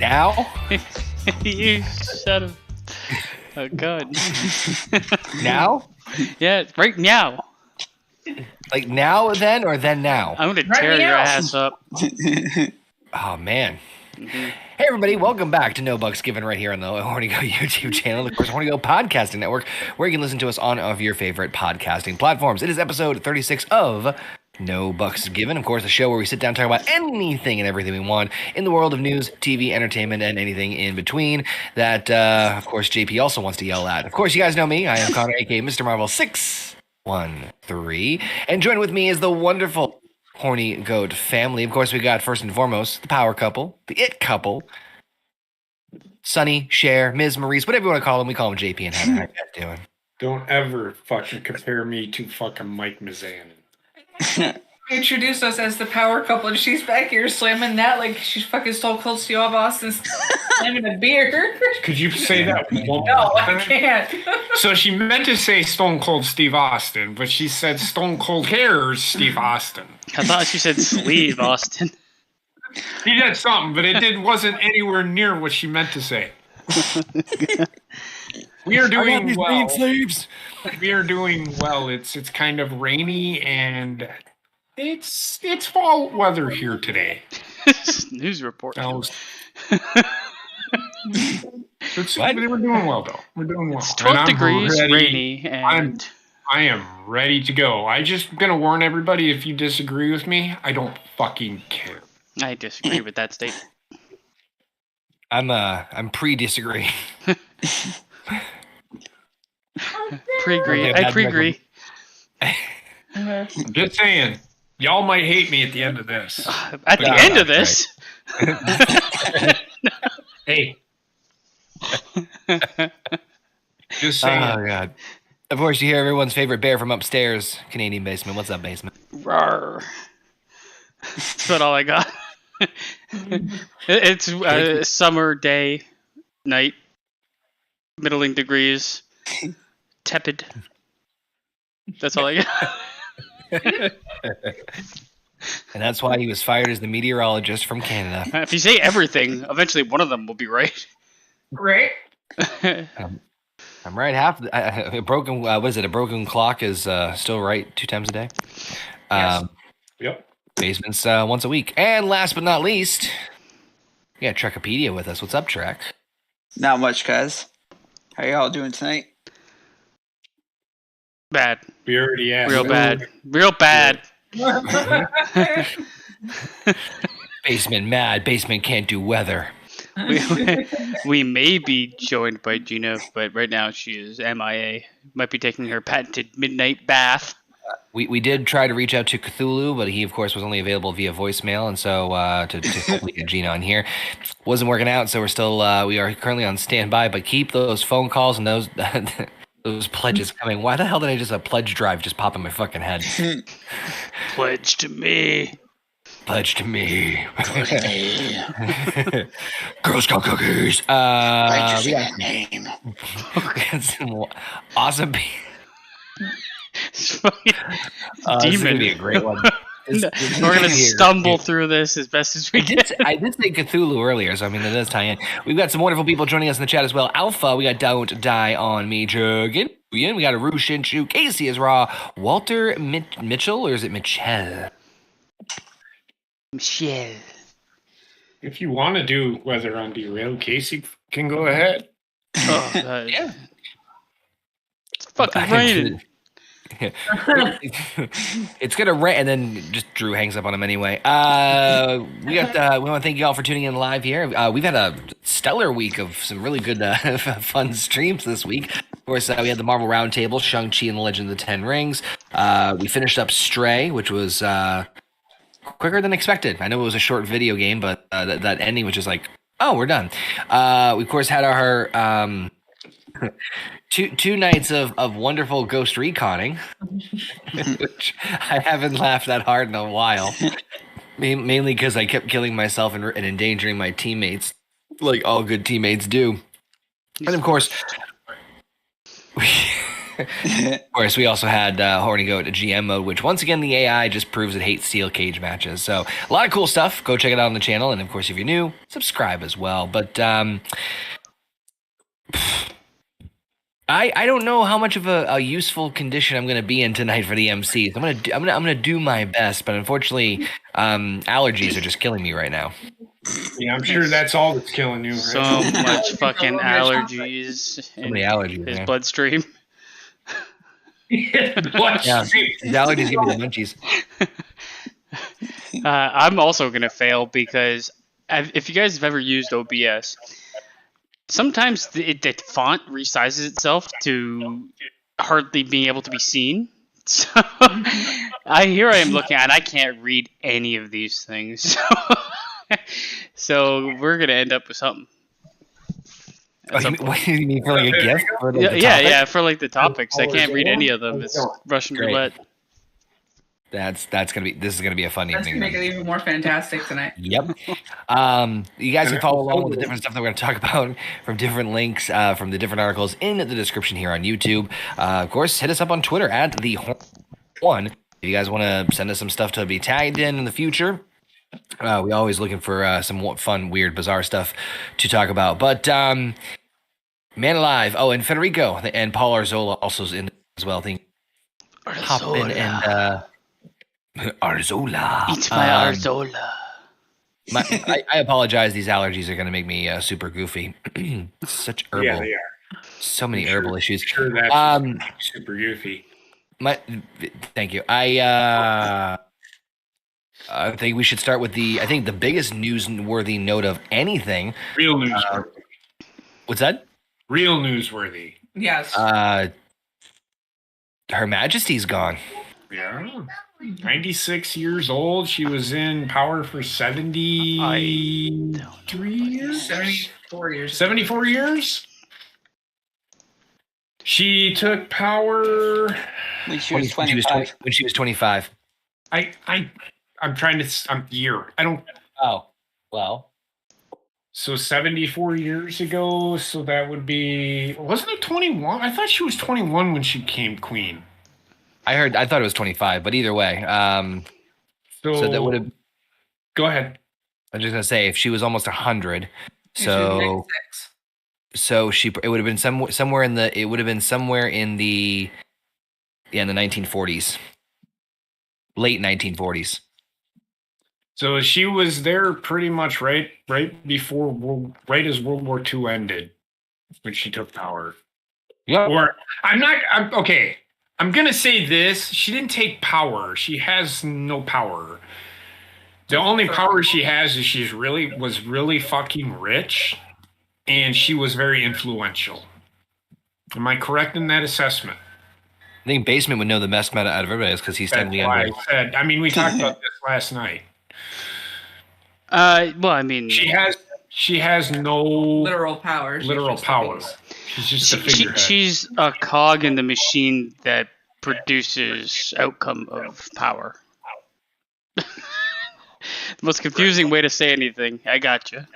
Now? You son of a gun. Now? Yeah, right now. Like now then or then now? I'm gonna tear your ass up. Oh, man. Mm-hmm. Hey, everybody. Welcome back to No Bucks Given right here on the Horny Goat YouTube channel. Of course, Horny Goat Podcasting Network, where you can listen to us on all of your favorite podcasting platforms. It is episode 36 of No Bucks Given. Of course, a show where we sit down and talk about anything and everything we want in the world of news, TV, entertainment, and anything in between that, of course, JP also wants to yell at. Of course, you guys know me. I am Connor, a.k.a. Mr. Marvel 613. And joined with me is the wonderful Horny Goat family. Of course, we got first and foremost the power couple, the it couple, Sonny, Cher, Ms. Maurice, whatever you want to call them. We call them JP and how you guys doing? Don't ever fucking compare me to fucking Mike Mizanin. Introduce us as the power couple, and she's back here slamming that like she's fucking Stone Cold Steve Austin slamming a beer. Could you say that one more No, I time? can't. So she meant to say Stone Cold Steve Austin, but she said Stone Cold Hair's Steve Austin. I thought she said sleeve, Austin. He did something, but wasn't anywhere near what she meant to say. We are doing well. We are doing well. It's kind of rainy and it's fall weather here today. News report. We're doing well though. We're doing well. It's 12 degrees, rainy, and I am ready to go. I just gonna warn everybody, if you disagree with me, I don't fucking care. I disagree with that statement. I'm pre-disagree. Pre-agree. I pre-agree. I'm just saying, y'all might hate me at the end of this. At the end of this? Hey. Just saying. Oh, God. Of course, you hear everyone's favorite bear from upstairs, Canadian Basement. What's up, Basement? Rawr. That's about all I got. It's a summer day, night, middling degrees, tepid. That's all I got. And that's why he was fired as the meteorologist from Canada. If you say everything, eventually one of them will be right. Right? I'm right. A broken. What is it? A broken clock is still right 2 times a day. Yes. Yep. Basements once a week. And last but not least, we got Trekopedia with us. What's up, Trek? Not much, guys. How y'all doing tonight? Bad. We already asked. Real bad. Real bad. Basement mad. Basement can't do weather. We may be joined by Gina, but right now she is MIA. Might be taking her patented midnight bath. We did try to reach out to Cthulhu, but he, of course, was only available via voicemail, and so to hopefully get Gina on here wasn't working out. So we are currently on standby. But keep those phone calls and those those pledges coming. Why the hell did I just a pledge drive just pop in my fucking head? Pledge to me. Pledge to me. Girl Scout cookies. We got some awesome. This is gonna be a great one. We're gonna stumble through this as best as we can. I did say Cthulhu earlier, so I mean that does tie in. We've got some wonderful people joining us in the chat as well. Alpha, we got Don't Die on Me, Jurgen. We got a Rue Shinshu. Casey is raw. Walter Mitchell, or is it Michelle? Michelle. If you want to do weather on Derail, Casey can go ahead. Oh, Yeah. It's fucking raining. It's gonna rain, and then just Drew hangs up on him anyway. We want to thank you all for tuning in live here. We've had a stellar week of some really good fun streams this week. Of course, we had the Marvel Roundtable, Shang-Chi and the Legend of the Ten Rings. We finished up Stray, which was quicker than expected. I know it was a short video game, but that ending was just like, oh, we're done. We of course had our two nights of wonderful Ghost Reconning, which I haven't laughed that hard in a while. Mainly because I kept killing myself and endangering my teammates, like all good teammates do. And of course, Of course, we also had Horny Goat GM mode, which once again the AI just proves it hates steel cage matches. So a lot of cool stuff. Go check it out on the channel, and of course, if you're new, subscribe as well. But I don't know how much of a useful condition I'm going to be in tonight for the MCs. I'm gonna do my best, but unfortunately, allergies are just killing me right now. Yeah, I'm sure that's all that's killing you. Right? So much fucking allergies So many allergies, his man. bloodstream. Yeah, these allergies give me the munchies. I'm also gonna fail because if you guys have ever used OBS, sometimes the font resizes itself to hardly being able to be seen. So I am looking and I can't read any of these things. So we're gonna end up with something. What do you mean for like a gift? For, like, Yeah, for like the topics. I can't read any of them. It's Russian roulette. This is gonna be a fun That's evening. gonna make it even more fantastic tonight. Yep. You guys can follow along with the different stuff that we're going to talk about from different links from the different articles in the description here on YouTube. Of course, hit us up on Twitter at the one. If you guys want to send us some stuff to be tagged in the future, we always looking for some fun, weird, bizarre stuff to talk about. But Man Alive. Oh, and Federico and Paul Arzola also is in as well. Hop in and Arzola. Eat my Arzola. I apologize. These allergies are going to make me super goofy. Such herbal. Yeah, they are. So many herbal issues. Sure, that's super goofy. Thank you. I think we should start with the biggest newsworthy note of anything. Real newsworthy. What's that? Real newsworthy. Yes. Her Majesty's gone. Yeah. 96 years old. She was in power for 73 years? 74 years. 74 years? She took power When she was 25. When she was 25. I'm trying to year. I don't. Oh, well. So 74 years ago, so that would be, wasn't it 21? I thought she was 21 when she became queen. I thought it was 25, but either way. So that would have. Go ahead. I'm just gonna say if she was almost 100, so it would have been somewhere in the 1940s, late 1940s. So she was there pretty much right before right as World War II ended when she took power. Yeah. Or I'm okay. I'm gonna say this: she didn't take power. She has no power. The only power she has is she was really fucking rich, and she was very influential. Am I correct in that assessment? I think Basement would know the best meta out of everybody because he's That's technically why under. I said. I mean, we talked about this last night. Well, I mean, She has no Literal power. literal power. She's just a figurehead. she's a cog in the machine that produces outcome of power. The most confusing way to say anything. I gotcha.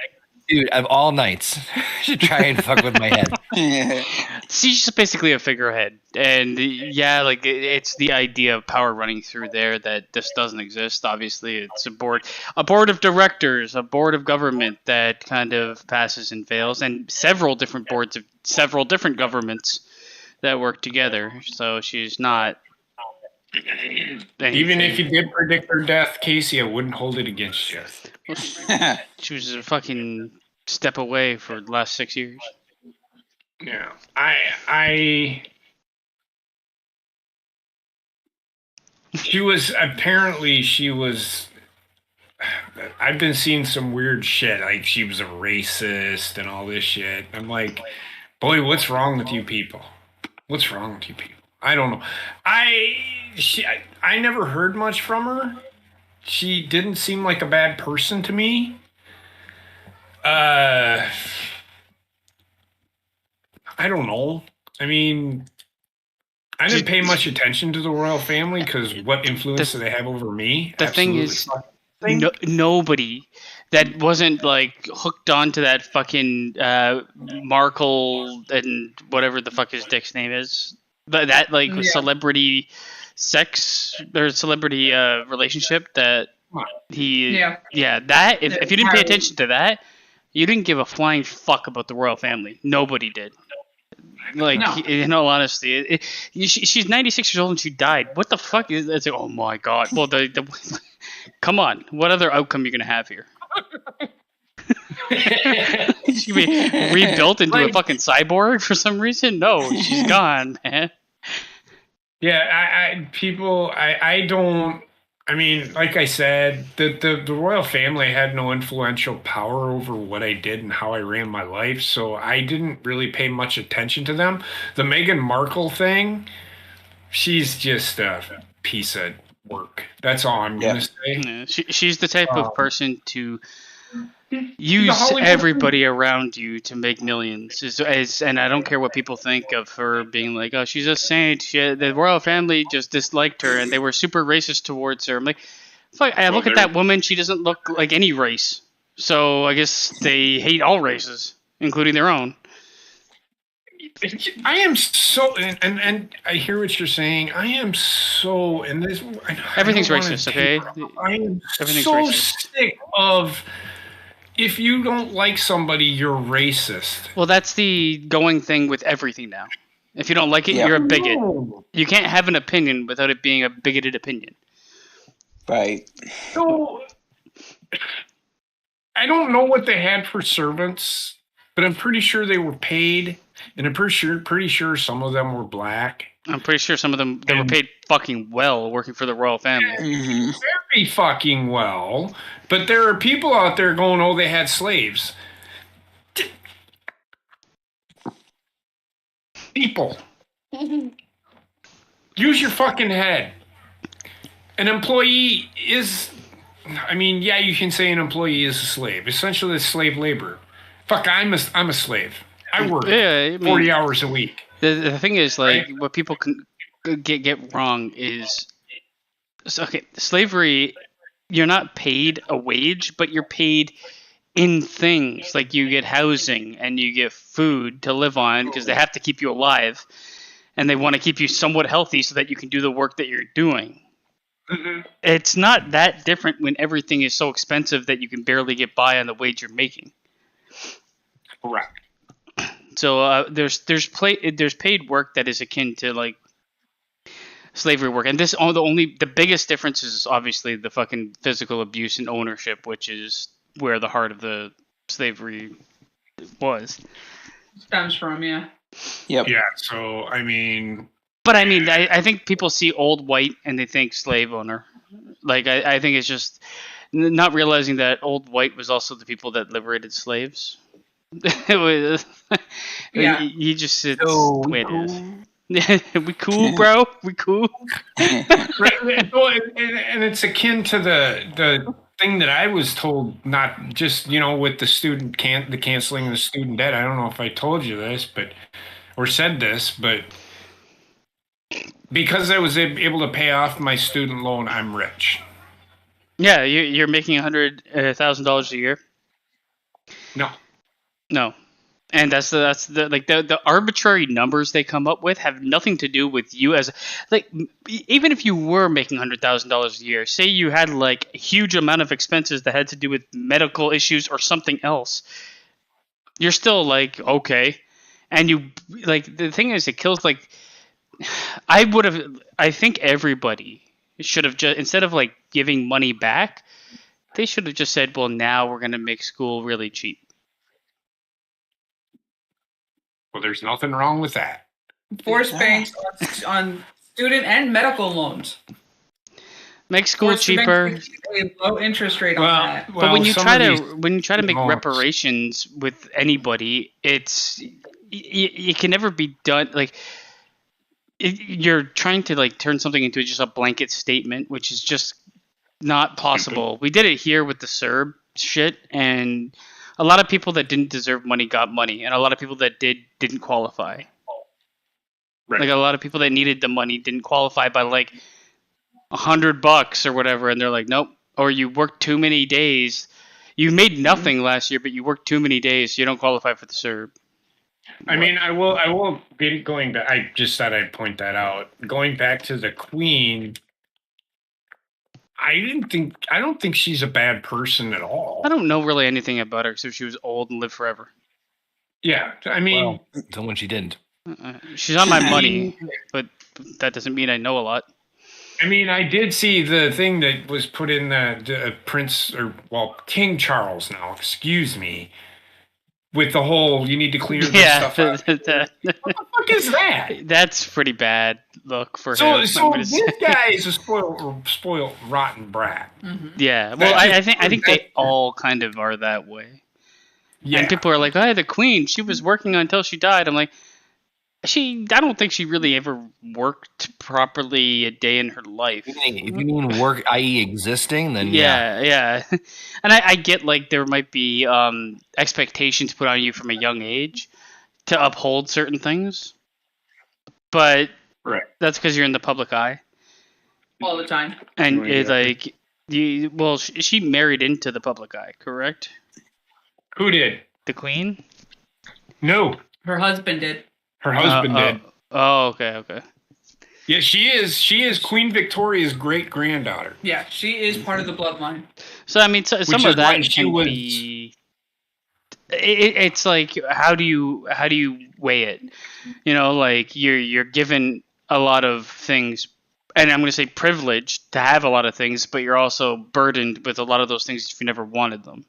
Dude, of all nights, should try and fuck with my head. She's just basically a figurehead, and yeah, like it's the idea of power running through there that just doesn't exist. Obviously, it's a board of directors, a board of government that kind of passes and fails, and several different boards of several different governments that work together. So she's not. Even if you did predict her death, Casey, I wouldn't hold it against you. She was a fucking step away for the last 6 years. Yeah, she was. I've been seeing some weird shit. Like she was a racist and all this shit. I'm like, boy, what's wrong with you people? What's wrong with you people? I don't know. I never heard much from her. She didn't seem like a bad person to me. I don't know. I mean, I didn't pay much attention to the royal family because what influence do they have over me? The thing is, nobody that wasn't like hooked onto that fucking Markle and whatever the fuck his dick's name is. That like celebrity sex or celebrity relationship that he that if you didn't pay attention to that, you didn't give a flying fuck about the royal family. Nobody did. Like, in all honesty, she's 96 years old and she died. What the fuck is that? Like, oh my god. Well, come on. What other outcome are you gonna have here? She be rebuilt into a fucking cyborg for some reason? No, she's gone, man. Yeah, I don't. I mean, like I said, the royal family had no influential power over what I did and how I ran my life, so I didn't really pay much attention to them. The Meghan Markle thing, she's just a piece of work. That's all I'm gonna say. Yeah, she's the type of person to use everybody around you to make millions. And I don't care what people think of her being like, oh, she's a saint. The royal family just disliked her and they were super racist towards her. I'm like, fuck, I look at that woman. She doesn't look like any race. So I guess they hate all races, including their own. I am so, and I hear what you're saying. I am so, and this everything's racist. Okay, I am so sick of. If you don't like somebody, you're racist. Well, that's the going thing with everything now. If you don't like it, you're a bigot. You can't have an opinion without it being a bigoted opinion. Right. So, I don't know what they had for servants, but I'm pretty sure they were paid, and I'm pretty sure some of them were black. I'm pretty sure some of them they were paid fucking well working for the royal family. Very fucking well. But there are people out there going, oh, they had slaves. People. Use your fucking head. An employee is, I mean, yeah, you can say an employee is a slave. Essentially, it's slave labor. Fuck, I'm a slave. I work 40 hours a week. The thing is, like, what people can get wrong is, slavery, you're not paid a wage, but you're paid in things. Like, you get housing and you get food to live on because they have to keep you alive. And they want to keep you somewhat healthy so that you can do the work that you're doing. Mm-hmm. It's not that different when everything is so expensive that you can barely get by on the wage you're making. Correct. So there's paid work that is akin to like slavery work, and the biggest difference is obviously the fucking physical abuse and ownership, which is where the heart of the slavery was. Stems from, yeah. Yep. Yeah. So I mean, but I mean, I think people see old white and they think slave owner. Like I think it's just not realizing that old white was also the people that liberated slaves. It was, he just sits the way it is. We cool, bro? We cool? Right, and it's akin to the thing that I was told, not just, with the canceling of the student debt. I don't know if I told you this, or said this, but because I was able to pay off my student loan, I'm rich. Yeah, you're making $100,000 a year. No, and that's the arbitrary numbers they come up with have nothing to do with you as like even if you were making $100,000 a year, say you had like a huge amount of expenses that had to do with medical issues or something else, you're still like okay, and you like the thing is it kills like I think everybody should have just instead of like giving money back, they should have just said, well, now we're gonna make school really cheap. Well, there's nothing wrong with that. Force banks on student and medical loans. Make school cheaper. A low interest rate on that. But when you try to make reparations with anybody, it can never be done. Like you're trying to like turn something into just a blanket statement, which is just not possible. We did it here with the CERB shit, and a lot of people that didn't deserve money got money, and a lot of people that didn't qualify. Right. Like a lot of people that needed the money didn't qualify by like $100 or whatever, and they're like, nope. Or you worked too many days. You made nothing last year, but you worked too many days, so you don't qualify for the CERB. I mean, I will be going back. I just thought I'd point that out. Going back to the Queen, I don't think she's a bad person at all. I don't know really anything about her except she was old and lived forever. Yeah, I mean, Well, until when she didn't. She's on my money, but that doesn't mean I know a lot. I mean, I did see the thing that was put in the King Charles now, excuse me, with the whole you need to clear this stuff out. What the fuck is that? That's pretty bad look for him. So this guy is a spoiled, rotten brat. Mm-hmm. Yeah, well, I think they all kind of are that way. Yeah. And people are like, "Oh, the Queen, she was working until she died." I'm like, I don't think she really ever worked properly a day in her life. If you mean work, i.e. existing, then yeah. And I get like there might be expectations put on you from a young age to uphold certain things, but that's because you're in the public eye All the time. and it's like she married into the public eye, correct? Who did? The Queen? No, Her husband did. her husband did. Oh, okay. Yeah, she is Queen Victoria's great granddaughter. Yeah, she is part of the bloodline. So I mean, some Which of is why that she can was- be. It's like how do you weigh it? You know, like you're given a lot of things, and I'm going to say privileged to have a lot of things, but you're also burdened with a lot of those things if you never wanted them.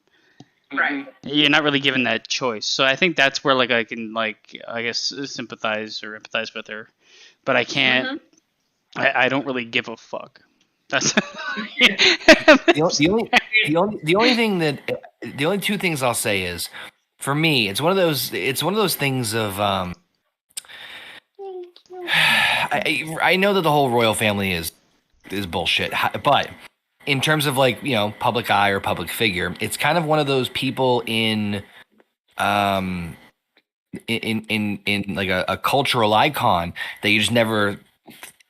Right. You're not really given that choice. So I think that's where like I can I guess sympathize or empathize with her, but I can't. I don't really give a fuck. That's the only two things I'll say is, for me, it's one of those things of I know that the whole royal family is bullshit, but in terms of like, public eye or public figure, it's kind of one of those people in like a cultural icon that you just never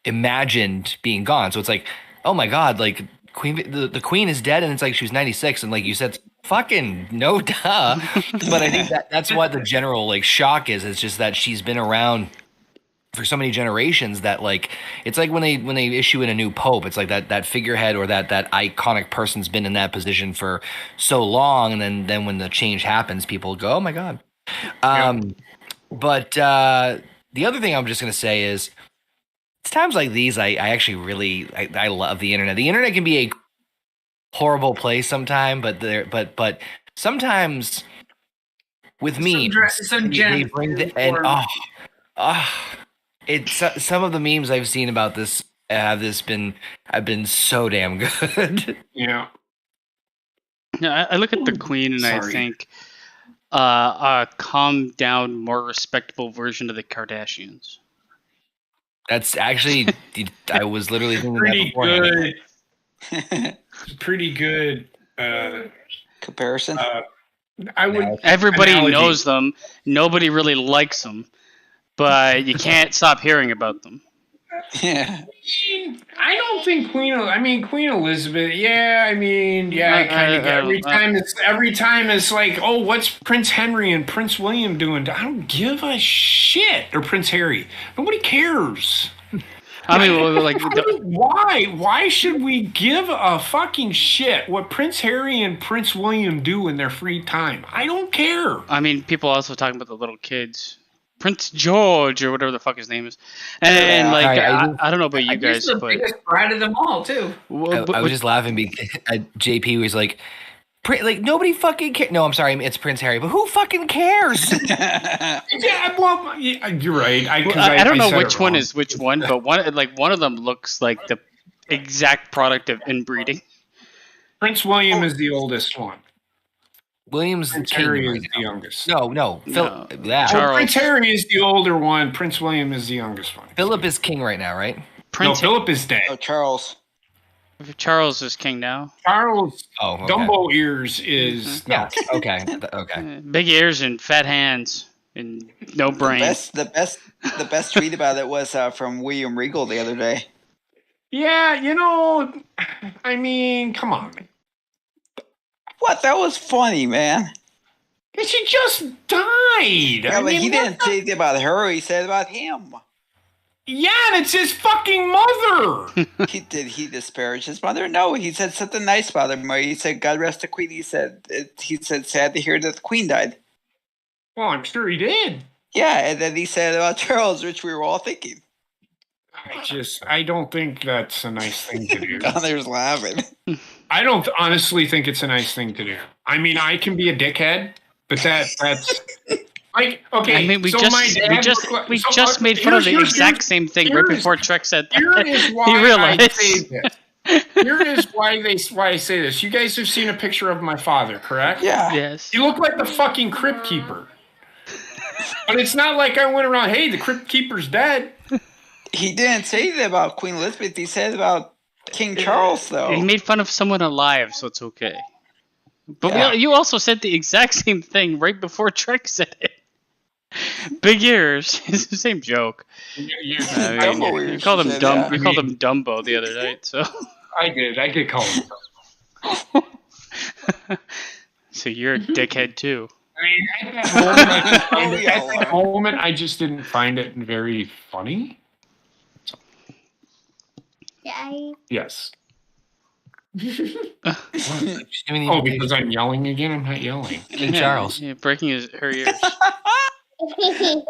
imagined being gone. So it's like, oh my God, like the Queen is dead, and it's like she was 96, and like you said, fucking no duh. But I think that's what the general like shock is. It's just that she's been around for so many generations that like it's like when they issue in a new pope, it's like that figurehead or that iconic person's been in that position for so long, and then when the change happens, people go, oh my God. But the other thing I'm just gonna say is, it's times like these I actually really I love the internet. The internet can be a horrible place sometimes, but sometimes with memes they bring it's some of the memes I've seen about this have been so damn good. Yeah. Yeah, I look at the Queen and I think a calmed down, more respectable version of the Kardashians. That's actually I was literally thinking Pretty that good. Pretty good Comparison. I would. Everybody analogy. knows them. Nobody really likes them, but you can't stop hearing about them. Yeah. I don't think Queen Elizabeth. Yeah, I kind of get every time it's like, oh, what's Prince Henry and Prince William doing? I don't give a shit. Or Prince Harry. Nobody cares. I mean, like, why should we give a fucking shit what Prince Harry and Prince William do in their free time? I don't care. I mean, people also talking about the little kids. Prince George or whatever the fuck his name is, and like I don't know about you guys, he's the but biggest brat of them all too. I was just laughing because JP was like nobody fucking cares. No, I'm sorry, it's Prince Harry, but who fucking cares? You're right. I don't know which one is which one, but one of them looks like the exact product of inbreeding. Prince William is the oldest one. William's Prince king Harry right is now. the youngest. No. Charles. Prince Harry is the older one. Prince William is the youngest one. Philip is king right now, right? Philip is dead. Oh, Charles. Charles is king now. Charles okay. Dumbo ears is yeah. Okay. Big ears and fat hands and no brain. The best tweet about it was from William Regal the other day. Yeah, come on, man. What? That was funny, man. She just died. Yeah, but he didn't say anything about her. He said about him. Yeah, and it's his fucking mother. He disparaged his mother? No, he said something nice about her mother. He said, God rest the queen. He said, sad to hear that the queen died. Well, I'm sure he did. Yeah, and then he said about Charles, which we were all thinking. I don't think that's a nice thing to do. Connor's laughing. I don't honestly think it's a nice thing to do. I mean, I can be a dickhead, but that's like, okay. I mean, we so just made fun of the exact same thing right before Trek said that. Here is why You realize. I say this. Here is why I say this. You guys have seen a picture of my father, correct? Yeah. Yes. He looked like the fucking crypt keeper. But it's not like I went around, hey, the crypt keeper's dead. He didn't say that about Queen Elizabeth. He said about King Charles, though. He made fun of someone alive, so it's okay. But Yeah. you also said the exact same thing right before Trek said it. Big ears. It's the same joke. I mean, Dumbo we ears, called him she said, dumb. yeah. We called him Dumbo the other night. So, I did call him. so you're a dickhead too. I mean, at that moment, I just didn't find it very funny. Yes. She's doing Oh, because I'm yelling again? I'm not yelling. King Charles. Yeah, breaking her ears.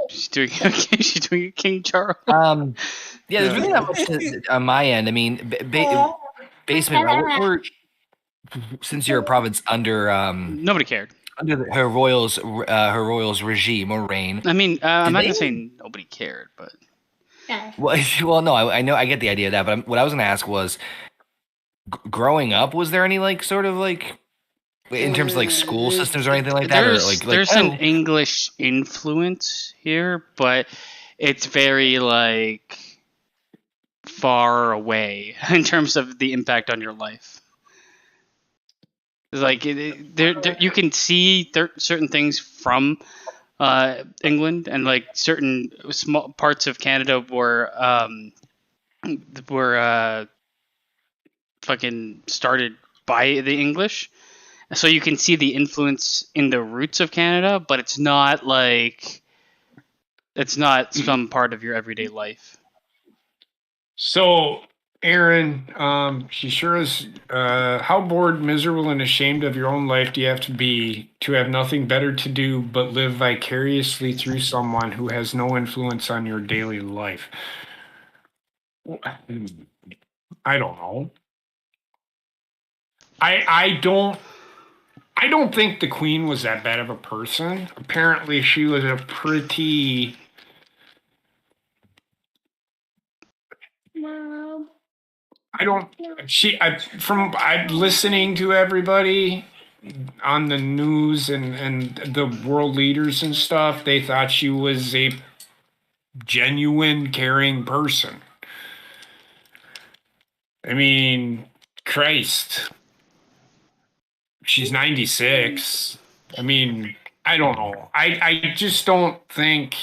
She's doing a King Charles. Yeah, there's really not much on my end. I mean, basement. We're, since you're a province under Nobody cared. under her royals regime or reign. I mean, I'm not they- gonna say nobody cared, but Well, no, I know, I get the idea of that, but what I was going to ask was, growing up, was there any like sort of like, in terms of like school systems or anything like that, there's an English influence here, but it's very like far away in terms of the impact on your life. Like there you can see certain things from England, and like certain small parts of Canada were fucking started by the English, so you can see the influence in the roots of Canada, but it's not some part of your everyday life. So, Aaron, she sure is. How bored, miserable, and ashamed of your own life do you have to be to have nothing better to do but live vicariously through someone who has no influence on your daily life? I don't know. I don't think the Queen was that bad of a person. Apparently, she was a pretty. I'm listening to everybody on the news and the world leaders and stuff. They thought she was a genuine, caring person. I mean, Christ. She's 96. I mean, I don't know. I just don't think.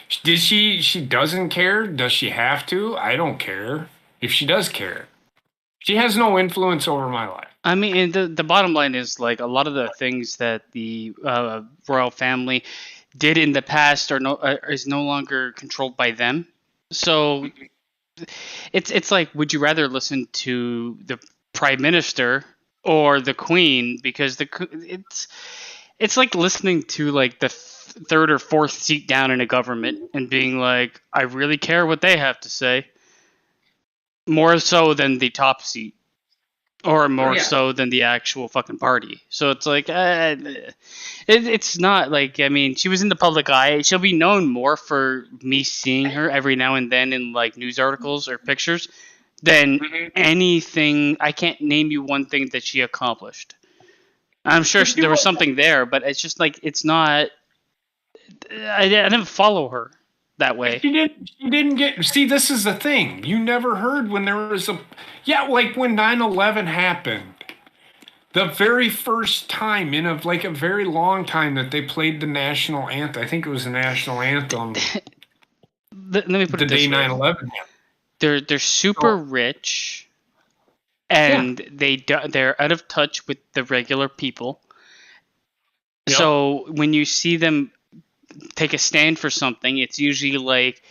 She doesn't care? Does she have to? I don't care. If she does care. She has no influence over my life. I mean, and the bottom line is like a lot of the things that the royal family did in the past is no longer controlled by them. So it's like, would you rather listen to the prime minister or the queen? Because it's like listening to like the third or fourth seat down in a government and being like, I really care what they have to say. More so than the top seat, or more so than the actual fucking party. So it's like, it's not like, I mean, she was in the public eye. She'll be known more for me seeing her every now and then in like news articles or pictures than anything. I can't name you one thing that she accomplished. I'm sure there was something there, but it's just like, it's not. I didn't follow her that way. She didn't get. See, this is the thing. You never heard when there was like when 9/11 happened. The very first time in a very long time that they played the national anthem. I think it was the national anthem. Let me put the it this day way. 9/11. They're super rich, and they're out of touch with the regular people. Yep. So when you see them take a stand for something, it's usually like,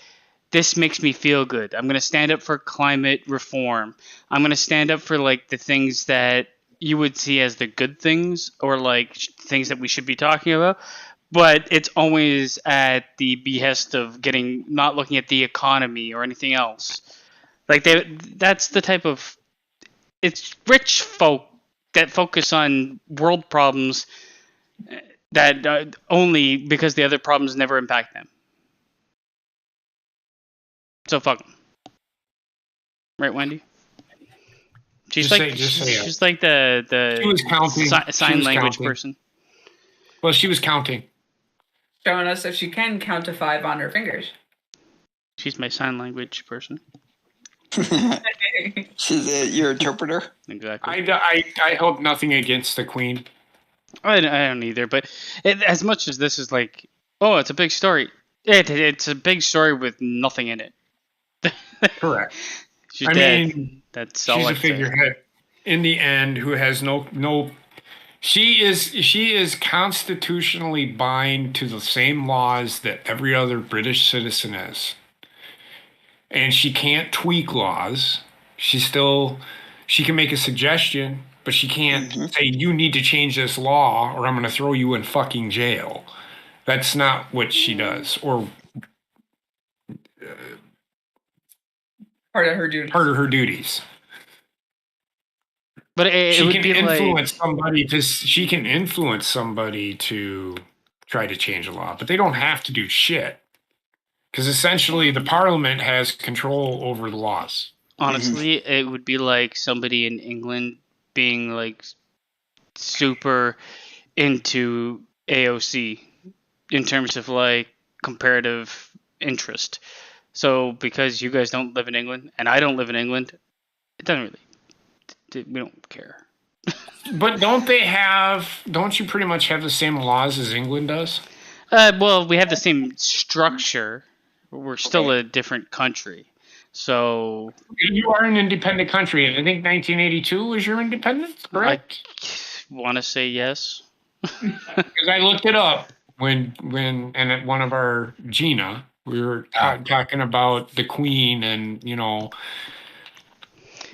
this makes me feel good. I'm going to stand up for climate reform. I'm going to stand up for like the things that you would see as the good things, or like things that we should be talking about. But it's always at the behest of not looking at the economy or anything else. Like that's the type of, it's rich folk that focus on world problems that only because the other problems never impact them. So fuck them. Right, Wendy? She's Just like say it. she's like the She was counting. sign She was language counting. person. Well, she was counting. Showing us if she can count to 5 on her fingers. She's my sign language person. She's your interpreter. Exactly. I hope nothing against the queen. I don't either, but as much as this is like, oh, it's a big story. It's a big story with nothing in it. Correct. She's I dead. mean, That's all she's I a figurehead in the end who has no. She is constitutionally bound to the same laws that every other British citizen is, and she can't tweak laws. She can make a suggestion, but she can't say you need to change this law or I'm going to throw you in fucking jail. That's not what she does, or Part of her duty. part of her duties. But it She would can be influence somebody to. She can influence somebody to try to change a law, but they don't have to do shit because essentially the parliament has control over the laws. honestly, it would be like somebody in England being like super into AOC in terms of like comparative interest. So because you guys don't live in England and I don't live in England, it doesn't really. We don't care. But don't you pretty much have the same laws as England does? Well, we have the same structure. We're still a different country. So You are an independent country, and I think 1982 was your independence, correct? I want to say yes. Because I looked it up when and at one of our Gina, we were talking about the Queen and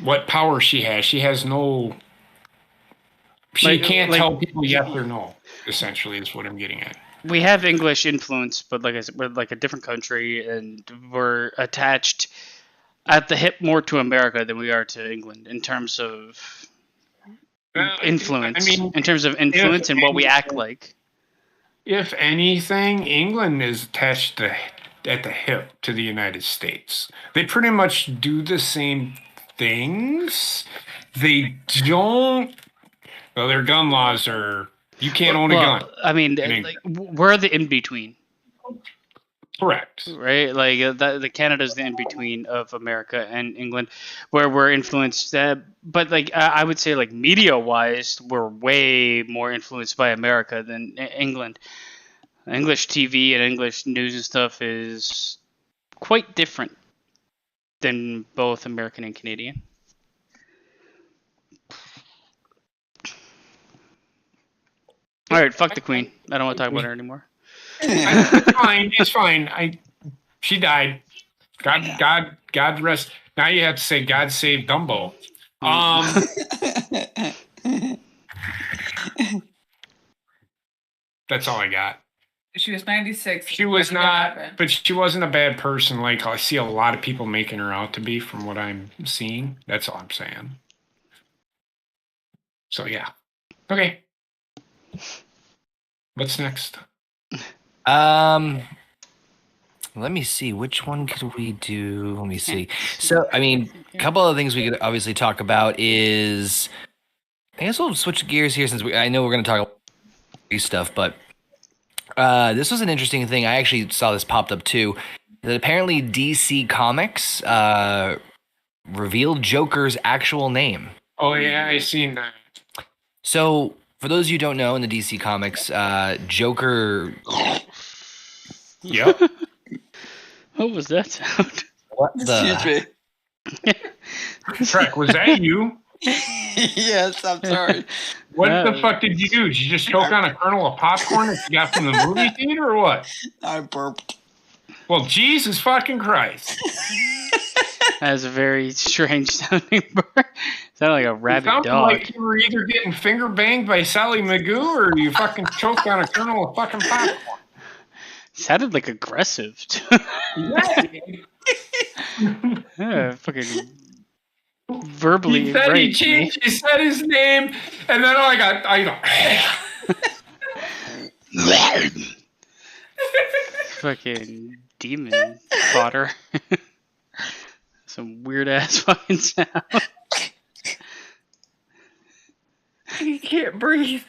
what power she has. She has no. She can't tell people yes or no. Essentially, is what I'm getting at. We have English influence, but like I said, we're like a different country, and we're attached at the hip more to America than we are to England in terms of influence. I mean, in terms of influence and what we act like. If anything, England is attached at the hip to the United States. They pretty much do the same things. They don't. Well, their gun laws are. You can't own a gun. I mean, like, we're the in between. Correct. Right, like the Canada's the in between of America and England, where we're influenced. But like I would say, like media wise, we're way more influenced by America than England. English TV and English news and stuff is quite different than both American and Canadian. All right, fuck the Queen. I don't want to talk about her anymore. It's fine. It's fine. She died. God rest. Now you have to say God save Dumbo. That's all I got. She was 96. She was not, but she wasn't a bad person. Like I see a lot of people making her out to be, from what I'm seeing. That's all I'm saying. So yeah. Okay. What's next? Let me see. Which one could we do? Let me see. So, I mean, a couple of things we could obviously talk about is, I guess we'll switch gears here since I know we're going to talk about stuff, but this was an interesting thing. I actually saw this popped up too. That apparently DC Comics revealed Joker's actual name. Oh yeah, I seen that. So, for those of you who don't know, in the DC Comics, Joker. Yep. What was that sound? What the? Excuse me. Trek, was that you? Yes, I'm sorry. What the fuck did you do? Did you just choke on a kernel of popcorn that you got from the movie theater, or what? I burped. Well, Jesus fucking Christ. That was a very strange sounding burp. Sounded like a It rabid sounded dog. like you were either getting finger banged by Sally Magoo or you fucking choked on a kernel of fucking popcorn. Sounded like aggressive. Yeah, fucking verbally He said he raped me. changed. He said his name, and then I go. Fucking demon fodder. Some weird ass fucking sound. You can't breathe.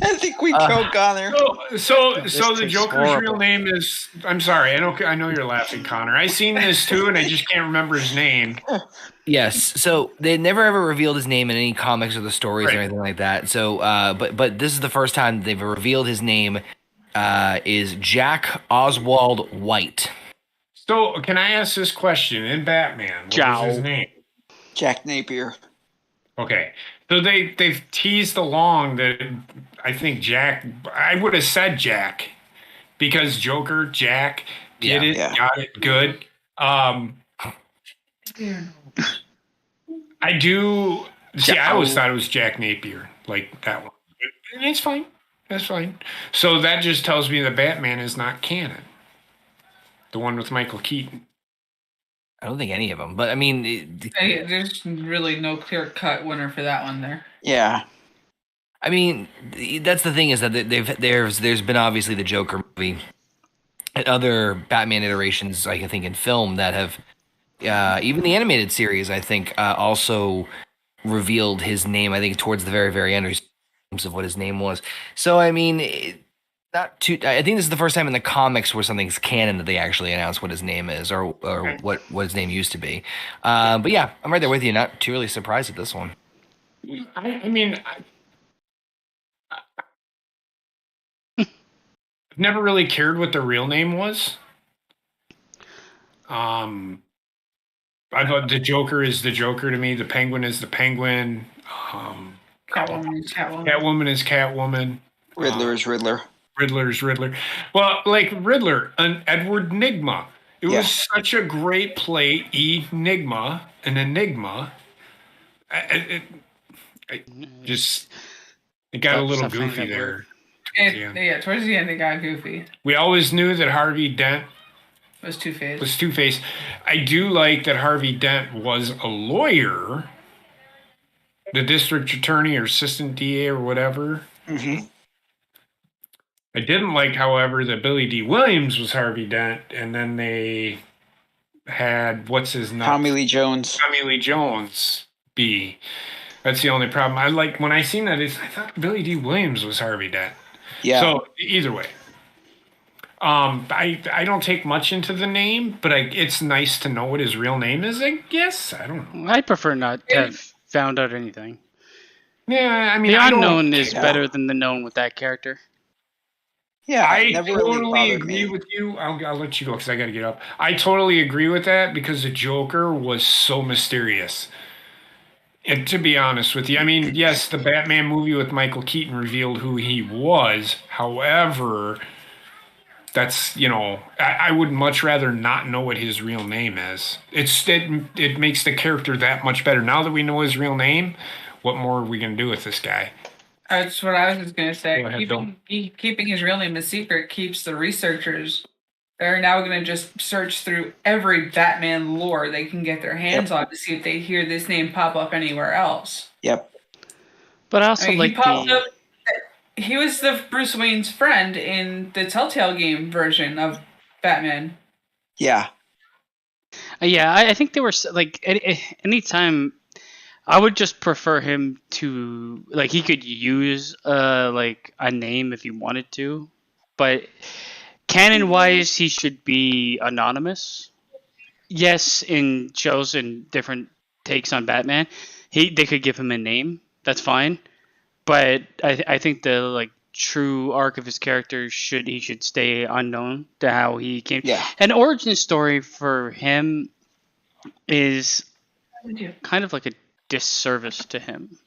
I think we choke on her. So This the tastes Joker's real horrible. name is. I'm sorry. I know you're laughing, Connor. I seen this too, and I just can't remember his name. Yes. So they never ever revealed his name in any comics or the stories Right. or anything like that. So, but this is the first time they've revealed his name. Is Jack Oswald White. So can I ask this question in Batman? What Jow. was his name? Jack Napier. Okay. So they've teased along that I think Jack. I would have said Jack because Joker, Jack, get Yeah. it, Yeah. got it, good. I do. See, I always thought it was Jack Napier, like that one. And it's fine. That's fine. So that just tells me that Batman is not canon. The one with Michael Keaton. I don't think any of them, but I mean, There's really no clear-cut winner for that one there. Yeah. I mean, that's the thing is that there's been obviously the Joker movie and other Batman iterations, like I think in film that have even the animated series. I think also revealed his name. I think towards the very very end of what his name was. So I mean, not too. I think this is the first time in the comics where something's canon that they actually announce what his name is or what his name used to be. But yeah, I'm right there with you. Not too really surprised at this one. I mean, I've never really cared what the real name was. I thought the Joker is the Joker to me. The Penguin is the Penguin. Catwoman is Catwoman. Catwoman is Catwoman. Riddler is Riddler. Riddler is Riddler. Well, like Riddler, an Edward Nigma. It Yeah. was such a great play. Enigma, an enigma. It got a little Something goofy that there. Yeah, towards the end it got goofy. We always knew that Harvey Dent It was Two-Face. was Two-Face. I do like that Harvey Dent was a lawyer, the district attorney or assistant DA or whatever. Mm-hmm. I didn't like, however, that Billy D. Williams was Harvey Dent, and then they had what's his name? Tommy Lee Jones. Tommy Lee Jones be. That's the only problem. I like when I seen that. I thought Billy D. Williams was Harvey Dent. Yeah. So either way, I don't take much into the name, but it's nice to know what his real name is. I guess I don't know. I prefer not to have found out anything. Yeah, I mean, The I don't- unknown is Yeah. better than the known with that character. Yeah. I it never really totally bothered agree me. with you. I'll let you go because I got to get up. I totally agree with that because the Joker was so mysterious. And to be honest with you, I mean, yes, the Batman movie with Michael Keaton revealed who he was. However, that's, I would much rather not know what his real name is. It makes the character that much better. Now that we know his real name, what more are we going to do with this guy? That's what I was just going to say. Go ahead, Keeping his real name a secret keeps the researchers. They're now going to just search through every Batman lore they can get their hands on to see if they hear this name pop up anywhere else. Yep. But I also I mean, like he popped the up. He was the Bruce Wayne's friend in the Telltale game version of Batman. Yeah. yeah. I think they were like anytime. I would just prefer him to like he could use like a name if he wanted to, but canon wise he should be anonymous. Yes, in shows and different takes on Batman, they could give him a name. That's fine, but I think the like true arc of his character he should stay unknown to how he came. Yeah. An origin story for him is kind of like a disservice to him.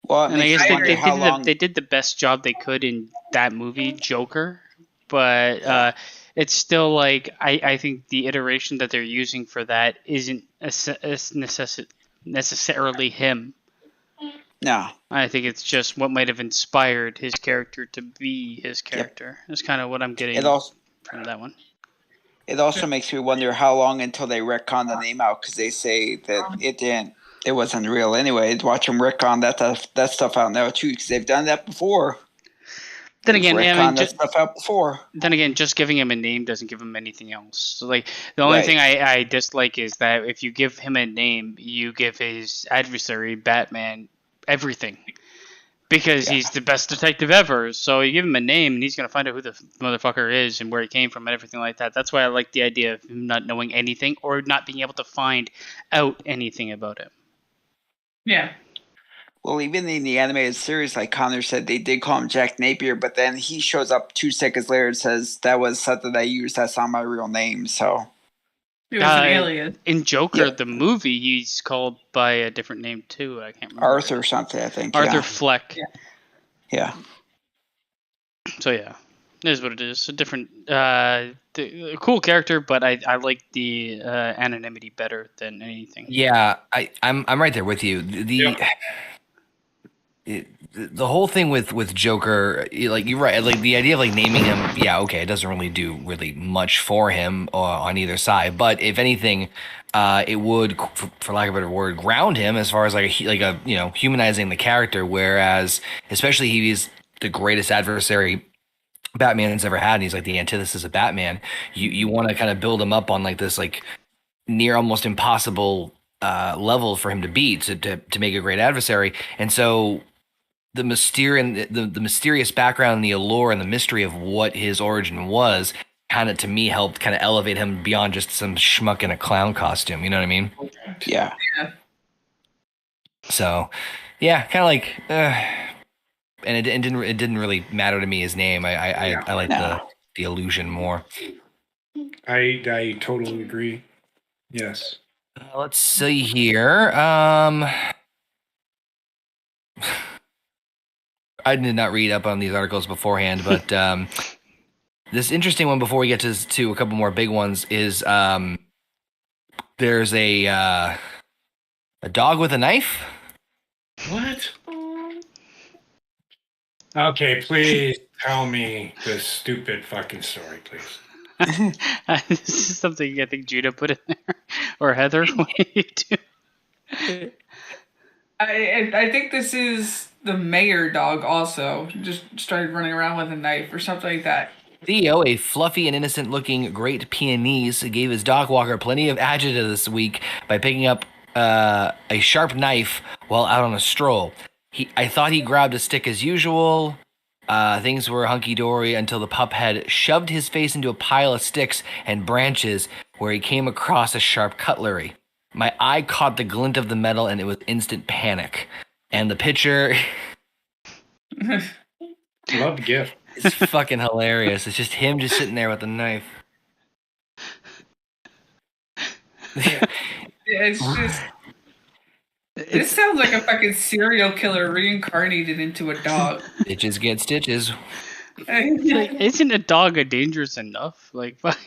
Well, it And I makes guess you wonder how long. they did the best job they could in that movie, Joker. But it's still like I think the iteration that they're using for that isn't necessarily him. No. I think it's just what might have inspired his character to be his character. That's kind of what I'm getting from that one. It also makes me wonder how long until they retcon the name out, because they say that it wasn't real anyway. Watch them retcon that stuff out now too, because they've done that before. Then again, that stuff out before. Then again, just giving him a name doesn't give him anything else. So, like, the only thing I dislike is that if you give him a name, you give his adversary, Batman, everything. Because he's the best detective ever. So you give him a name, and he's going to find out who the motherfucker is and where he came from and everything like that. That's why I like the idea of him not knowing anything or not being able to find out anything about him. Yeah. Well, even in the animated series, like Connor said, they did call him Jack Napier, but then he shows up 2 seconds later and says, that was something I used. That's not my real name, so. He was an alien. In Joker, the movie, he's called by a different name, too. I can't remember. Arthur something, I think. Arthur Fleck. Yeah. So, yeah. It is what it is. A different, cool character, but I like the anonymity better than anything. Yeah, I'm right there with you. The whole thing with Joker, like you're right, like the idea of like naming him, yeah, okay, it doesn't really do really much for him on either side. But if anything, it would, for lack of a better word, ground him as far as like a humanizing the character. Whereas, especially he's the greatest adversary Batman's ever had, and he's like the antithesis of Batman. You want to kind of build him up on like this like near almost impossible level for him to beat to make a great adversary, and so. The mysterious background and the allure and the mystery of what his origin was kind of, to me, helped kind of elevate him beyond just some schmuck in a clown costume. You know what I mean? Yeah. So, yeah, kind of like, and it didn't really matter to me his name. I like the illusion more. I totally agree. Yes. Let's see here. I did not read up on these articles beforehand, but this interesting one before we get to a couple more big ones is there's a dog with a knife. What? Okay, please tell me this stupid fucking story, please. This is something I think Judah put in there, or Heather. What do you do? I think this is the mayor dog also. Just started running around with a knife or something like that. Theo, a fluffy and innocent-looking Great Pyrenees, gave his dog walker plenty of agita this week by picking up a sharp knife while out on a stroll. I thought he grabbed a stick as usual. Things were hunky-dory until the pup had shoved his face into a pile of sticks and branches where he came across a sharp cutlery. My eye caught the glint of the metal, and it was instant panic. And the picture... Love the gift. It's fucking hilarious. It's just him just sitting there with a knife. It's just... This sounds like a fucking serial killer reincarnated into a dog. Stitches get stitches. Like, isn't a dog dangerous enough? Like, fuck,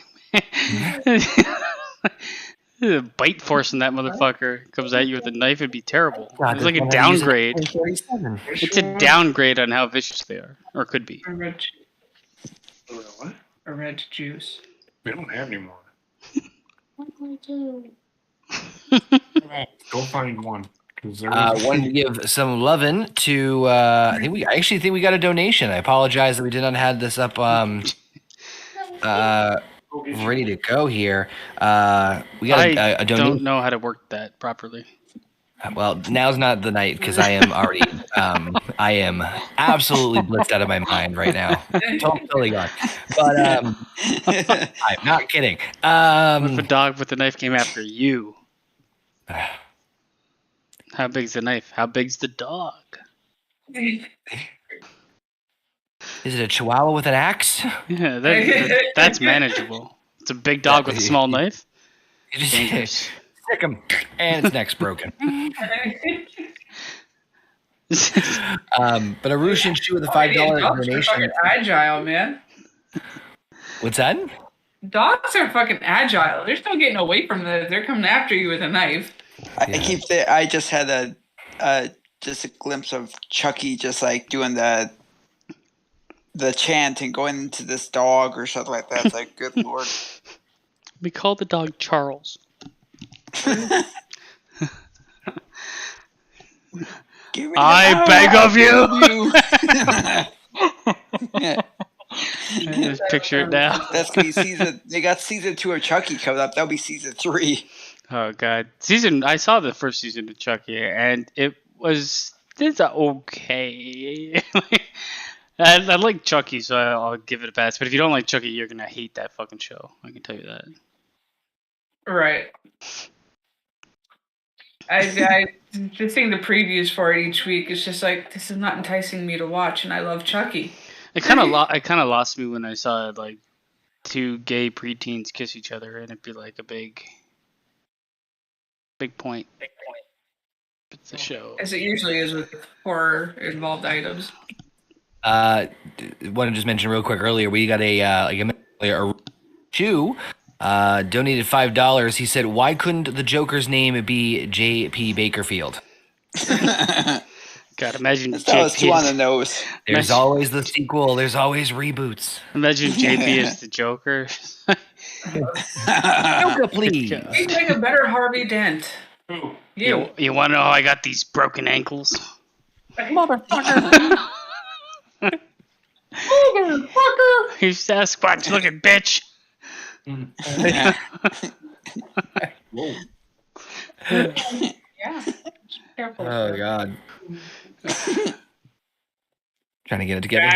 the bite force in that motherfucker comes at you with a knife, it'd be terrible. God, it's like a downgrade. It's a downgrade on how vicious they are, or could be. What? A red juice. We don't have any more. Go find one. Wanted to give some lovin' to. I actually think we got a donation. I apologize that we did not have this up. Ready to go here. We got a donation. I don't know how to work that properly. Well, now's not the night because I am already. I am absolutely blitzed out of my mind right now. Totally gone. But I'm not kidding. What if a dog with a knife came after you? How big's the knife? How big's the dog? Is it a chihuahua with an axe? Yeah, that's manageable. It's a big dog with a small knife. You just Dangerous. stick him, and its neck's broken. But a Russian shoe with a $5 Dogs are donation. fucking agile, man. What's that? Dogs are fucking agile. There's no getting away from them. They're coming after you with a knife. I just had just a glimpse of Chucky just like doing the chant and going into this dog or something like that. It's like, good lord. We call the dog Charles. I beg of you. Just picture it now. That's gonna be season. They got season 2 of Chucky coming up. That'll be season 3. Oh god, I saw the first season of Chucky, and it's okay. I like Chucky, so I'll give it a pass. But if you don't like Chucky, you're gonna hate that fucking show. I can tell you that. Right. I just seeing the previews for it each week. It's just like, this is not enticing me to watch, and I love Chucky. It kind of lost me when I saw like 2 gay preteens kiss each other, and it'd be like a big point. It's the show. As it usually is with horror involved items. Want to just mention real quick earlier, we got a shoe. Donated $5. He said, "Why couldn't the Joker's name be J.P. Bakerfield?" God, imagine that was too on the nose. There's always the sequel. There's always reboots. Imagine JP as the Joker. Joker, please. He'd make a better Harvey Dent. Who? You want to know how I got these broken ankles? Motherfucker. You Sasquatch looking bitch. Whoa. Yeah. Careful. Oh God. Trying to get it together.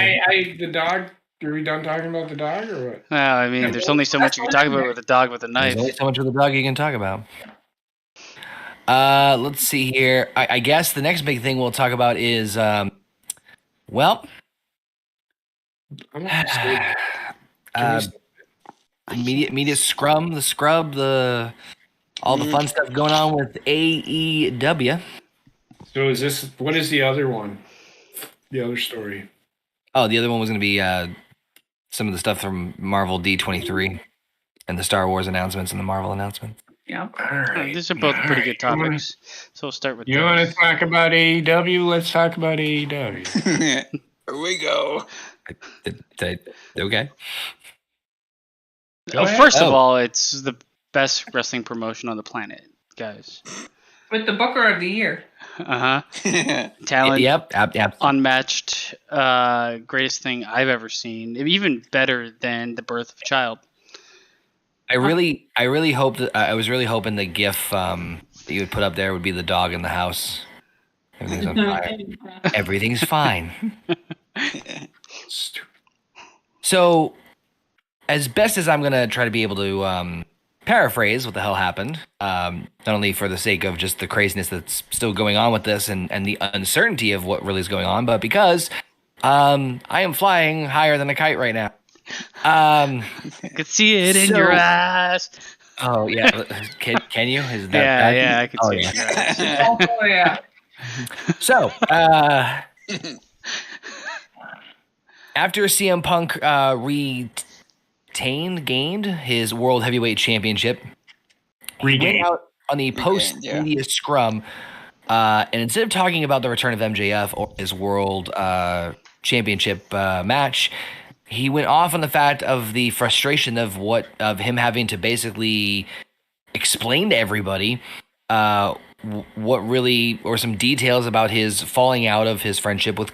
The dog. Are we done talking about the dog or what? Well, I mean, there's only so much you can talk about with a dog with a knife. There's only so much with the dog you can talk about. Let's see here. I guess the next big thing we'll talk about is, well, I'm not mistaken. media scrum, the scrub, all the fun stuff going on with AEW. So what is the other one? The other story. Oh, the other one was going to be some of the stuff from Marvel D23 and the Star Wars announcements and the Marvel announcements. Yeah. All right. These are both pretty good topics. So we'll start with You want to talk about AEW? Let's talk about AEW. Here we go. Okay. First of all, it's the best wrestling promotion on the planet, guys. With the Booker of the Year. Talent. Yep. Unmatched. Greatest thing I've ever seen. Even better than The Birth of a Child. I really hope that I was really hoping the GIF that you would put up there would be the dog in the house. Everything's on fire. Everything's fine. So, as best as I'm gonna try to be able to paraphrase what the hell happened, not only for the sake of just the craziness that's still going on with this and the uncertainty of what really is going on, but because I am flying higher than a kite right now. I could see it in your eyes. Oh yeah, can you? Is that yeah, I can see yeah. it in your eyes. Oh, yeah. So, after CM Punk gained his World Heavyweight Championship, he went out on the post-media scrum, and instead of talking about the return of MJF or his World Championship match, he went off on the fact of the frustration of him having to basically explain to everybody what really, or some details about his falling out of his friendship with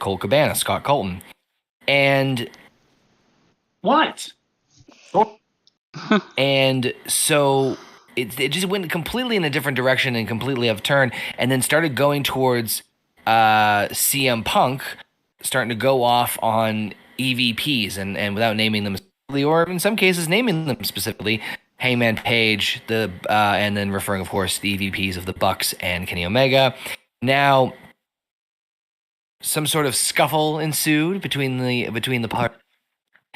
Scott Colton. And What? and so it just went completely in a different direction and completely off turn, and then started going towards CM Punk, starting to go off on EVPs and without naming them specifically, or in some cases naming them specifically, Hangman Page, and then referring, of course, to the EVPs of the Bucks and Kenny Omega. Now, some sort of scuffle ensued between the parties,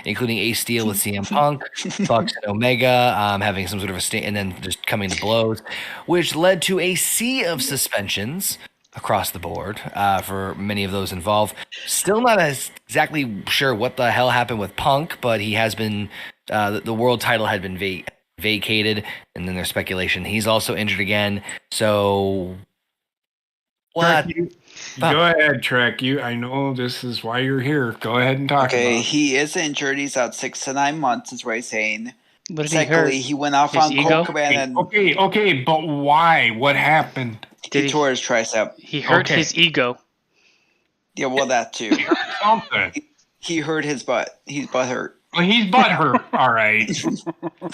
including Ace Steel with CM Punk, Bucks and Omega having some sort of a and then just coming to blows, which led to a sea of suspensions across the board for many of those involved. Still not exactly sure what the hell happened with Punk, but he has been the world title had been vacated, and then there's speculation he's also injured again. So what? Go ahead, Trek. I know this is why you're here. Go ahead and talk. Okay, about it. he is injured. He's out 6 to 9 months, is what he's saying. What did Secondly, he he went off His on ego? Colt Cabana and Okay, but why? What happened? he tore his tricep. He hurt Okay. his ego. Yeah, well, that too. Something. He hurt his butt. He's butt hurt. Well, he's butthurt, all right.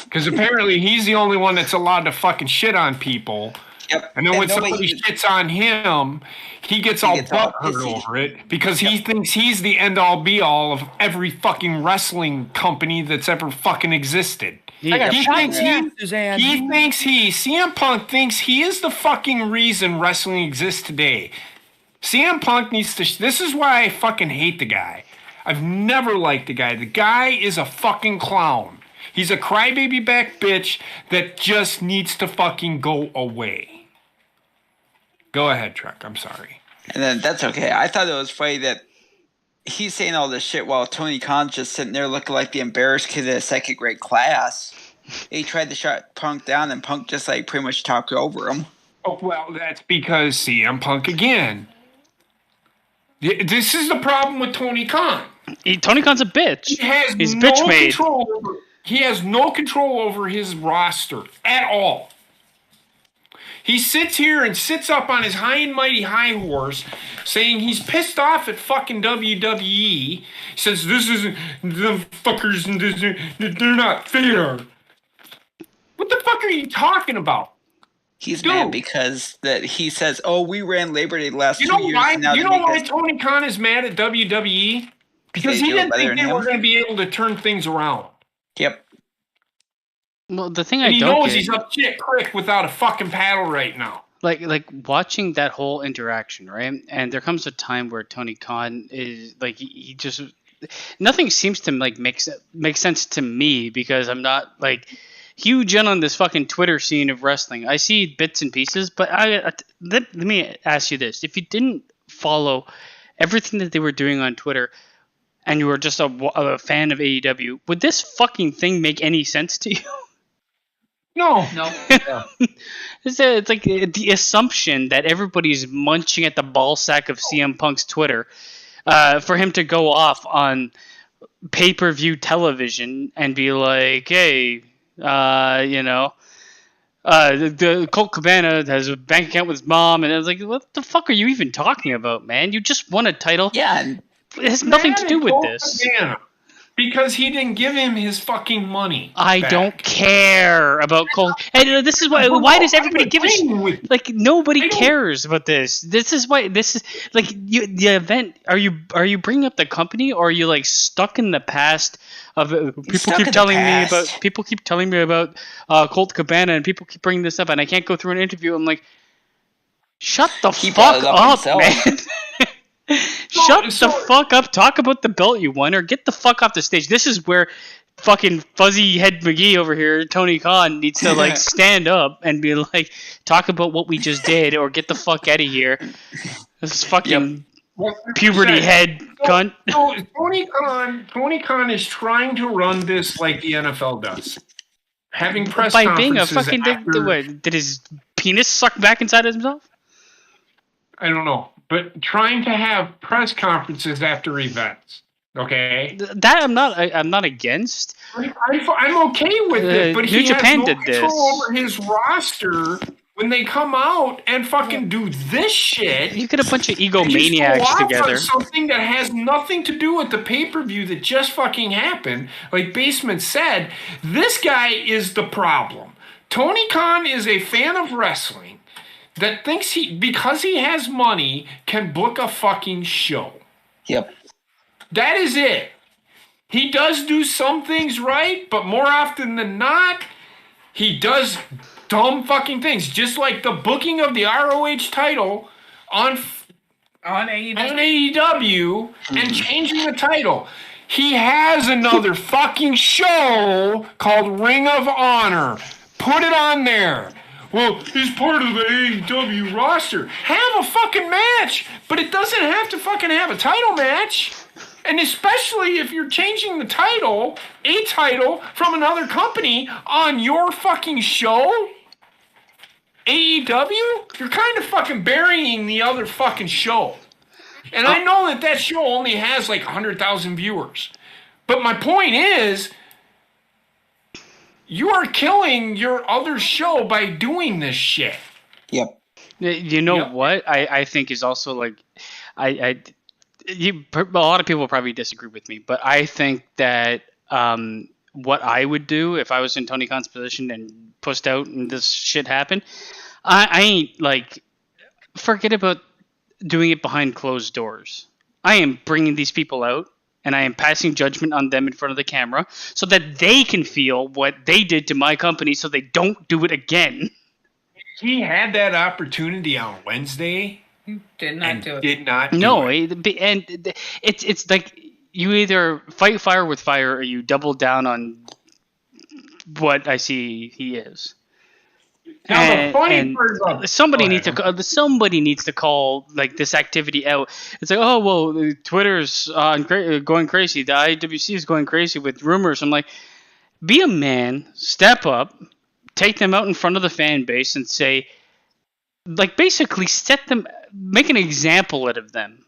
Because apparently he's the only one that's allowed to fucking shit on people. Yep. And then when nobody- somebody shits on him, he gets all butthurt pissy. over it because he thinks he's the end-all be-all of every fucking wrestling company that's ever fucking existed. CM Punk thinks he is the fucking reason wrestling exists today. CM Punk needs to, this is why I fucking hate the guy. I've never liked the guy. The guy is a fucking clown. He's a crybaby back bitch that just needs to fucking go away. Go ahead, Trek. I'm sorry. And then that's okay. I thought it was funny that he's saying all this shit while Tony Khan's just sitting there looking like the embarrassed kid in a second grade class. He tried to shut Punk down, and Punk just like pretty much talked over him. Oh, well, that's because CM Punk again. This is the problem with Tony Khan. Tony Khan's a bitch. He's bitch made. He has no control over his roster at all. He sits here and sits up on his high and mighty high horse saying he's pissed off at fucking WWE. Says this isn't, the fuckers, they're not fair. What the fuck are you talking about? He's Dude. mad because that he says, "Oh, we ran Labor Day last You 2 know years." why? And now You they know make why us- Tony Khan is mad at WWE? Because They he do it didn't better think than they were him. going to be able to turn things around. Yep. Well, the thing And I he don't knows get, he's a shit prick without a fucking paddle right now. like watching that whole interaction, right? And there comes a time where Tony Khan is like he just nothing seems to like make sense to me because I'm not like huge in on this fucking Twitter scene of wrestling. I see bits and pieces, but let me ask you this: if you didn't follow everything that they were doing on Twitter and you were just a fan of AEW, would this fucking thing make any sense to you? No. It's like the assumption that everybody's munching at the ball sack of CM Punk's Twitter for him to go off on pay-per-view television and be like, hey, the Colt Cabana has a bank account with his mom. And I was like, what the fuck are you even talking about, man? You just won a title. Yeah. And It has nothing to do with Colt this. Cabana, because he didn't give him his fucking money. I back. don't care about Colt. And this is why does everybody give a shit? Like nobody cares about this. This is why the event. Are you bringing up the company or are you like stuck in the past of people keep telling me about Colt Cabana and people keep bringing this up and I can't go through an interview. I'm like, shut the fuck up, man. Shut the fuck up. Talk about the belt you won or get the fuck off the stage. This is where fucking fuzzy head McGee over here, Tony Khan, needs to like stand up and be like, talk about what we just did or get the fuck out of here. This is fucking puberty head cunt. So Tony Khan is trying to run this like the NFL does. Having press By conferences being a fucking did his penis suck back inside himself? I don't know. But trying to have press conferences after events, okay? That I'm not against. I'm okay with it, but New he Japan has no did this. control over his roster when they come out and fucking do this shit. You get a bunch of They egomaniacs just go off together. on something that has nothing to do with the pay-per-view that just fucking happened. Like Basement said, this guy is the problem. Tony Khan is a fan of wrestling that thinks because he has money, can book a fucking show. Yep. That is it. He does do some things right, but more often than not, he does dumb fucking things. Just like the booking of the ROH title on On AEW. AEW and changing the title. He has another fucking show called Ring of Honor. Put it on there. Well, he's part of the AEW roster. Have a fucking match, but it doesn't have to fucking have a title match. And especially if you're changing the title, a title from another company on your fucking show, AEW, you're kind of fucking burying the other fucking show. And I know that show only has like 100,000 viewers. But my point is, you are killing your other show by doing this shit. Yep. You know what? I think is also like, a lot of people probably disagree with me, but I think that what I would do if I was in Tony Khan's position and pushed out and this shit happened, I ain't like, forget about doing it behind closed doors. I am bringing these people out and I am passing judgment on them in front of the camera so that they can feel what they did to my company so they don't do it again. He had that opportunity on Wednesday. Did not do it. Did not do No, it. and it's like you either fight fire with fire or you double down on what I see he is. Now, the funny part about somebody needs to call like this activity out. It's like, oh well, Twitter's going crazy. The IWC is going crazy with rumors. I'm like, be a man, step up, take them out in front of the fan base, and say, like, basically make an example out of them.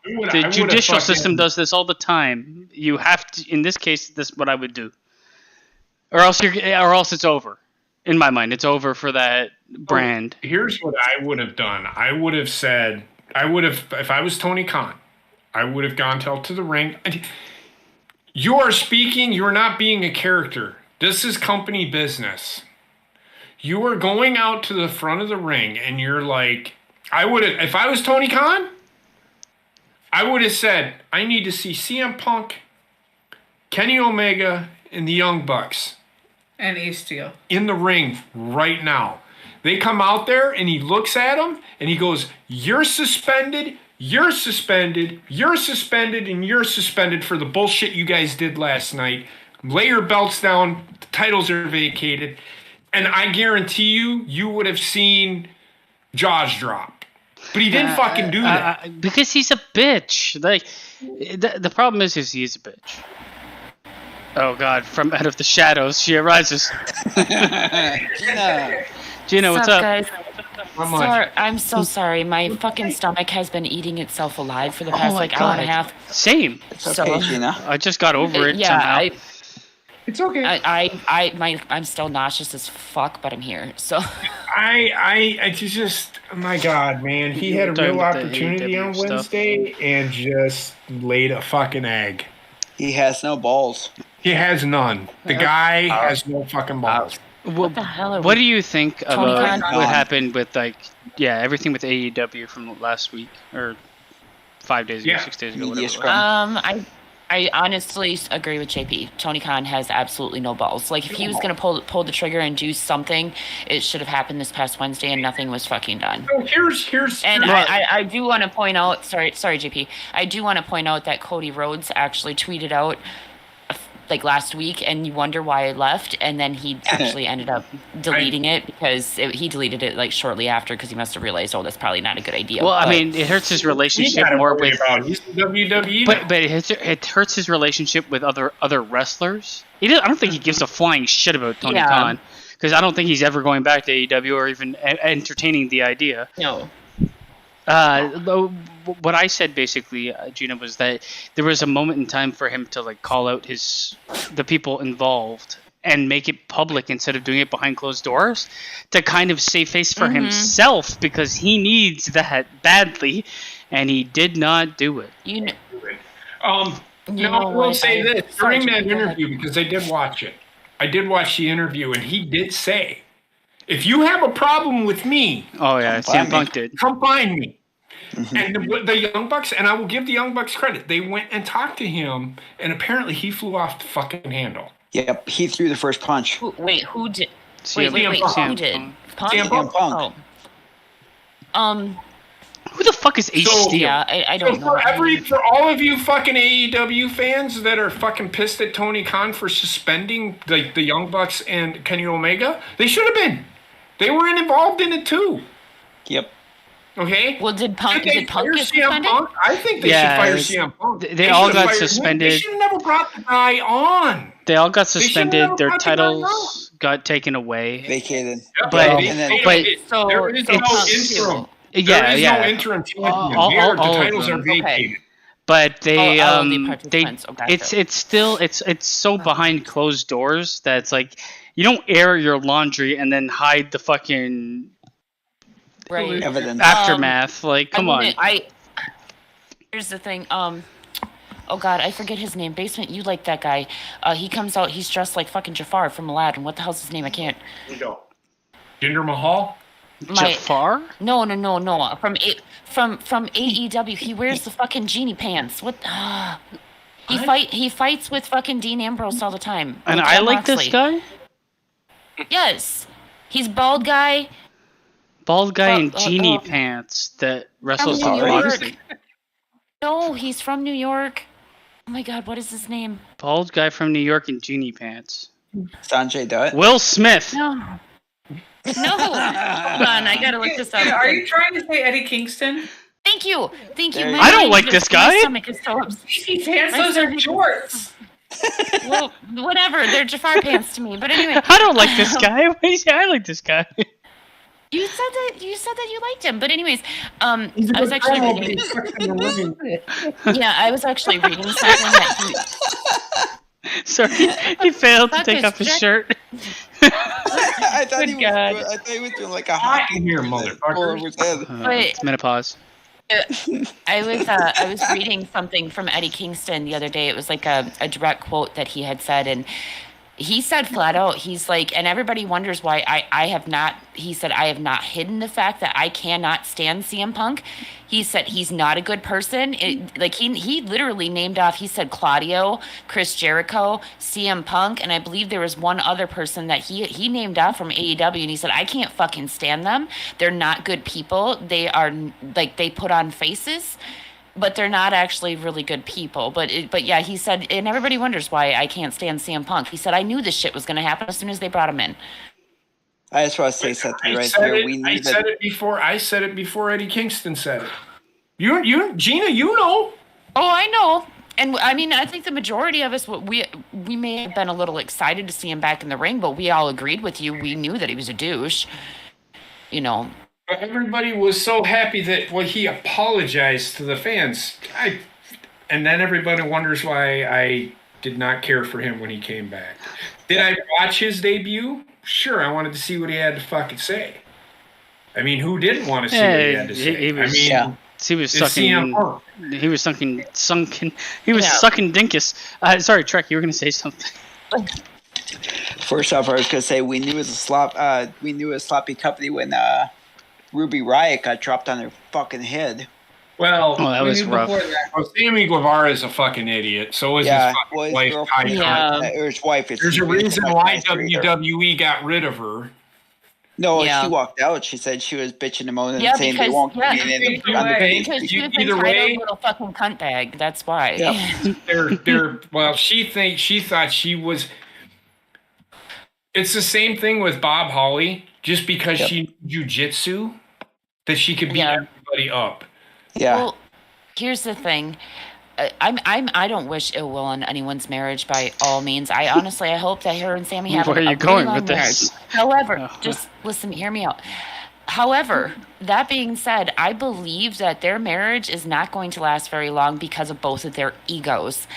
The judicial system does this all the time. You have to, in this case, this is what I would do, or else it's over. In my mind, it's over for that brand. Here's what I would have done. I would have said, if I was Tony Khan, I would have gone to the ring. You are speaking, you're not being a character. This is company business. You are going out to the front of the ring and you're like, if I was Tony Khan, I would have said, I need to see CM Punk, Kenny Omega, and the Young Bucks. And Easteel. In the ring right now. They come out there and he looks at them and he goes, you're suspended, you're suspended, you're suspended, and you're suspended for the bullshit you guys did last night. Lay your belts down, the titles are vacated. And I guarantee you would have seen jaws drop. But he didn't fucking do that. Because he's a bitch. Like, the problem is he's a bitch. Oh God! From out of the shadows, she arises. Gina, what's up? Guys? I'm so sorry. My fucking stomach has been eating itself alive for the past hour and a half. Same. It's okay, Gina. I just got over it somehow. It's okay. I'm still nauseous as fuck, but I'm here. So. I just, my God, man, he had a real opportunity on Wednesday and just laid a fucking egg. He has no balls. He has none. The guy has no fucking balls. What the hell what do you think about what happened with everything with AEW from last week or 5 days ago, 6 days ago, whatever it was? I honestly agree with JP. Tony Khan has absolutely no balls. Like, if he was going to pull the trigger and do something, it should have happened this past Wednesday, and nothing was fucking done. So here's and I do want to point out, sorry, JP. I do want to point out that Cody Rhodes actually tweeted out like last week, and you wonder why I left, and then he actually ended up deleting it because he deleted it like shortly after because he must have realized, that's probably not a good idea. Well, I mean, it hurts his relationship more with WWE, but it hurts his relationship with other wrestlers. I don't think he gives a flying shit about Tony Khan because I don't think he's ever going back to AEW or even entertaining the idea. No. What I said basically, Gina, was that there was a moment in time for him to like call out the people involved and make it public instead of doing it behind closed doors to kind of save face for himself because he needs that badly, and he did not do it. I will say this during that interview because I did watch it. I did watch the interview, and he did say, if you have a problem with me, CM Punk did. Come find me. Mm-hmm. And the Young Bucks, and I will give the Young Bucks credit, they went and talked to him, and apparently he flew off the fucking handle. Yep, he threw the first punch. Who did? Wait, who did? CM Punk. Punk? CM Punk. Oh. Who the fuck fuck is H So- Steel? Yeah, I So don't know. for all of you fucking AEW fans that are fucking pissed at Tony Khan for suspending the Young Bucks and Kenny Omega, they should have been. They were involved in it too. Yep. Okay. Well, did Punk Should they get fire CM suspended? Punk? I think they Yeah, should fire it's- CM Punk. they all should have got fired him. suspended. They should have never brought the guy on. They all got They should've suspended. never Their brought the guy titles got taken away. Vacated. But- They- and then- So there is no it's- interim. Yeah, there is yeah. no interim champion. All the of titles them. are vacated. But they all of the they participants. Oh, gotcha. it's still it's so behind closed doors that it's like you don't air your laundry and then hide the fucking right. Evidence. aftermath. Like, come on. Here's the thing. Oh God, I forget his name. Basement, you like that guy? He comes out. He's dressed like fucking Jafar from Aladdin. What the hell's his name? I can't. Here we go. Jinder Mahal. Jafar? No. From AEW. He wears the fucking genie pants. What? He fights with fucking Dean Ambrose all the time. And with I Jon like this Moxley. guy. Yes, he's bald guy. Bald guy in Uh, genie pants that wrestles From with New York. Moxley. No, he's from New York. Oh my God, what is his name? Bald guy from New York in genie pants. Sanjay Dutt. Will Smith. No. No. Hold on, I gotta look this up. Are you trying to say Eddie Kingston? Thank you. There you My go. I don't mind like just- this guy. My stomach is so upset. Pants, those are shorts. Well, whatever. They're Jafar pants to me. But anyway, I don't like this guy. What do you say? I like this guy. you said that you liked him. But anyways, I was actually reading. Yeah, I was actually reading something that Sorry, he failed to Fuck take his off his jacket. shirt. I thought he was. God. I thought he was doing like a hockey here, pull motherfucker. over his head. It's menopause. I was reading something from Eddie Kingston the other day. It was like a direct quote that he had said, and he said flat out, he's like, and everybody wonders why I have not, he said, I have not hidden the fact that I cannot stand CM Punk. He said he's not a good person. Like he literally named off, he said Claudio, Chris Jericho, CM Punk, and I believe there was one other person that he named off from AEW, and he said, I can't fucking stand them. They're not good people. They are, like, they put on faces, but they're not actually really good people. But yeah, he said, and everybody wonders why I can't stand CM Punk. He said, I knew this shit was going to happen as soon as they brought him in. I just want to say something I right said there. it, We I need said to. it before. I said it before Eddie Kingston said it. You, Gina, you know. Oh, I know. And I mean, I think the majority of us, we may have been a little excited to see him back in the ring, but we all agreed with you. We knew that he was a douche. You know. But everybody was so happy that he apologized to the fans. And then everybody wonders why I did not care for him when he came back. Did I watch his debut? Sure, I wanted to see what he had to fucking say. I mean, who didn't want to see what he had to say? He was- I mean, Yeah. He was it's CM sucking. Punk. He was sunken. He was Yeah. sucking dinkus. Sorry, Trek, you were gonna say something. First off, I was gonna say we knew it was a slop. We knew it was a sloppy company when Ruby Riott got dropped on her fucking head. Well, Oh, that We was knew rough. before that. well, Sammy Guevara is a fucking idiot. So is Yeah, his fucking well, his wife, girlfriend- Kai Yeah. Conn. Or his wife. It's There's a it's reason like why nice to read her. WWE got rid of her. No, Yeah. she walked out. She said she was bitching and moaning Yeah, and saying they because- won't yeah, get in because- on the page. Because she was Either entitled way- little fucking cunt bag. That's why. Yeah. They're well, she thought she was. It's the same thing with Bob Holly. Just because Yep. she knew jujitsu, that she could beat Yeah. everybody up. Yeah. Well, here's the thing. I don't wish ill will on anyone's marriage by all means. I hope that her and Sammy have Where a are you really going long with this? marriage. However, Oh. just listen, hear me out. However, that being said, I believe that their marriage is not going to last very long because of both of their egos.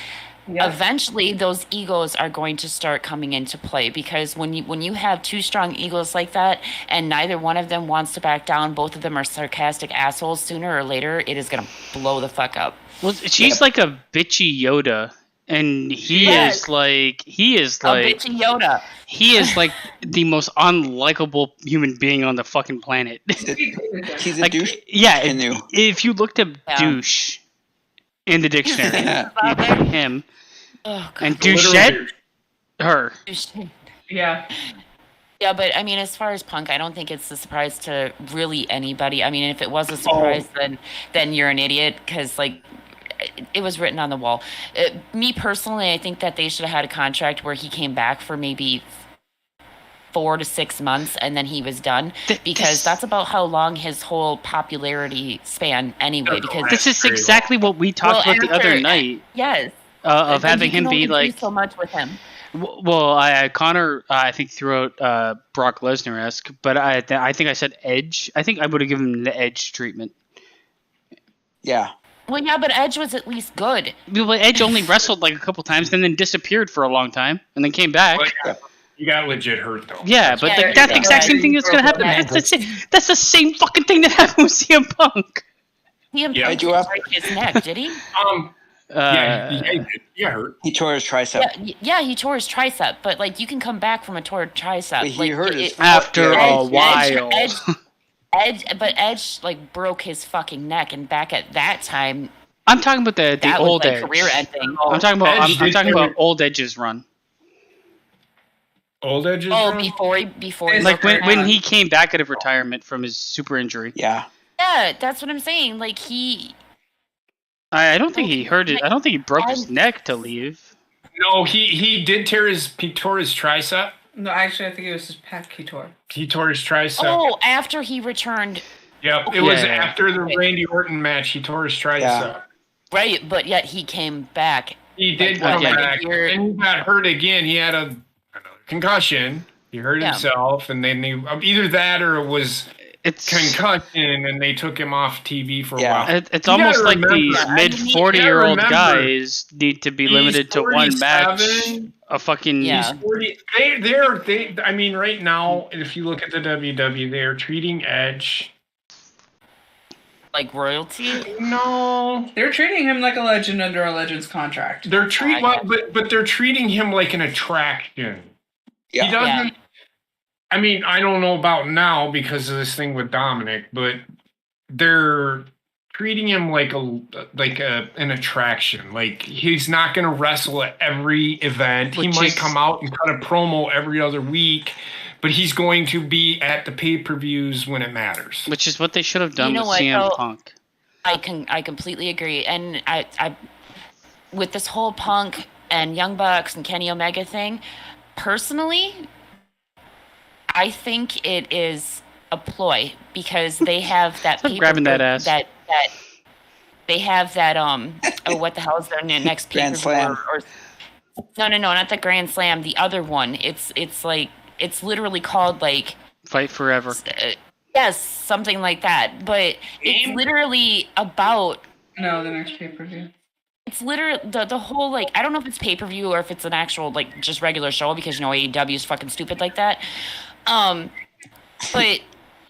Yep. Eventually, those egos are going to start coming into play because when you have two strong egos like that, and neither one of them wants to back down, both of them are sarcastic assholes. Sooner or later, it is gonna blow the fuck up. Well, she's like a bitchy Yoda, and he Yes. is like A bitchy Yoda. he is like the most unlikable human being on the fucking planet. He's a Like, douche. yeah, Canoe. if you looked up Yeah. douche in the dictionary, Yeah. you put him Oh, God. and Literally. douchette her. Yeah. Yeah, but I mean, as far as Punk, I don't think it's a surprise to really anybody. I mean, if it was a surprise, then you're an idiot because like it was written on the wall. Me personally, I think that they should have had a contract where he came back for maybe 4 to 6 months and then he was done because that's about how long his whole popularity span anyway. Because this is exactly what we talked about the other night. Yes. Of having him be like so much with him. Well, Connor, I think threw out Brock Lesnar-esque, but I think I said Edge. I think I would have given him the Edge treatment. Yeah. Well, yeah, but Edge was at least good. Well, Edge only wrestled like a couple times and then disappeared for a long time and then came back. Well, you got legit hurt though. Yeah, but that's the exact same thing that's going to happen. That's the same fucking thing that happened with CM Punk. CM Punk didn't break his neck, did he? He got hurt. He tore his tricep. Yeah, he tore his tricep, but like you can come back from a torn tricep. But he hurt his after a while. Edge like broke his fucking neck, and back at that time, I'm talking about the old was, Edge. Career ending. I'm talking about old Edge's run. Old Edge's run? Before like when he came back out of retirement from his super injury. Yeah. Yeah, that's what I'm saying. Like he. I don't think he hurt it. I don't think he broke his neck to leave. No, he did tore his tricep. No, actually, I think it was his pec he tore. He tore his tricep. Oh, after he returned. Yep, it was after the Randy Orton match. He tore his tricep. Yeah. Right, but yet he came back. He did come back, and he got hurt again. He had another concussion. He hurt himself, and then either that or it was concussion, and they took him off TV for a while. It's almost like these mid-40-year-old guys need to be limited to one match. A fucking He's 40. They. I mean, right now, if you look at the WWE, they are treating Edge like royalty. No, they're treating him like a legend under a Legends contract. They're but they're treating him like an attraction. Yeah. He doesn't. I mean, I don't know about now because of this thing with Dominic, but they're treating him like an attraction. Like he's not going to wrestle at every event. He might come out and cut a promo every other week, but he's going to be at the pay-per-views when it matters. Which is what they should have done with CM Punk. I completely agree, and I with this whole Punk and Young Bucks and Kenny Omega thing, personally, I think it is a ploy because they have that paper grabbing that ass. That they have that what the hell is their next Grand Slam? No, not the Grand Slam. The other one. It's like it's literally called like Fight Forever. Yes, something like that. But it's literally about the next pay-per-view. It's literally the whole like I don't know if it's pay-per-view or if it's an actual like just regular show because AEW is fucking stupid like that. But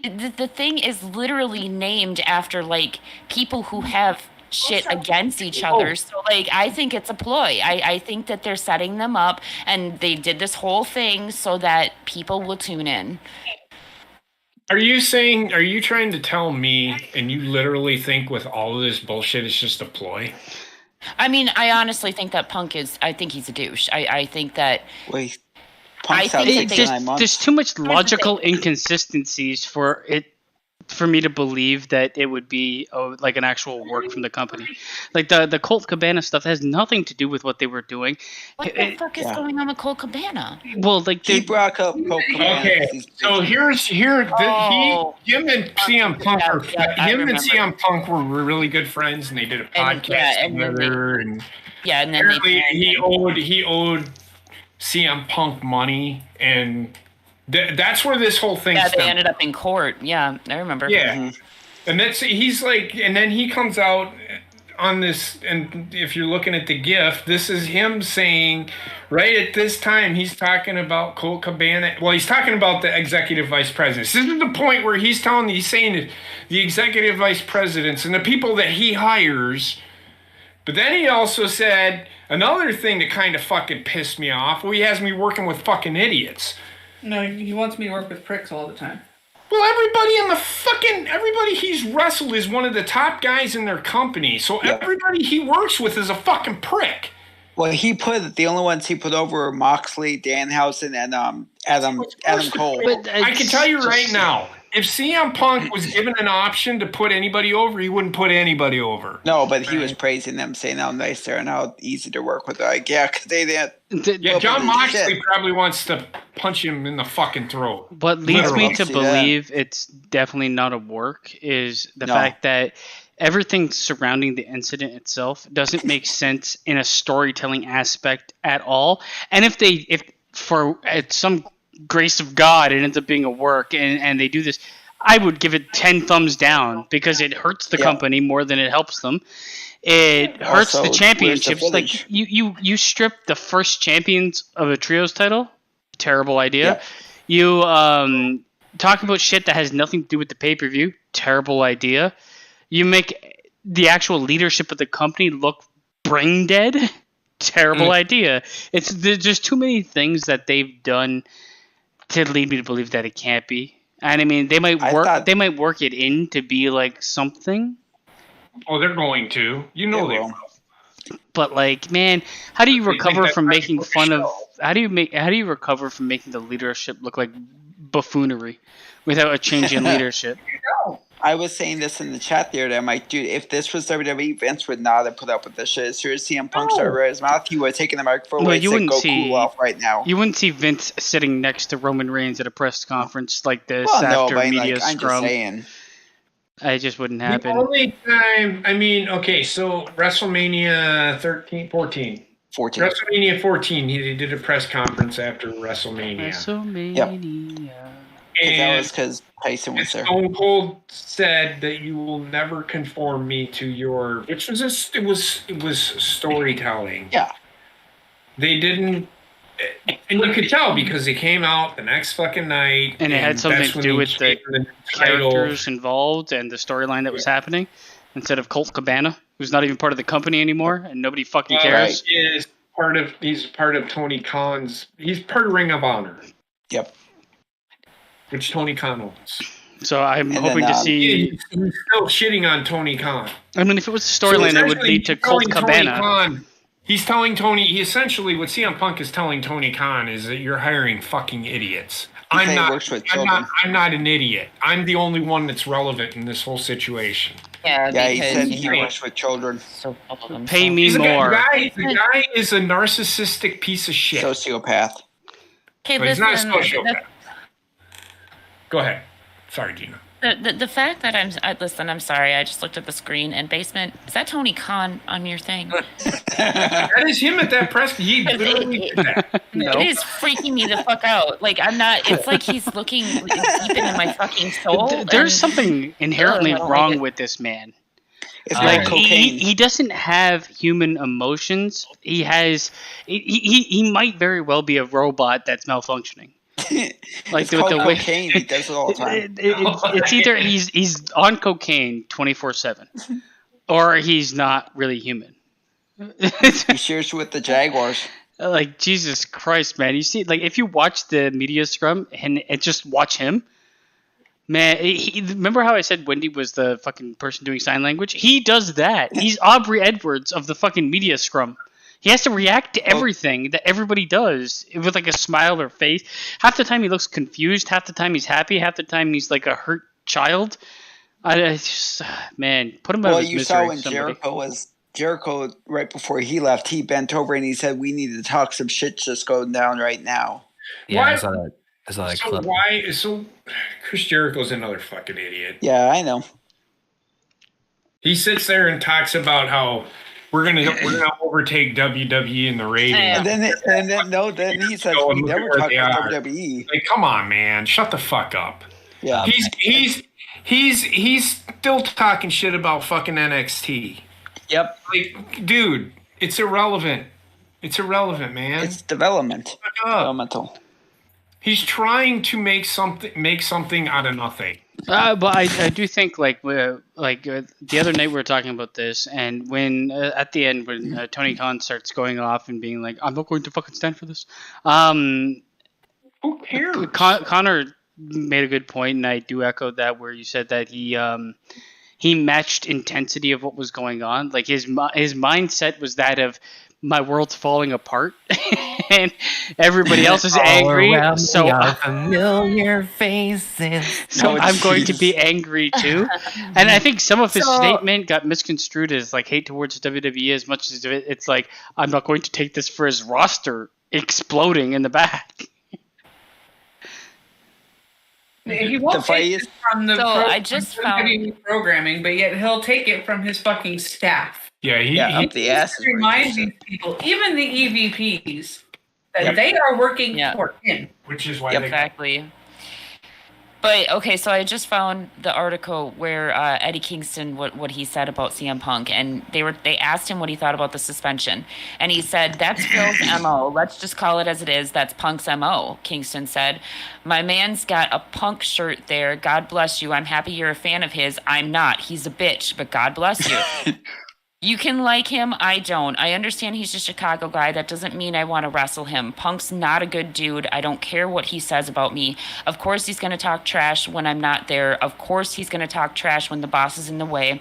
the thing is literally named after like people who have shit against each other. So like I think it's a ploy. I think that they're setting them up and they did this whole thing so that people will tune in. Are you trying to tell me and you literally think with all of this bullshit it's just a ploy? I mean, I honestly think that I think he's a douche. I think that Wait. There's too much logical inconsistencies for me to believe that it would be like an actual work from the company. Like the Colt Cabana stuff has nothing to do with what they were doing. What the fuck is going on with Colt Cabana? Well, like he brought up Colt Cabana. Okay, so him and CM Punk CM Punk were really good friends, and they did a podcast together. And then apparently he owed CM Punk money, and that's where this whole thing. Yeah, they ended up in court. Yeah, I remember. Yeah, and he's like, and then he comes out on this, and if you're looking at the GIF, this is him saying, right at this time, he's talking about Colt Cabana. Well, he's talking about the executive vice presidents. This is the point where he's saying the executive vice presidents and the people that he hires. But then he also said another thing that kind of fucking pissed me off. Well, he has me working with fucking idiots. No, he wants me to work with pricks all the time. Well, everybody he's wrestled is one of the top guys in their company. So everybody he works with is a fucking prick. Well, the only ones he put over were Moxley, Danhausen, Adam Cole. But I can tell you right now, if CM Punk was given an option to put anybody over, he wouldn't put anybody over. No, but he was praising them, saying how nice they are and how easy to work with. Like, yeah, because they didn't. Yeah, John Moxley probably wants to punch him in the fucking throat. What leads me to See believe it's definitely not a work is the fact that everything surrounding the incident itself doesn't make sense in a storytelling aspect at all. And if for some grace of God it ends up being a work and they do this, I would give it 10 thumbs down because it hurts the company more than it helps them. It hurts Also, the championships. where's the Like you strip the first champions of a trios title. Terrible idea. Yeah. You talk about shit that has nothing to do with the pay-per-view. Terrible idea. You make the actual leadership of the company look brain dead. Terrible idea. There's too many things that they've done to lead me to believe that it can't be. And I mean, they might work it in to be like something. Oh, they're going to. You know they will. But like, man, how do you recover from that's making the fun of? show. How do you recover from making the leadership look like buffoonery without a change in leadership? I was saying this in the chat the other day. I'm like, dude, if this was WWE, Vince would not have put up with this shit. As soon as CM Punk started running his mouth, he would have taken the microphone away and said, go cool off right now. You wouldn't see Vince sitting next to Roman Reigns at a press conference like this Well, no, after but media like, I'm just scrum. saying. It just wouldn't The happen. only time, I mean, okay, so WrestleMania 14. 14. WrestleMania 14, he did a press conference after WrestleMania. And that was because Tyson was there. Stone Cold said that you will never conform me to your, which was it was storytelling. Yeah. They didn't, and you could tell because they came out the next fucking night, And it had something that's to when do he with the changed title. characters involved and the storyline that was happening instead of Colt Cabana, who's not even part of the company anymore and nobody fucking cares. He's part of Tony Khan's. He's part of Ring of Honor, Yep. which Tony Khan owns. So I'm And hoping then, to see. He's still shitting on Tony Khan. I mean, if it was a storyline that would lead to Colt Cabana. He's telling Tony. He essentially what CM Punk is telling Tony Khan is that you're hiring fucking idiots. He works with children. I'm not an idiot. I'm the only one that's relevant in this whole situation. Yeah, Yeah, he because said he works with children. so full of himself. Pay me The more. guy is a narcissistic piece of shit. Sociopath. Okay, But he's not a listen, sociopath. Go ahead. Sorry, Gina. the fact that I'm sorry, I just looked at the screen and basement. Is that Tony Khan on your thing? That is him at that press. He literally did that. It is freaking me the fuck out. Like I'm not. It's like he's looking deep into my fucking soul. There's and- something inherently I don't wrong like it. with this man. It's Like like cocaine. he doesn't have human emotions. He has he might very well be a robot that's malfunctioning. Like it's called the way cocaine. He does it all the time. it's either he's on cocaine 24/7, or he's not really human. He shares with the Jaguars. Like Jesus Christ, man! You see, like if you watch the media scrum and just watch him. Man, remember how I said Wendy was the fucking person doing sign language? He does that. He's Aubrey Edwards of the fucking media scrum. He has to react to everything that everybody does with like a smile or face. Half the time he looks confused. Half the time he's happy. Half the time he's like a hurt child. I just, man, put him out Well, of his you misery. saw when Somebody. Jericho right before he left, he bent over and he said, "We need to talk some shit just going down right now." Yeah, Why- I saw that. I saw that clip. So Chris Jericho's another fucking idiot. Yeah, I know. He sits there and talks about how we're gonna overtake WWE in the ratings. Yeah. And then he says Go and we look at never where talk they about are. WWE. Like, come on, man, shut the fuck up. Yeah, He's still talking shit about fucking NXT. yep. Like, dude, it's irrelevant. It's irrelevant, man. It's development. Fuck up. Developmental. He's trying to make something out of nothing. But I do think the other night we were talking about this, and when at the end when Tony Khan starts going off and being like, "I'm not going to fucking stand for this," Who cares? Connor made a good point, and I do echo that where you said that he matched intensity of what was going on. Like his mindset was that of my world's falling apart, and everybody else is All angry. around So me are familiar faces. So Oh, I'm going to jeez. be angry too. And I think some of his So- statement got misconstrued as like hate towards WWE as much as it's like, I'm not going to take this for his roster exploding in the back. He won't The fight take is- it from the So I just from found- WWE programming, but yet he'll take it from his fucking staff. Yeah, Yeah, he up the ass. is what Remind he these said. people, even the EVPs, that Yep. they are working Yeah. for him. which is why Yep. they Exactly. But okay, so I just found the article where Eddie Kingston what he said about CM Punk, and they asked him what he thought about the suspension, and he said that's Phil's MO. Let's just call it as it is. That's Punk's MO. Kingston said, "My man's got a Punk shirt there. God bless you. I'm happy you're a fan of his. I'm not. He's a bitch, but God bless you." You can like him, I don't. I understand he's a Chicago guy. That doesn't mean I want to wrestle him. Punk's not a good dude. I don't care what he says about me. Of course he's going to talk trash when I'm not there. Of course he's going to talk trash when the boss is in the way.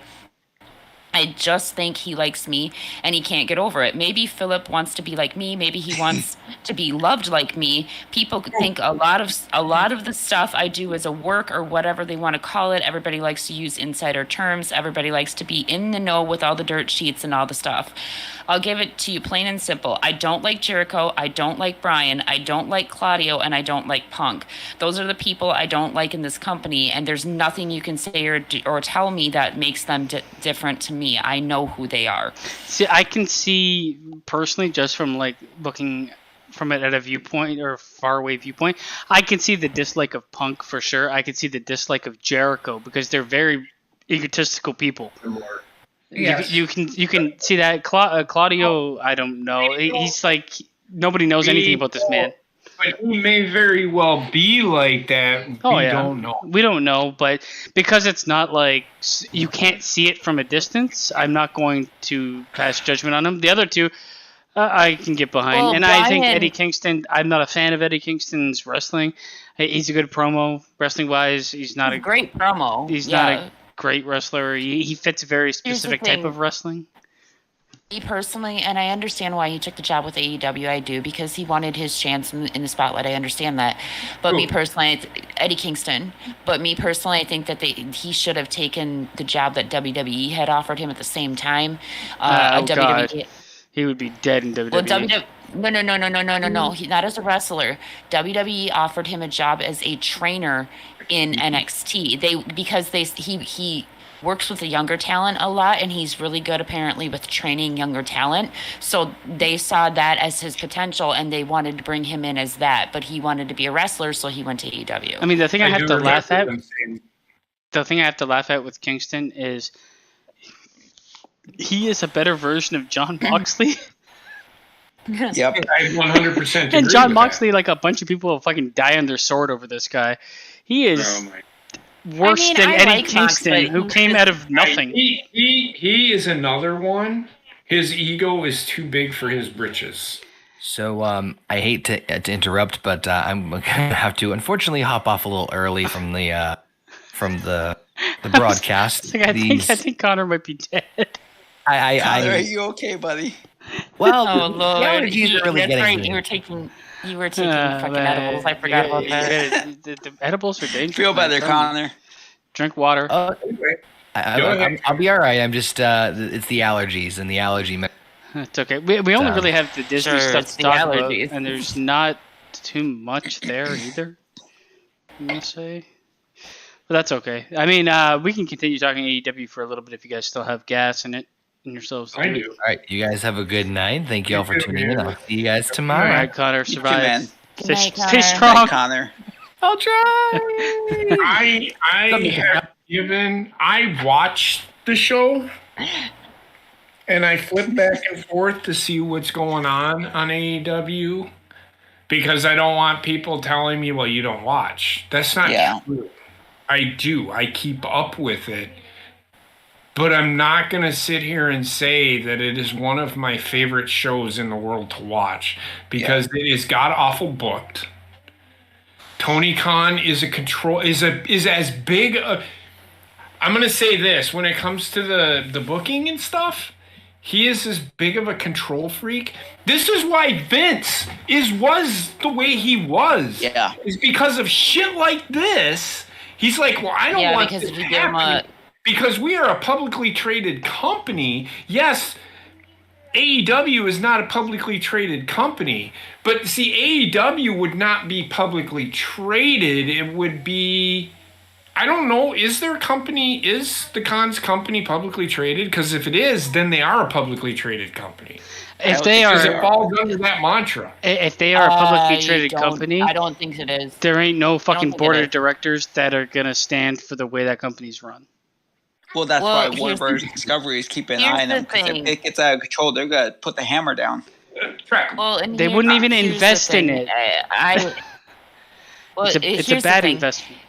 I just think he likes me and he can't get over it. Maybe Philip wants to be like me. Maybe he wants to be loved like me. People think a lot of the stuff I do is a work or whatever they want to call it. Everybody likes to use insider terms. Everybody likes to be in the know with all the dirt sheets and all the stuff. I'll give it to you plain and simple. I don't like Jericho. I don't like Brian. I don't like Claudio, and I don't like Punk. Those are the people I don't like in this company, and there's nothing you can say or tell me that makes them different to me. I know who they are. See, I can see personally, just from like looking from it at a viewpoint or faraway viewpoint, I can see the dislike of Punk for sure. I can see the dislike of Jericho because they're very egotistical people. Yes. You can see that Claudio. I don't know. He's like nobody knows anything about this man. But he may very well be like that. Oh, We yeah. don't know. We don't know, but because it's not like you can't see it from a distance, I'm not going to pass judgment on him. The other two, I can get behind. Well, And I think Brian- Eddie Kingston, I'm not a fan of Eddie Kingston's wrestling. He's a good promo, wrestling-wise. He's not a Great promo. He's Yeah. not a great wrestler. He fits a very specific type thing. of wrestling. Me personally, and I understand why he took the job with AEW, I do, because he wanted his chance in the spotlight. I understand that. But me personally, Eddie Kingston. But me personally, I think that he should have taken the job that WWE had offered him at the same time. God. WWE. He would be dead in WWE. Well, no. He, not as a wrestler. WWE offered him a job as a trainer in NXT. He works with the younger talent a lot, and he's really good apparently with training younger talent. So they saw that as his potential, and they wanted to bring him in as that. But he wanted to be a wrestler, so he went to AEW. I mean, the thing I have do to laugh at, remember them saying- with Kingston is he is a better version of John Moxley. Yep. I 100% agree And John with Moxley, like a bunch of people will fucking die on their sword over this guy. He is that. Oh my worse I mean, than I Eddie like Kingston, Moxley. who came out of nothing. He is another one. His ego is too big for his britches. So I hate to interrupt, but I'm gonna have to unfortunately hop off a little early from the broadcast. Like, I think Connor might be dead. Tyler, are you okay, buddy? Well, Oh the Lord! allergies are really That's getting right. to You me. were taking fucking Man. edibles. I forgot about that. The edibles are dangerous. Feel better, man. Connor. Drink water. I'll ahead. be all right. I'm just it's the allergies and the allergy. It's okay. We only really have the Disney Sure, stuff it's to the talk about, allergies. and there's not too much there either. I'm gonna say, but that's okay. I mean, we can continue talking AEW for a little bit if you guys still have gas in yourselves. to I it. do. All right, you guys have a good night. Thank you all for You too, tuning in. man. I'll see you guys All tomorrow. right, Connor, You too, survive. man. Good night, Stay Connor. strong. Bye, Connor. I'll try. I watched the show and I flip back and forth to see what's going on AEW because I don't want people telling me, well, you don't watch. That's not Yeah. true. I do. I keep up with it. But I'm not going to sit here and say that it is one of my favorite shows in the world to watch because it is god awful booked. Tony Khan is as big a. I'm going to say this when it comes to the booking and stuff, he is as big of a control freak. This is why Vince was the way he was. Yeah. Is because of shit like this. He's like, well, I don't want because this if to you give him happen because we are a publicly traded company. Yes, AEW is not a publicly traded company, but see, AEW would not be publicly traded. It would be, I don't know, is the Khan's company publicly traded? Because if it is, then they are a publicly traded company. If they are, because it falls under that mantra. If they are a publicly traded company, I don't think it is. there ain't no fucking think board it of is. directors that are gonna stand for the way that company's run. Well, that's Well, why Warner here's Bros. Discovery is keeping an here's eye on them, the because if thing. it gets out of control, they're going to put the hammer down. Track. Well, and They wouldn't even here's the invest in thing. it. Well, It's a here's the bad thing. investment.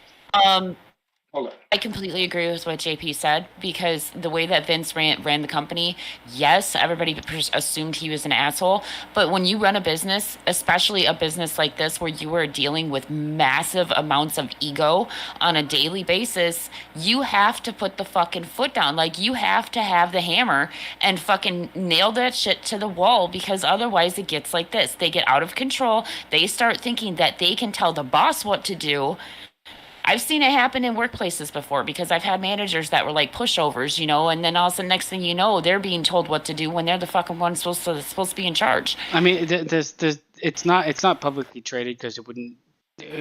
Hold on. I completely agree with what JP said, because the way that Vince ran the company, yes, everybody assumed he was an asshole. But when you run a business, especially a business like this where you are dealing with massive amounts of ego on a daily basis, you have to put the fucking foot down. Like, you have to have the hammer and fucking nail that shit to the wall, because otherwise it gets like this. They get out of control. They start thinking that they can tell the boss what to do. I've seen it happen in workplaces before, because I've had managers that were like pushovers, and then all of a sudden, next thing you know, they're being told what to do when they're the fucking one supposed to be in charge. I mean, it's not publicly traded, because it wouldn't.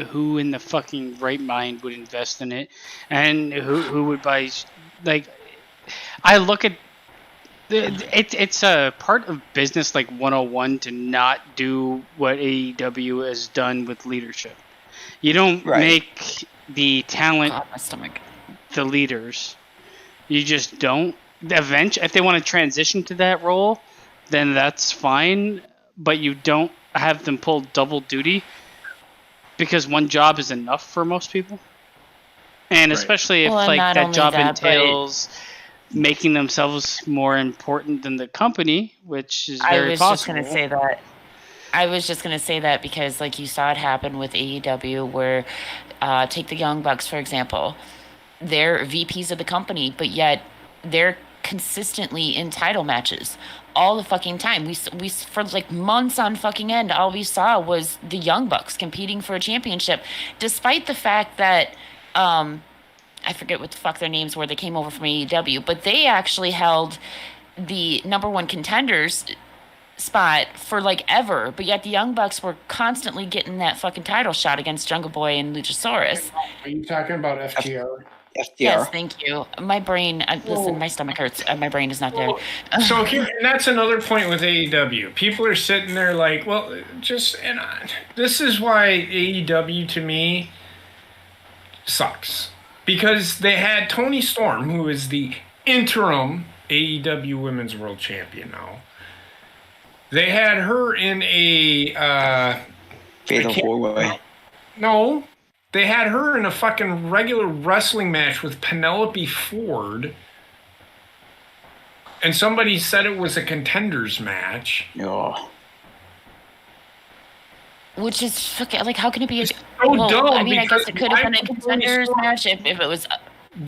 Who in the fucking right mind would invest in it, and who would buy? Like, I look at it's a part of business like 101 to not do what AEW has done with leadership. You don't make the talent God, my stomach. the leaders. You just don't. Eventually, if they want to transition to that role, then that's fine. But you don't have them pull double duty, because one job is enough for most people. And especially if that job entails making themselves more important than the company, which is very possible. I was just going to say that because, like, you saw it happen with AEW, where take the Young Bucks, for example. They're VPs of the company, but yet they're consistently in title matches all the fucking time. We for like months on fucking end, all we saw was the Young Bucks competing for a championship, despite the fact that I forget what the fuck their names were. They came over from AEW, but they actually held the number one contenders spot for like ever, but yet the Young Bucks were constantly getting that fucking title shot against Jungle Boy and Luchasaurus. Are you talking about FTR? FTR. Yes, thank you. My brain, listen, my stomach hurts. My brain is not there. So here, and that's another point with AEW. People are sitting there like, well, this is why AEW to me sucks, because they had Toni Storm, who is the interim AEW Women's World Champion now. They had her in a Fatal 4-way. No, they had her in a fucking regular wrestling match with Penelope Ford, and somebody said it was a contenders match. Oh. Which is fucking, like, how can it be? It's so dumb. I mean, I guess because it could have been a why would contenders Toni match if it was.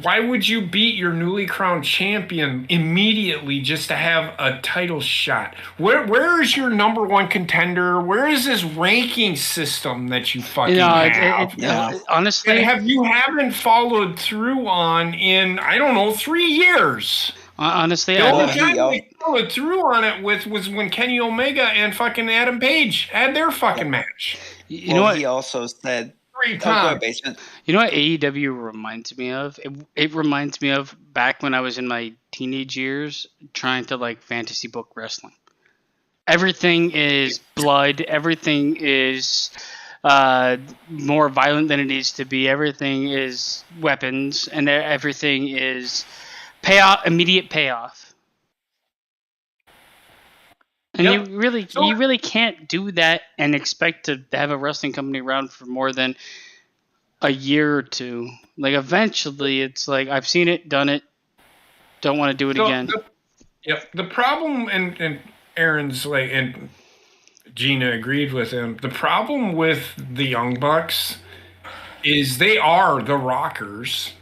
Why would you beat your newly crowned champion immediately just to have a title shot? Where is your number one contender? Where is this ranking system that you fucking have? Honestly, you haven't followed through on in, I don't know, 3 years. Honestly, the only time they followed through on it was when Kenny Omega and fucking Adam Page had their fucking match. You know what? He also said, 3 times. Basement. You know what AEW reminds me of? It reminds me of back when I was in my teenage years trying to like fantasy book wrestling. Everything is blood. Everything is more violent than it needs to be. Everything is weapons, and everything is immediate payoff. And you really can't do that and expect to have a wrestling company around for more than a year or two. Like, eventually, it's like, I've seen it, done it, don't want to do it again. The problem, and Aaron's like, and Gina agreed with him. The problem with the Young Bucks is they are the Rockers.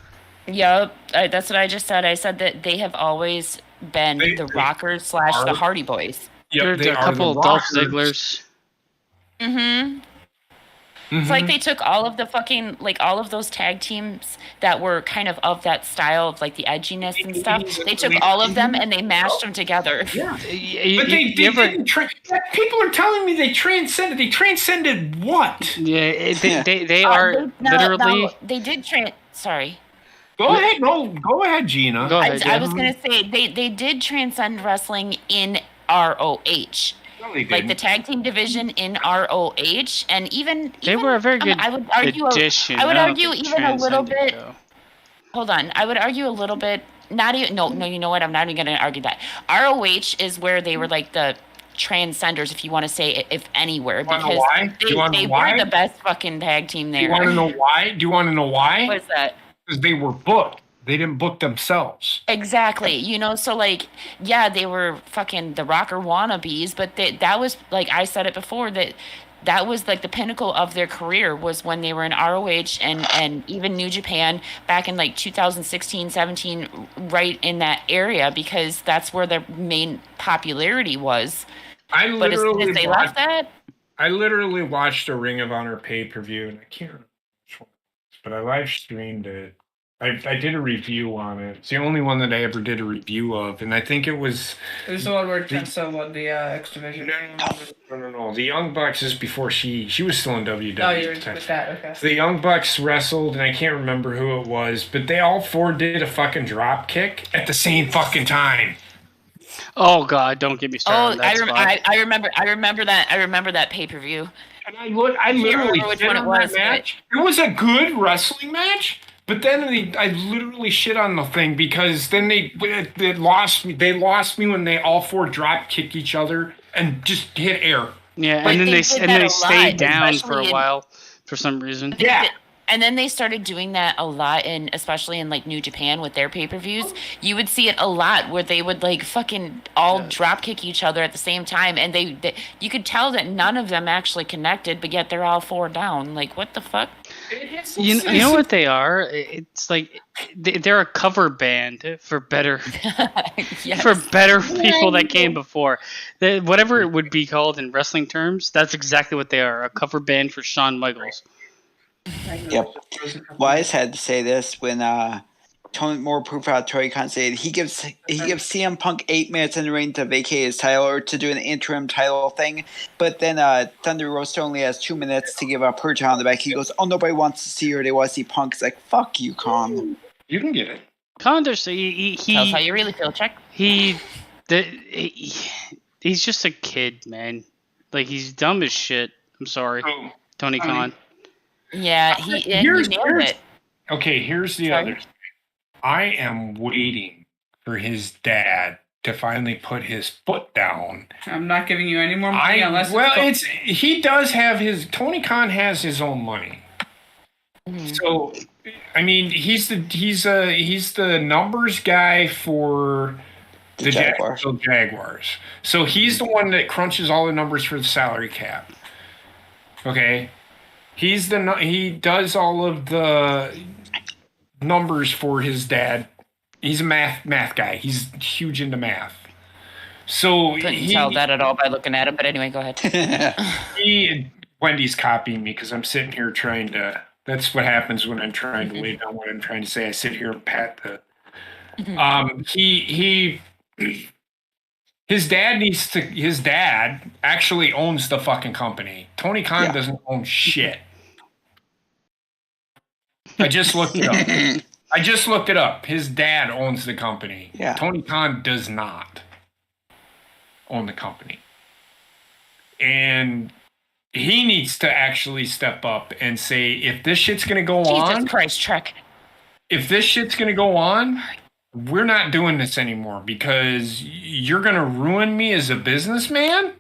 Yep, that's what I just said. I said that they have always been the Rockers / the Hardy Boys. Yep, There's a couple of Dolph Zigglers. Mm-hmm. It's like they took all of the fucking, like, all of those tag teams that were kind of that style of, like, the edginess and stuff. They took all of them and they mashed them together. Yeah. But they didn't people are telling me they transcended. They transcended what? Yeah, they are literally... They did sorry. Go ahead. No, go ahead, Gina. Go ahead, I was going to say, they did transcend wrestling in ROH. Like the tag team division in ROH, and even they were a very good I would argue addition. I would argue even a little bit. Though. Hold on, I would argue a little bit. Not even no. You know what? I'm not even going to argue that. ROH is where they were like the transcenders, if you want to say, if anywhere, because they were the best fucking tag team there. Do you want to know why? Do you want to know why? What's that? Because they were booked. They didn't book themselves. Exactly. You know, so like, yeah, they were fucking the rocker wannabes, but that was, like I said it before, that was like the pinnacle of their career was when they were in ROH and even New Japan back in like 2016, 17, right in that area, because that's where their main popularity was. But as soon as they left that... I literally watched a Ring of Honor pay-per-view, and I can't remember which one, but I live streamed it. I did a review on it. It's the only one that I ever did a review of, and I think it was... It was the one where Tessa won the X Division. No. The Young Bucks is before she was still in WWE. Oh, you were with that, okay. The Young Bucks wrestled, and I can't remember who it was, but they all four did a fucking drop kick at the same fucking time. Oh God! Don't get me started. I remember that pay-per-view. And I literally which one it was. Match. It was a good wrestling match. But then I literally shit on the thing because then they lost me. They lost me when they all four drop kick each other and just hit air. Yeah, and then they stayed down for a while for some reason. Yeah. And then they started doing that a lot, especially in like New Japan with their pay-per-views. You would see it a lot where they would like fucking all drop kick each other at the same time, and they you could tell that none of them actually connected, but yet they're all four down. Like, what the fuck? You know what they are? It's like they're a cover band for better Yes. for better people that came before. Whatever it would be called in wrestling terms, that's exactly what they are. A cover band for Shawn Michaels. Yep. Well, I just had to say this when Tony more proof out Tony Khan said he gives CM Punk 8 minutes in the ring to vacate his title or to do an interim title thing, but then Thunder Rosa only has 2 minutes to give up her on the back. He goes, "Oh, nobody wants to see her. They want to see Punk." It's like, fuck you, Khan. You can get it. Khan, he Tell us how you really feel, Chuck. He's just a kid, man. Like, he's dumb as shit. I'm sorry, Tony Khan. Yeah, he nailed it. Okay, here's the other thing. I am waiting for his dad to finally put his foot down. I'm not giving you any more money unless he does have his... Tony Khan has his own money. So, I mean, he's the numbers guy for the Jacksonville Jaguars. So he's the one that crunches all the numbers for the salary cap. Okay? He does all of the numbers for his dad. He's a math guy. He's huge into math. So couldn't tell that at all by looking at him. But anyway, go ahead. Wendy's copying me because I'm sitting here trying to. That's what happens when I'm trying to lay down what I'm trying to say. I sit here and pat the. His dad actually owns the fucking company. Tony Khan doesn't own shit. I just looked it up. His dad owns the company. Yeah. Tony Khan does not own the company. And he needs to actually step up and say, if this shit's going to go on. Jesus Christ, Trek. If this shit's going to go on, we're not doing this anymore because you're going to ruin me as a businessman.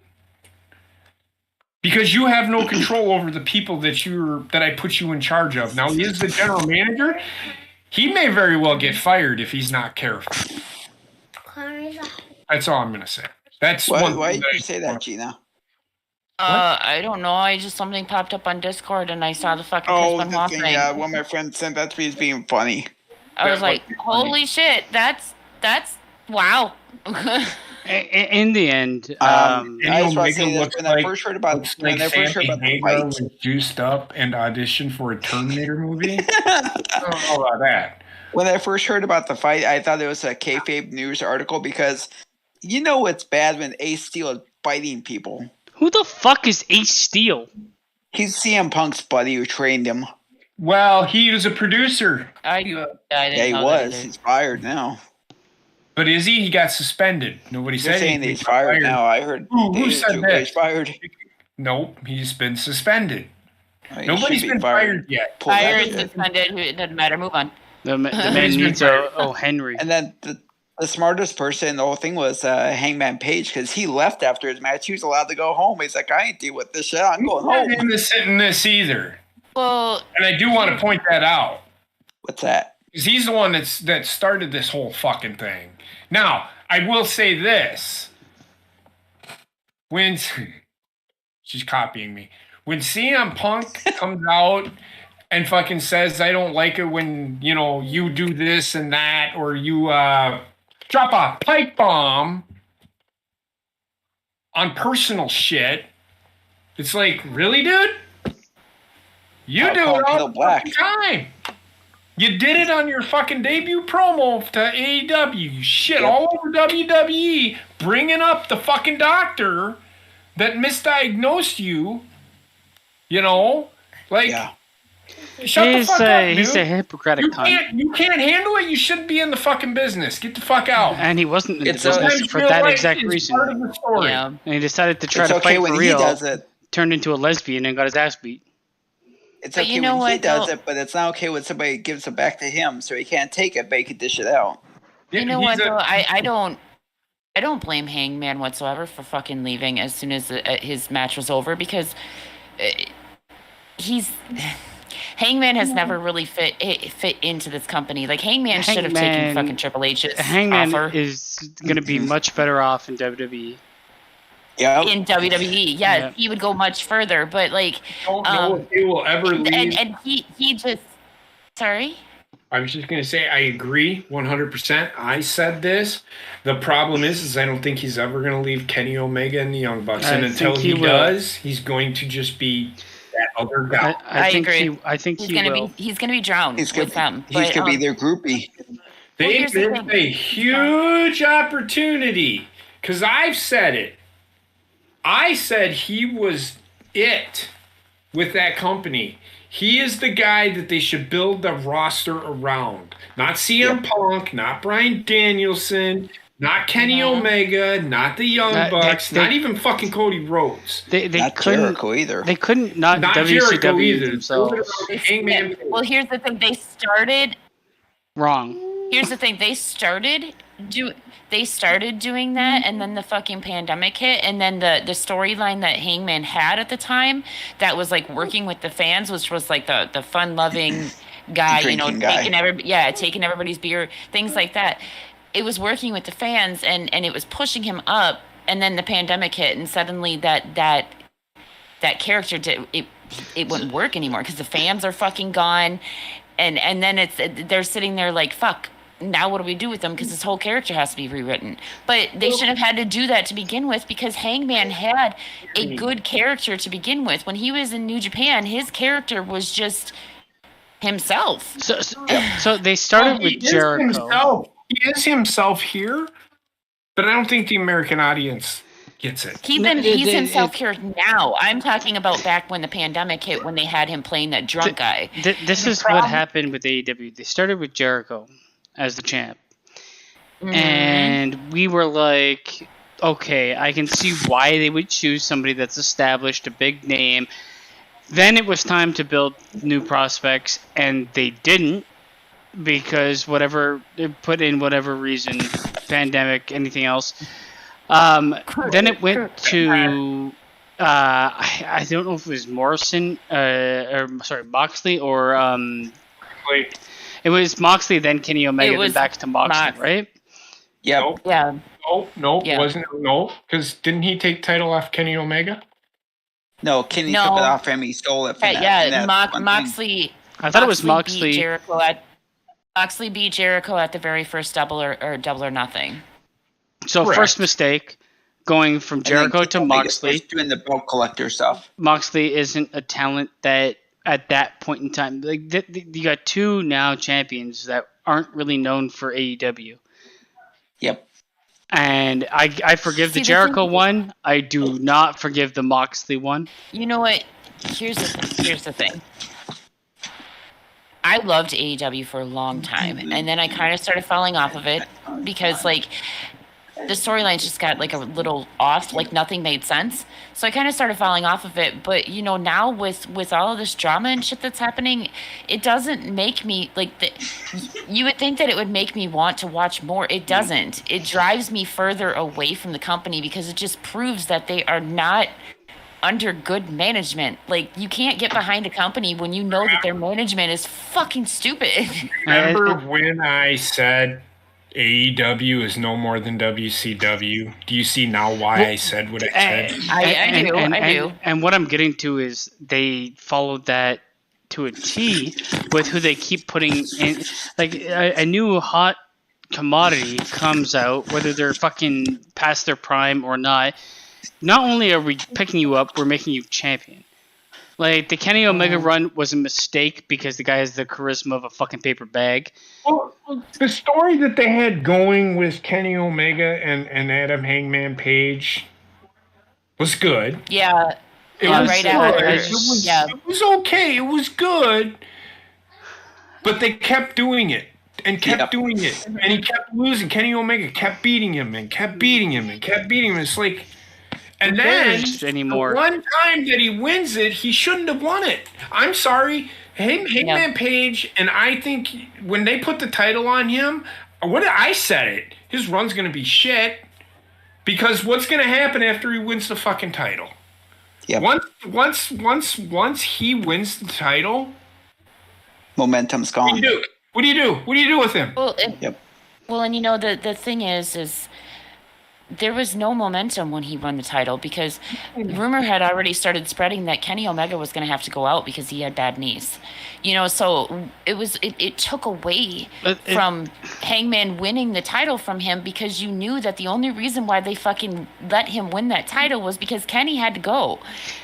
Because you have no control over the people that I put you in charge of. Now, he is the general manager. He may very well get fired if he's not careful. That's all I'm going to say. That's why did you say that, Gina? I don't know. Something popped up on Discord and I saw the fucking Chris Benoit thing. Yeah, one of my friends sent that to me as being funny. I was like, holy shit, that's Wow. In the end, I Kenny just want to Omega say this: looks when like, I first heard about looks like Sammy the Hagar fight, was juiced up and auditioned for a Terminator movie. I don't know about that. when I first heard about the fight, I thought it was a kayfabe news article because you know it's bad when Ace Steel is fighting people. who the fuck is Ace Steel? He's CM Punk's buddy who trained him. Well, he was a producer. I didn't Yeah, he know that was. either. He's fired now. But is he? He got suspended. Nobody They're said saying anything he's about fired now. I heard. Who said that? He's fired. Nope, he's been suspended. He Nobody's should be been fired yet. Pull that Fired, shit. suspended. It doesn't matter. Move on. The man He's been needs fired. a Henry. And then the smartest person in the whole thing was Hangman Page because he left after his match. He was allowed to go home. He's like, I ain't deal with this shit. I'm going Not home. in this either. Well, And I do want to point that out. What's that? Because he's the one that started this whole fucking thing. Now, I will say this. When she's copying me. When CM Punk comes out and fucking says, I don't like it when, you do this and that, or you drop a pipe bomb on personal shit, it's like, really, dude? You do call it all Peter the Black. fucking time. You did it on your fucking debut promo to AEW. You shit all over WWE, bringing up the fucking doctor that misdiagnosed you. Yeah. Shut the fuck up, dude. He's a Hippocratic cunt. You can't handle it. You shouldn't be in the fucking business. Get the fuck out. And he wasn't in the It's business Sometimes for real that life exact is reason. part of the story. yeah. And he decided to try It's to okay fight when for he real, does it. turned into a lesbian and got his ass beat. It's But okay you know when he what, does though? it, but it's not okay when somebody gives it back to him, so he can't take it, but he can dish it out. You know He's what, a- though? I don't blame Hangman whatsoever for fucking leaving as soon as his match was over because Hangman has never really fit into this company. Like Hangman should have taken Hangman- fucking Triple H's Hangman offer is going to be much better off in WWE. Yeah. in WWE. Yeah. He would go much further, but like, don't know if he will ever leave. and he just sorry. I was just going to say, I agree 100%. I said this. The problem is I don't think he's ever going to leave Kenny Omega and the Young Bucks. And I until think he he will. does, he's going to just be that other guy. I think agree. I think He's he gonna will. he's gonna be drowned He's gonna with them. He's But, gonna be their groupie. They here's the missed thing. a huge opportunity. Because I've said it. I said he was it with that company. He is the guy that they should build the roster around. Not CM Punk, not Bryan Danielson, not Kenny Omega, not the Young Bucks, not even fucking Cody Rhodes. They Not couldn't. Jericho either. They couldn't not Not Jericho WCW either. themselves. Hangman. well, here's the thing. They started. Wrong. Here's the thing. They started doing that, and then the fucking pandemic hit, and then the storyline that Hangman had at the time that was like working with the fans, which was like the fun loving guy, Drinking guy. taking everybody's beer, things like that. It was working with the fans, and it was pushing him up, and then the pandemic hit, and suddenly that character it wouldn't work anymore because the fans are fucking gone, and then they're sitting there like, fuck, now what do we do with them? Because this whole character has to be rewritten. But they shouldn't have had to do that to begin with because Hangman had a good character to begin with. When he was in New Japan, his character was just himself. So they started with Jericho. Himself. He is himself here, but I don't think the American audience gets it. He's himself here now. I'm talking about back when the pandemic hit, when they had him playing that drunk guy. This is what happened with AEW. They started with Jericho as the champ. And we were like, okay, I can see why they would choose somebody that's established, a big name. Then it was time to build new prospects, and they didn't because they put in whatever reason, pandemic, anything else. Then it went to I don't know if it was Moxley or it was Moxley, then Kenny Omega, then back to Moxley, right? Yep. Yeah. No, Yeah. wasn't because didn't he take title off Kenny Omega? No, Kenny No. took it off him. He stole it from that one thing. Moxley. I thought it was beat Moxley. Jericho Moxley beat Jericho at the very first Double or Nothing. So Correct. first mistake, going from Jericho to Moxley. Doing the belt collector stuff. Moxley isn't a talent that at that point in time, like you got two now champions that aren't really known for AEW. Yep. And I forgive the Jericho one. I do not forgive the Moxley one. You know what? Here's the thing. I loved AEW for a long time, and then I kind of started falling off of it because, like, the storylines just got, like, a little off, like, nothing made sense. So I kind of started falling off of it. But, you know, now with all of this drama and shit that's happening, it doesn't make me, like, you would think that it would make me want to watch more. It doesn't. It drives me further away from the company because it just proves that they are not under good management. Like, you can't get behind a company when you know that their management is fucking stupid. Remember when I said AEW is no more than WCW? Do you see now why I said what I said? I do. And what I'm getting to is they followed that to a T with who they keep putting in. Like, a new hot commodity comes out, whether they're fucking past their prime or not. Not only are we picking you up, we're making you champion. Like, the Kenny Omega run was a mistake because the guy has the charisma of a fucking paper bag. Well, the story that they had going with Kenny Omega and Adam Hangman Page was good. Yeah. It was right good. after. It was okay. It was good. But they kept doing it. And kept doing it. And he kept losing. Kenny Omega kept beating him and kept beating him and kept beating him. It's like... And then, anymore. The one time that he wins it, he shouldn't have won it. I'm sorry. Hangman Page, and I think when they put the title on him, I said it. His run's going to be shit. Because what's going to happen after he wins the fucking title? Yep. Once he wins the title, momentum's gone. What do you do? What do you do with him? Well, and you know, the thing is there was no momentum when he won the title because rumor had already started spreading that Kenny Omega was going to have to go out because he had bad knees. You know, so it took away from Hangman winning the title from him because you knew that the only reason why they fucking let him win that title was because Kenny had to go.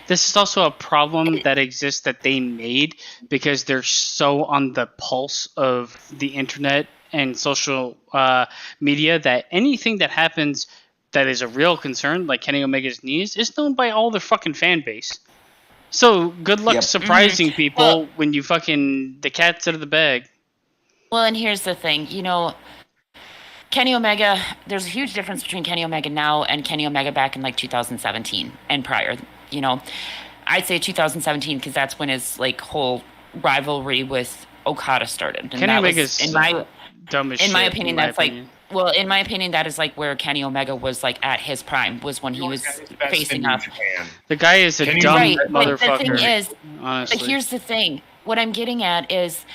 This is also a problem that exists that they made because they're so on the pulse of the internet and social media that anything that happens that is a real concern, like Kenny Omega's knees, is known by all their fucking fan base. So good luck surprising people when you fucking the cat's out of the bag. Well, and here's the thing, you know, Kenny Omega, there's a huge difference between Kenny Omega now and Kenny Omega back in like 2017 and prior. You know, I'd say 2017 because that's when his like whole rivalry with Okada started. And Kenny Omega's dumb as shit. In my opinion, that's like. Well, in my opinion, that is like where Kenny Omega was like at his prime, was when he was facing up. The guy is a dumb motherfucker. But the thing is, honestly. But here's the thing. What I'm getting at is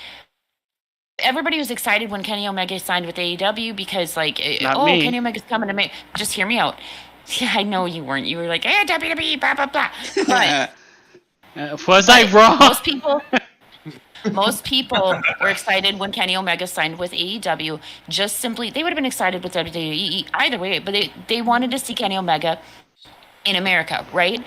everybody was excited when Kenny Omega signed with AEW because like, Kenny Omega's coming to me. Just hear me out. Yeah, I know you weren't. You were like, WWE, blah, blah, blah. But was I wrong? Most people were excited when Kenny Omega signed with AEW. Just simply, they would have been excited with WWE either way, but they wanted to see Kenny Omega in America, right?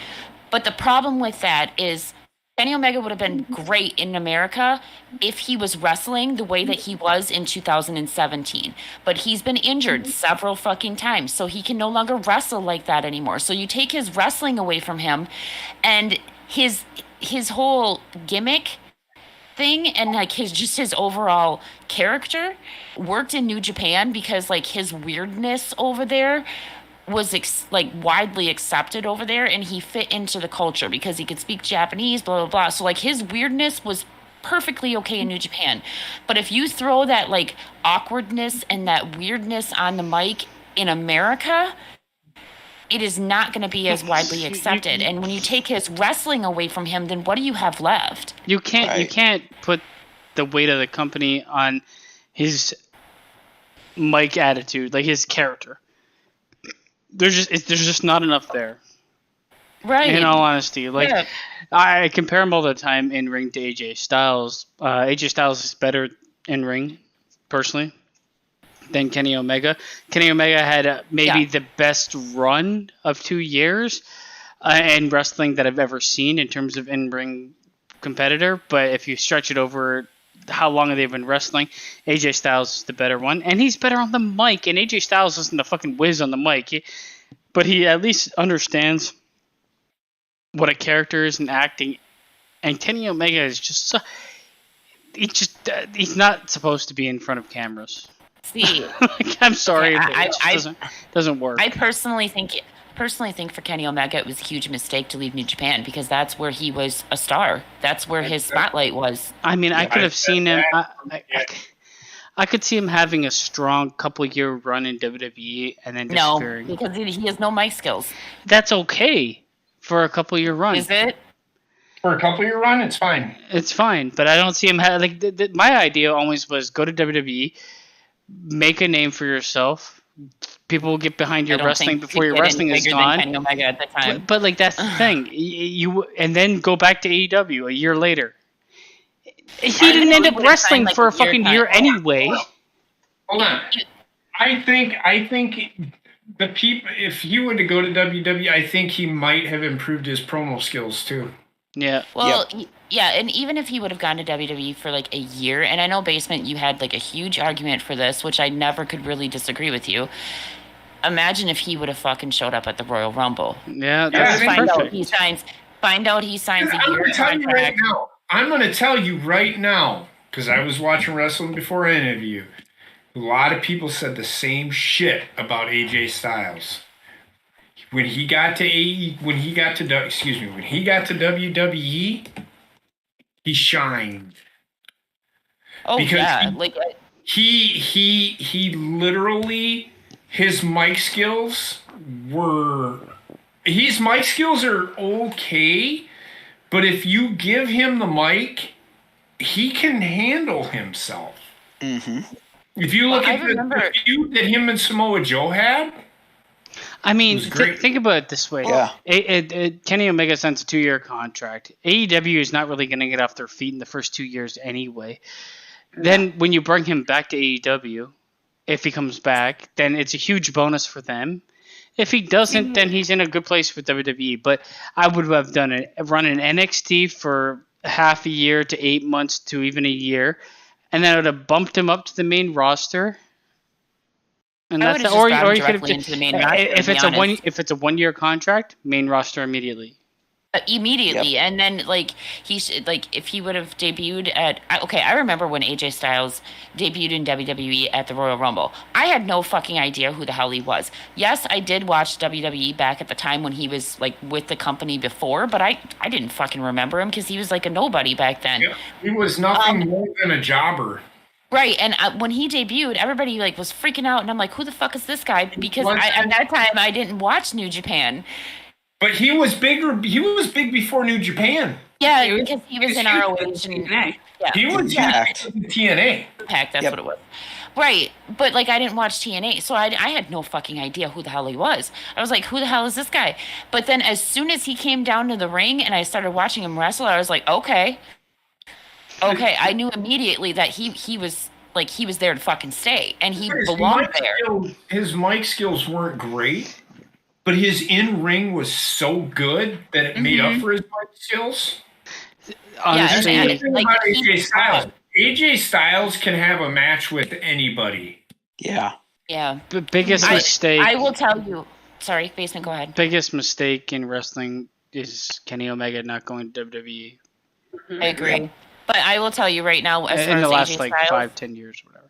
But the problem with that is Kenny Omega would have been great in America if he was wrestling the way that he was in 2017. But he's been injured several fucking times, so he can no longer wrestle like that anymore. So you take his wrestling away from him, and his whole gimmick thing and like his overall character worked in New Japan because like his weirdness over there was widely accepted over there, and he fit into the culture because he could speak Japanese, blah blah blah. So like his weirdness was perfectly okay in New Japan. But if you throw that like awkwardness and that weirdness on the mic in America, it is not going to be as widely accepted. And when you take his wrestling away from him, then what do you have left? You can't put the weight of the company on his mic attitude, like his character. There's just not enough there. Right. In all honesty, like I compare him all the time in ring to AJ Styles. AJ Styles is better in ring, personally. than Kenny Omega. Kenny Omega had maybe the best run of 2 years in wrestling that I've ever seen in terms of in-ring competitor. But if you stretch it over how long they've been wrestling, AJ Styles is the better one. And he's better on the mic. And AJ Styles isn't a fucking whiz on the mic. But he at least understands what a character is in acting. And Kenny Omega is just... he's not supposed to be in front of cameras. See, I'm sorry, but it just doesn't work. I personally think for Kenny Omega, it was a huge mistake to leave New Japan because that's where he was a star. That's where his spotlight was. I mean, I could have seen him. I could see him having a strong couple-year run in WWE and then disappearing. No, because he has no mic skills. That's okay for a couple-year run. Is it? For a couple-year run, it's fine. It's fine, but I don't see him my idea always was go to WWE, make a name for yourself. People will get behind your wrestling before your wrestling is gone. Kenny Omega at the time. But like that's the thing, you and then go back to AEW a year later. He didn't end up wrestling for a fucking year anyway. Hold on. I think the people, if he were to go to WWE, I think he might have improved his promo skills too. Yeah. Well, yeah, and even if he would have gone to WWE for like a year, and I know Basement, you had like a huge argument for this, which I never could really disagree with you. Imagine if he would have fucking showed up at the Royal Rumble. Yeah, that's perfect. Find out he signs a year contract. I'm going to tell you right now, because I was watching wrestling before I interviewed you. A lot of people said the same shit about AJ Styles. When he got to WWE, he shined. Oh because yeah, he literally, his mic skills are okay, but if you give him the mic, he can handle himself. Mm-hmm. If you look at the feud that him and Samoa Joe had. I mean, think about it this way. Yeah. Kenny Omega signs a 2-year contract. AEW is not really going to get off their feet in the first 2 years anyway. Then when you bring him back to AEW, if he comes back, then it's a huge bonus for them. If he doesn't, then he's in a good place with WWE. But I would have run an NXT for half a year to 8 months to even a year, and then I would have bumped him up to the main roster. And that's or you could have if it's a 1-year contract, main roster immediately. Immediately, yep. And then if he would have debuted at I remember when AJ Styles debuted in WWE at the Royal Rumble. I had no fucking idea who the hell he was. Yes, I did watch WWE back at the time when he was like with the company before, but I didn't fucking remember him because he was like a nobody back then. Yeah, he was nothing more than a jobber. Right, and when he debuted, everybody like was freaking out, and I'm like, who the fuck is this guy? Because at that time I didn't watch New Japan. But he was bigger. He was big before New Japan. Yeah, because he was in ROH. And, he was in TNA. Impact, that's what it was. Right, but like I didn't watch TNA, so I had no fucking idea who the hell he was. I was like, who the hell is this guy? But then as soon as he came down to the ring and I started watching him wrestle, I was like, okay, I knew immediately that he was there to fucking stay, and he belonged there. His mic skills weren't great, but his in-ring was so good that it made up for his mic skills. Honestly, AJ Styles can have a match with anybody. Yeah. Yeah. The biggest mistake. I will tell you. Sorry, Basement, go ahead. Biggest mistake in wrestling is Kenny Omega not going to WWE. I agree. But I will tell you right now, as far in the as last AJ like Styles, 5-10 years, whatever.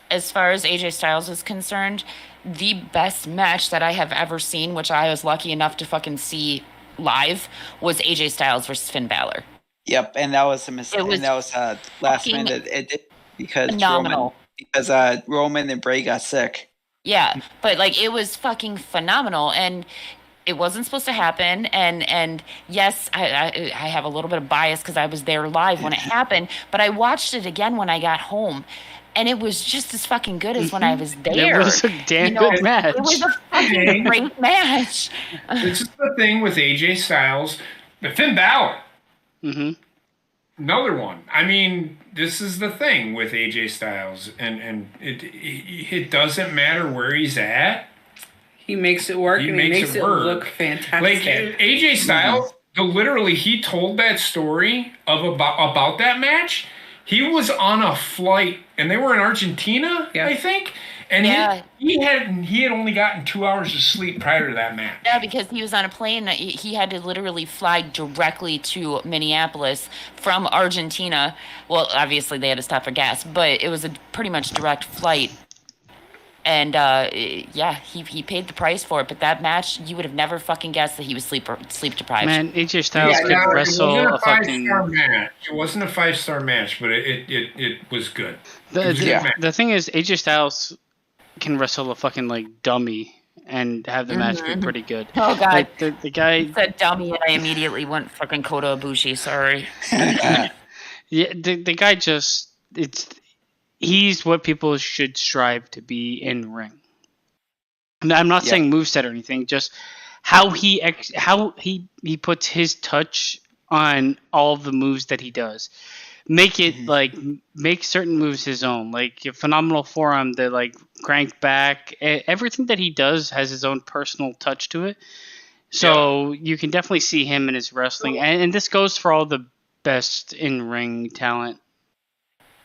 As far as AJ Styles is concerned, the best match that I have ever seen, which I was lucky enough to fucking minute was AJ Styles versus Finn Balor. Yep, and that was a mistake. And that was last minute. It did because phenomenal. Roman and Bray got sick. Yeah, but like it was fucking phenomenal, and it wasn't supposed to happen. And yes, I have a little bit of bias because I was there live when it happened, but I watched it again when I got home. And it was just as fucking good as when I was there. It was a damn good match. It was a fucking great match. This is the thing with AJ Styles. But Finn Balor. Mm-hmm. another one. I mean, this is the thing with AJ Styles, and it doesn't matter where he's at. He makes it work, and he makes it look fantastic. Like AJ Styles, literally, he told that story about that match. He was on a flight, and they were in Argentina, I think. And he had only gotten 2 hours of sleep prior to that match. Yeah, because he was on a plane. He had to literally fly directly to Minneapolis from Argentina. Well, obviously they had to stop for gas, but it was a pretty much direct flight. And he paid the price for it. But that match, you would have never fucking guessed that he was sleep deprived. Man, AJ Styles could wrestle it wasn't a fucking 5-star match. It wasn't a 5-star match, but it was good. The thing is, AJ Styles can wrestle a fucking like dummy and have the match be pretty good. Oh god, like, the guy said dummy, and I immediately went fucking Kota Ibushi. Sorry. The guy just he's what people should strive to be in ring. I'm not saying moveset or anything, just how he puts his touch on all of the moves that he does. Make it make certain moves his own, like a phenomenal forearm, the like crank back. Everything that he does has his own personal touch to it. So you can definitely see him in his wrestling, and this goes for all the best in ring talent.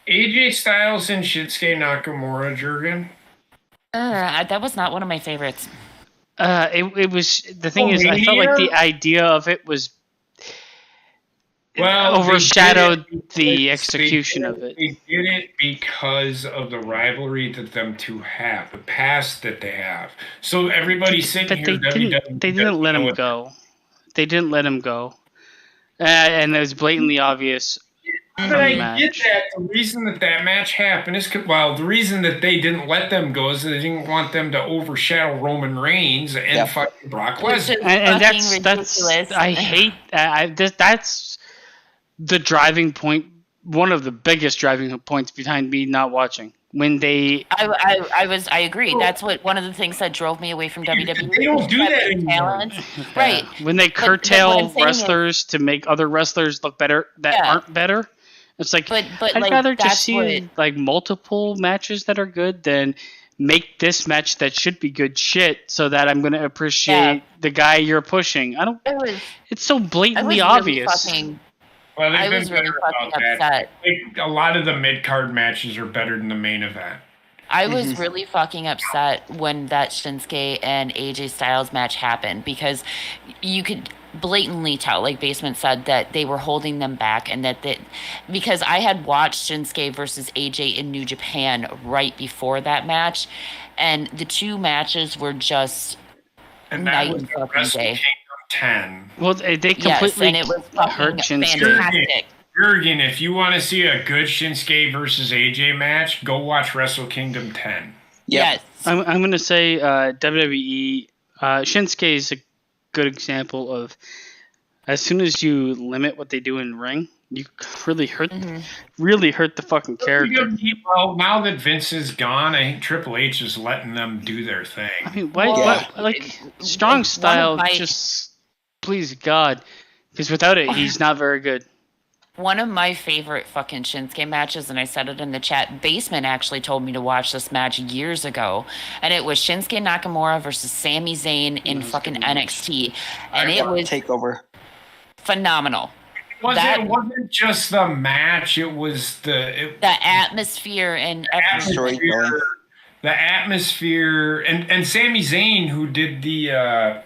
AJ Styles and Shinsuke Nakamura, Jurgen. That was not one of my favorites. It was the thing is, I felt like the idea of it was overshadowed the execution of it. They did it because of the rivalry that them two have, the past that they have. So everybody's sitting here. They didn't let him go. They didn't let him go, and it was blatantly obvious. But I get that. The reason that match happened is the reason that they didn't let them go is they didn't want them to overshadow Roman Reigns and fucking Brock Lesnar. And that's I hate that's the driving point. One of the biggest driving points behind me not watching when they. I agree. That's one of the things that drove me away from WWE. They don't do that anymore. Right. When they curtail wrestlers to make other wrestlers look better that aren't better. It's like, I'd rather just see like multiple matches that are good than make this match that should be good shit so that I'm going to appreciate the guy you're pushing. It's so blatantly obvious. I was really fucking upset. Like, a lot of the mid-card matches are better than the main event. I was really fucking upset when that Shinsuke and AJ Styles match happened because you could blatantly tell, like Basement said, that they were holding them back, and because I had watched Shinsuke versus AJ in New Japan right before that match, and the two matches were just night and fucking day. 10. Well, they completely and it was hurt Shinsuke. Fantastic. Jurgen, if you want to see a good Shinsuke versus AJ match, go watch Wrestle Kingdom 10. Yes. I'm going to say WWE, Shinsuke is a good example of as soon as you limit what they do in ring, you really hurt the fucking character. Well, now that Vince is gone, I think Triple H is letting them do their thing. I mean, like strong style, just please God, because without it, he's not very good. One of my favorite fucking Shinsuke matches, and I said it in the chat, Basement actually told me to watch this match years ago, and it was Shinsuke Nakamura versus Sami Zayn in fucking NXT, and it was TakeOver. Phenomenal. It wasn't just the match, it was the atmosphere and everything. The atmosphere, and Sami Zayn, who did the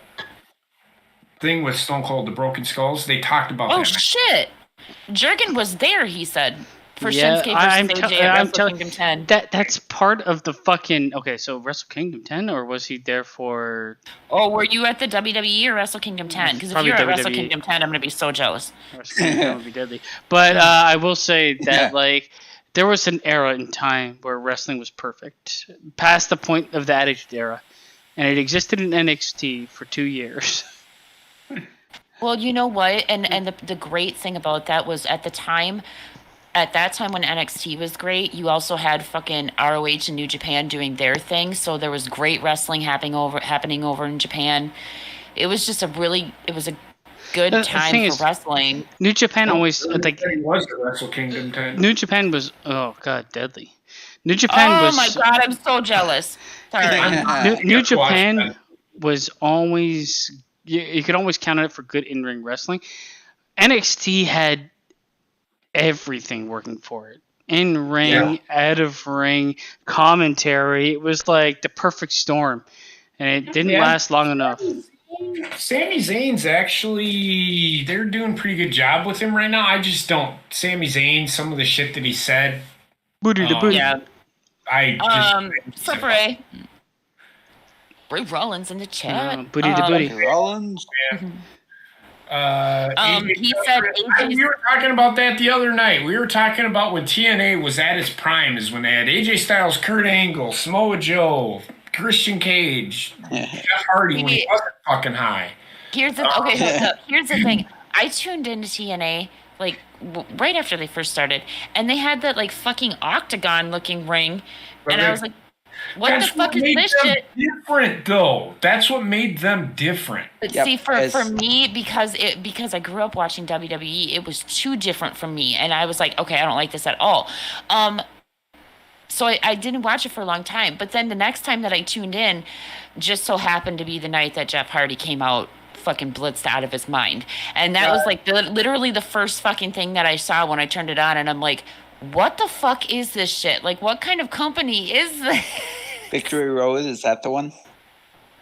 thing with Stone Cold, the Broken Skulls, they talked about that match. Shit! Jurgen was there, he said, for Shinsuke versus AJ at Wrestle Kingdom 10. That's part of the fucking... Okay, so Wrestle Kingdom 10, or was he there for... Oh, were you at the WWE or Wrestle Kingdom 10? Because if you're at Wrestle Kingdom 10, I'm going to be so jealous. Wrestle Kingdom 10 would be deadly. But I will say that, there was an era in time where wrestling was perfect, past the point of the Attitude Era, and it existed in NXT for 2 years. Well, you know what? And the great thing about that was at that time when NXT was great, you also had fucking ROH and New Japan doing their thing. So there was great wrestling happening over in Japan. It was just a good The time thing for is- wrestling. New Japan always like It was the Wrestle Kingdom 10. New Japan was deadly. New Japan Oh was my god, I'm so jealous. Sorry. New Japan was always you could always count on it for good in-ring wrestling. NXT had everything working for it. In ring, out of ring, commentary. It was like the perfect storm. And it didn't last long enough. Sami Zayn's actually, they're doing a pretty good job with him right now. I just don't. Sami Zayn, some of the shit that he said. Booty to booty. Yeah. I just. Sup, Ray? Ray Rollins in the chat. Booty to booty. Rollins. He said We were talking about that the other night. We were talking about when TNA was at its prime, is when they had AJ Styles, Kurt Angle, Samoa Joe, Christian Cage, Jeff Hardy when he wasn't fucking high. Here's the thing. I tuned into TNA like right after they first started, and they had that like fucking octagon looking ring, and I was like, "What the fuck is this shit?" Different though. That's what made them different. But see, for me, because I grew up watching WWE, it was too different from me, and I was like, okay, I don't like this at all. So I didn't watch it for a long time. But then the next time that I tuned in, just so happened to be the night that Jeff Hardy came out fucking blitzed out of his mind. And that was like literally the first fucking thing that I saw when I turned it on. And I'm like, what the fuck is this shit? Like, what kind of company is this? Victory Road, is that the one?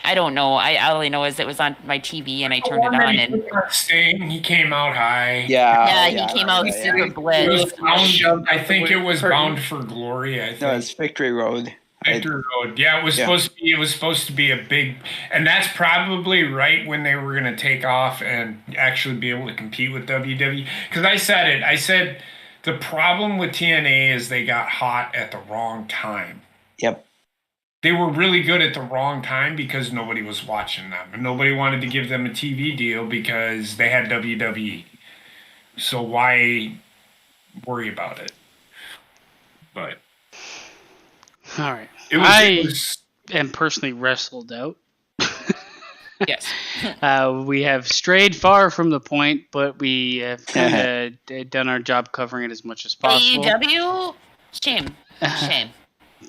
I don't know. All I know is it was on my TV and I turned it on. And Sting, he came out high. Yeah, he came out super blitzed. I think it was Bound for Glory. I think. No, it's Victory Road. Victory Road. Yeah, it was supposed to be a big, and that's probably right when they were going to take off and actually be able to compete with WWE. Because I said the problem with TNA is they got hot at the wrong time. Yep. They were really good at the wrong time because nobody was watching them. And nobody wanted to give them a TV deal because they had WWE. So why worry about it? But all right. It was am personally wrestled out. Yes. We have strayed far from the point, but we have kind of done our job covering it as much as possible. AEW? Shame.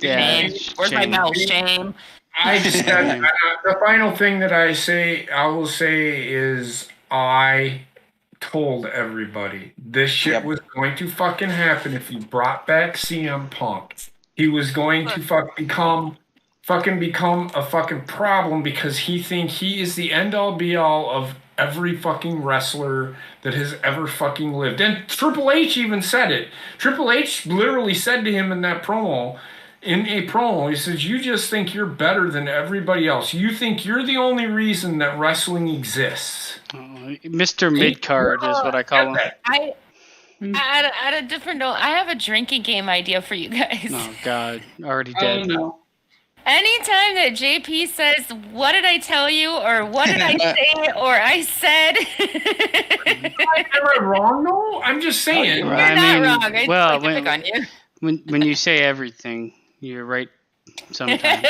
Yeah, Where's my mouse? Shame. I just the final thing that I will say is I told everybody this shit was going to fucking happen if you brought back CM Punk. He was going to become a fucking problem because he thinks he is the end all be all of every fucking wrestler that has ever fucking lived. And Triple H even said it. Triple H literally said to him in that promo, he says, you just think you're better than everybody else. You think you're the only reason that wrestling exists. Mr. Midcard is what I call him. At a different note, I have a drinking game idea for you guys. Oh, God. Already dead. No. Anytime that JP says, what did I tell you? Or what did I say? Or I said. Am I wrong, though? I'm just saying. You're not wrong. I like to pick on you. When you say everything, you're right sometimes.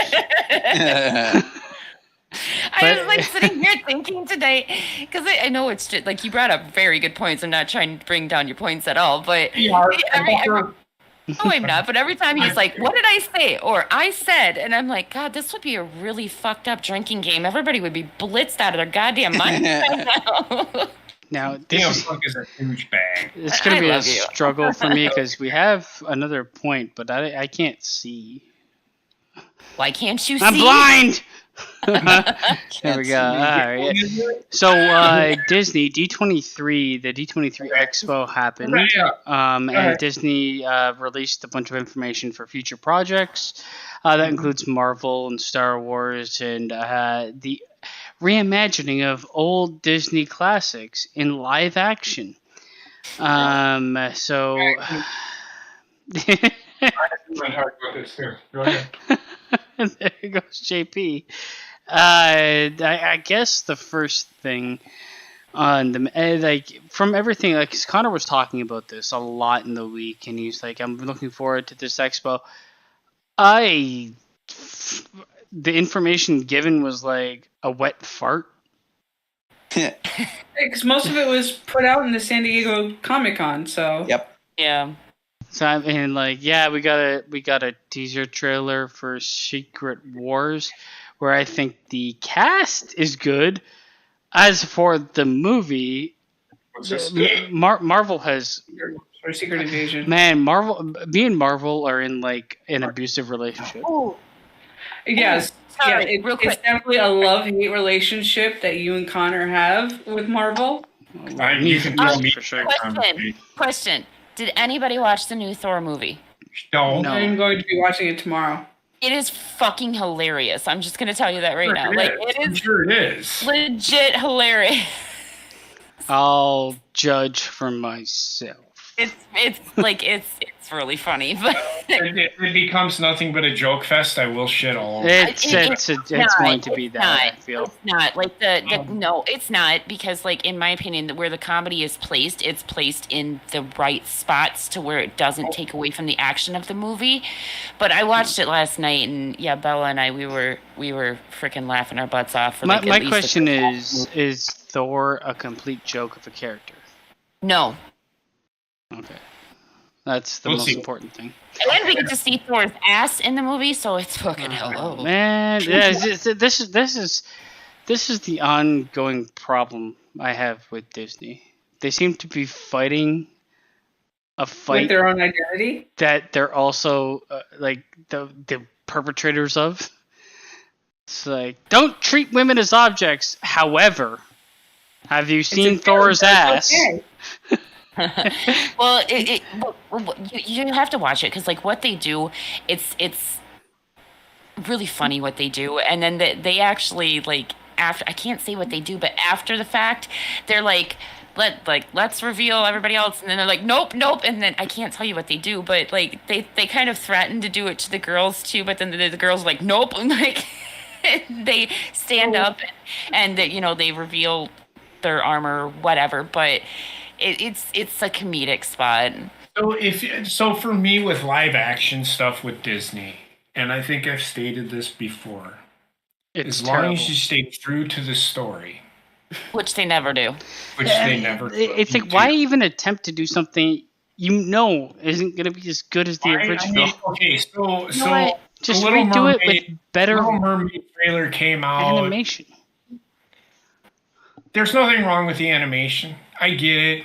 I was like sitting here thinking today, because I know it's just like you brought up very good points. I'm not trying to bring down your points at all, but no, I'm not. But every time he's like, "What did I say?" or "I said," and I'm like, "God, this would be a really fucked up drinking game. Everybody would be blitzed out of their goddamn minds right now." Now, is a huge bag. It's going to be a struggle for me because we have another point, but I can't see. Why can't you see? I'm blind! There we go. All right. So Disney, D23, the D23 Expo happened. And Disney released a bunch of information for future projects. That includes Marvel and Star Wars and the reimagining of old Disney classics in live action. So there goes JP. I guess the first thing on the from everything, like, 'cause Connor was talking about this a lot in the week, and he's like, "I'm looking forward to this expo." The information given was like a wet fart. Because most of it was put out in the San Diego Comic-Con, so... Yep. Yeah. So I mean, like, yeah, we got a teaser trailer for Secret Wars, where I think the cast is good. As for the movie, Marvel has Or Secret Invasion. me and Marvel are in like an abusive relationship. Yes. Sorry, Yeah, real quick. it's definitely a love-hate relationship that you and Connor have with Marvel. You can tell me for sure. Question. Did anybody watch the new Thor movie? No. No. I'm going to be watching it tomorrow. It is fucking hilarious. I'm just gonna tell you that right Sure now. it Like, is. it I'm is sure it is. legit hilarious. I'll judge for myself. It's really funny, but It becomes nothing but a joke fest. I will shit all over. It's not, going to be it's that. not. I feel. It's not like no, it's not, because like in my opinion, where the comedy is placed, it's placed in the right spots to where it doesn't take away from the action of the movie. But I watched it last night, and yeah, Bella and I we were freaking laughing our butts off. For like My question is Thor a complete joke of a character? no. Okay, that's the We'll most see. important thing. And we get to see Thor's ass in the movie, so it's fucking hello. Man, yeah, this is the ongoing problem I have with Disney. They seem to be fighting a With fight their own identity. that they're also like the perpetrators of. It's like, don't treat women as objects. However, have you seen Thor's ass? Okay. Well, you have to watch it, because like what they do, it's really funny what they do, and then they actually, like, after, I can't say what they do, but after the fact, they're like, let's reveal everybody else, and then they're like, nope, and then I can't tell you what they do, but like they kind of threaten to do it to the girls too, but then the girls are like, nope, and like they stand up and they reveal their armor, whatever, but it's a comedic spot. So for me with live action stuff with Disney, and I think I've stated this before, It's as long terrible. as you stay true to the story, Which they never do. which they never. It's like, why even attempt to do something isn't going to be as good as the original? Okay, so what? Just The Little redo it Mermaid- with better Little Mermaid trailer came out. animation. There's nothing wrong with the animation. I get it.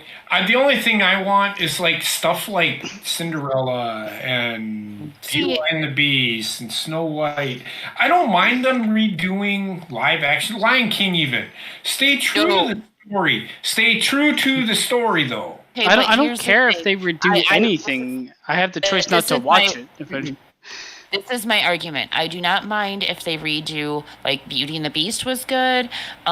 The only thing I want is like stuff like Cinderella and Beauty and the Beast and Snow White. I don't mind them redoing live action. Lion King even. Stay true to the story. Stay true to the story though. Hey, I but don't here's the care if thing. they redo anything. I have the choice not this to is watch my- it. If I, This is my argument. I do not mind if they redo, like, Beauty and the Beast was good. They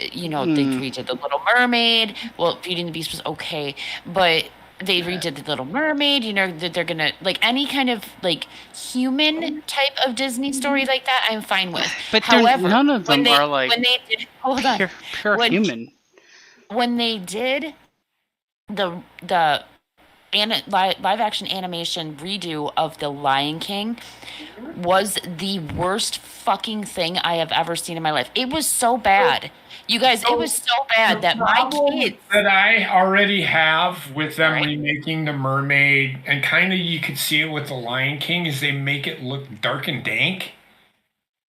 redid The Little Mermaid. Well, Beauty and the Beast was okay, but they redid The Little Mermaid. That they're gonna, like, any kind of like human type of Disney story like that, I'm fine with. but However, none of them when they, are like when they did, hold on. pure When- human. When they did the live action animation redo of The Lion King was the worst fucking thing I have ever seen in my life. It was so bad. You guys, it was so bad that my kids... That I already have with them Right. remaking The Mermaid, and kind of you could see it with The Lion King, is they make it look dark and dank.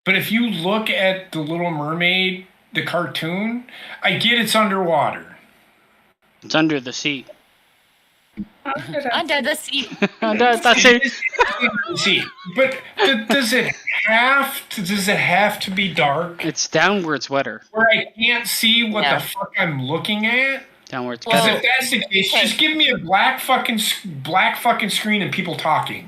But if you look at The Little Mermaid, the cartoon, I get it's underwater. It's under the sea. Under the sea. That's it. See, but does it have to be dark It's downwards wetter. where I can't see what Yeah. the fuck I'm looking at? Downwards. Because Well, if that's the case, just give me a black fucking screen and people talking.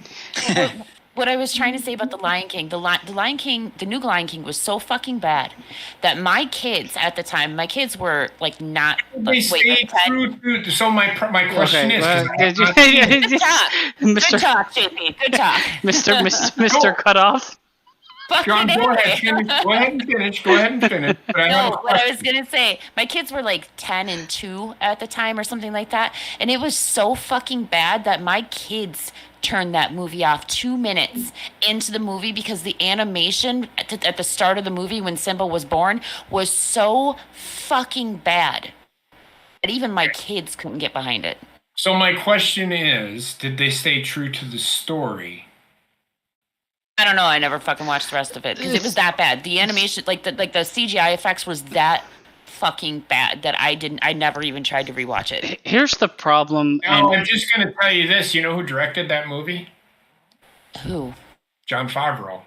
What I was trying to say about The Lion King, the Lion King, the new Lion King was so fucking bad that my kids at the time, my kids were like not. They stay true to. So my question is, well, Good talk, good Mr. talk, JP. Good talk. Mr. Cut off. John, fucking go A. ahead, finish. Go ahead and finish. Go ahead and finish. But I have a No, what I question. was gonna say, my kids were like 10 and 2 at the time or something like that, and it was so fucking bad that my kids turned that movie off 2 minutes into the movie because the animation at the start of the movie when Simba was born was so fucking bad that even my kids couldn't get behind it. So my question is, did they stay true to the story? I don't know. I never fucking watched the rest of it because it was that bad. The animation, like the CGI effects, was that fucking bad that I never even tried to rewatch it. Here's the problem. Now, I'm just going to tell you this. You know who directed that movie? Who? John Favreau.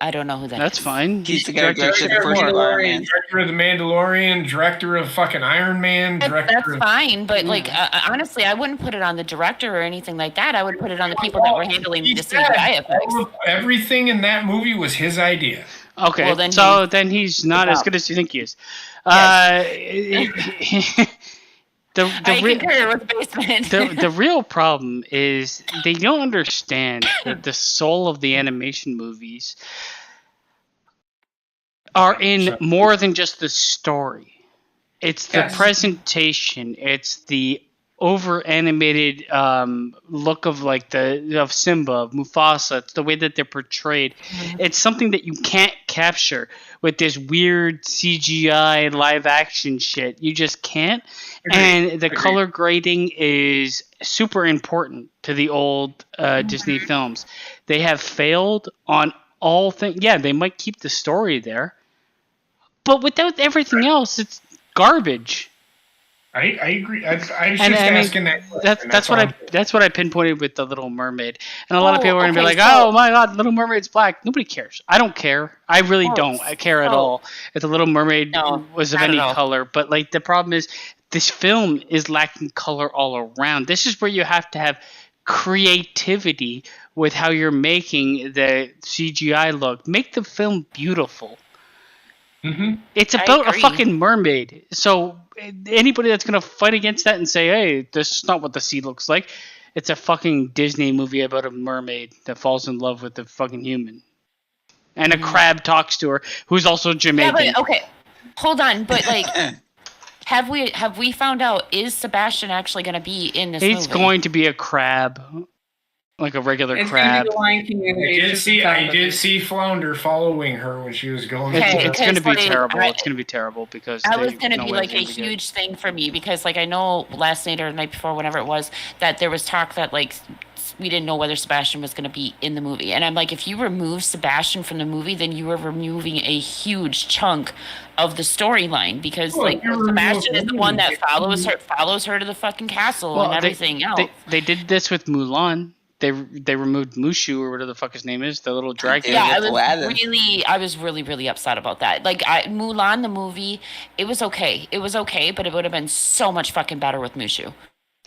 I don't know who that That's is. fine. He's the guy who directed directed the first before. Iron Man. Director of The Mandalorian, director of fucking Iron Man, director That's of... fine, but like honestly, I wouldn't put it on the director or anything like that. I would put it on the people that were handling the CGI effects. Everything in that movie was his idea. Okay, Well, then then he's not as good as you think he is. I concur with Basement. The real problem is they don't understand that the soul of the animation movies are in more than just the story. It's the presentation. It's the over animated look of of Simba, of Mufasa. It's the way that they're portrayed. Mm-hmm. It's something that you can't capture with this weird CGI live action shit. You just can't. And the color grading is super important to the old Disney films. They have failed on all things. Yeah, they might keep the story there, but without everything else, it's garbage. I agree. I was just asking that question. That's what I pinpointed with The Little Mermaid. And a lot of people are going to be like, so- oh my God, Little Mermaid's black. Nobody cares. I don't care. I really don't. I care at all if The Little Mermaid was of not any at all. color. But like the problem is this film is lacking color all around. This is where you have to have creativity with how you're making the CGI look. Make the film beautiful. Mm-hmm. It's I about a agree. fucking mermaid. So anybody that's going to fight against that and say, hey, this is not what the sea looks like. It's a fucking Disney movie about a mermaid that falls in love with a fucking human. And a crab talks to her, who's also Jamaican. Yeah, but okay, hold on. But like, have we found out, is Sebastian actually going to be in this He's movie? going to be a crab. Like a regular It's crab. gonna be the Lion King. I did see Flounder following her when she was going. Okay, It's going to be because, like, terrible. I- It's going to be terrible because That they was going to know be where like it's a gonna be good. huge thing for me because like I know last night or the night before, whenever it was, that there was talk that like we didn't know whether Sebastian was going to be in the movie. And I'm like, if you remove Sebastian from the movie, then you are removing a huge chunk of the storyline because like Sebastian is the one that follows her to the fucking castle and everything else. They did this with Mulan. They removed Mushu or whatever the fuck his name is, the little dragon. Yeah, with Aladdin. I was really upset about that. Like Mulan the movie, it was okay, but it would have been so much fucking better with Mushu.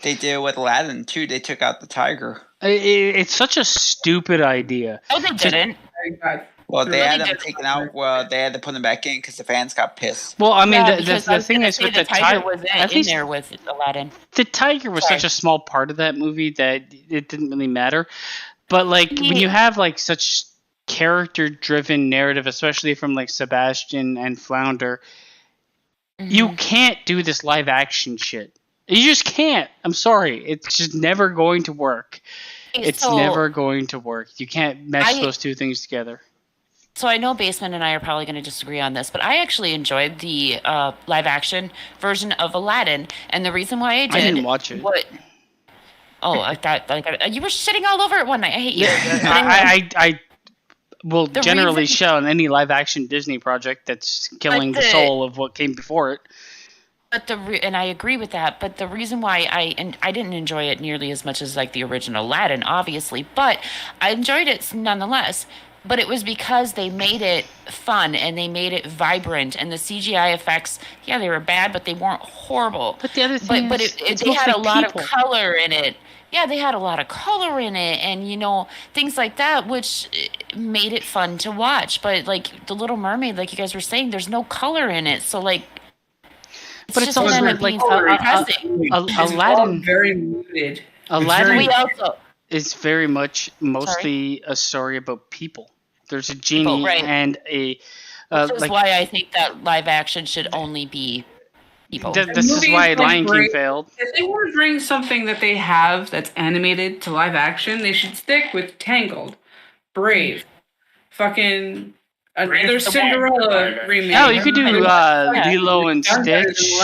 They did it with Aladdin too. They took out the tiger. It's such a stupid idea. Oh, they didn't. Well, they Really had them did. taken out. Well, they had to put them back in because the fans got pissed. Well, I mean, Yeah, the because I was thing gonna is say with the the tiger was at in least there with Aladdin. the tiger was Sorry. such a small part of that movie that it didn't really matter. But like when you have like such character-driven narrative, especially from like Sebastian and Flounder, you can't do this live action shit. You just can't. I'm sorry. It's just never going to work. It's never going to work. You can't mesh those two things together. So I know Basement and I are probably going to disagree on this, but I actually enjoyed the live action version of Aladdin, and the reason why I didn't watch it. Oh, I thought you were shitting all over it one night. I hate you. I will The generally reason- show on any live action Disney project that's killing the soul of what came before it. But and I agree with that. But the reason why I didn't enjoy it nearly as much as like the original Aladdin, obviously, but I enjoyed it nonetheless. But it was because they made it fun and they made it vibrant, and the CGI effects, yeah, they were bad, but they weren't horrible. But the other thing but is, they had a mostly lot people. of color in it. Yeah, they had a lot of color in it, and things like that, which made it fun to watch. But like the Little Mermaid, like you guys were saying, there's no color in it, so like. But it's also ended up like being so depressing. Aladdin. Very muted. Aladdin We also. is very much mostly a story about people. There's a genie right. and a. Which is why I think that live action should only be people. This is why Lion King failed. If they want to bring something that they have that's animated to live action, they should stick with Tangled, Brave, fucking another Cinderella remake. No, you could do Lilo and Stitch.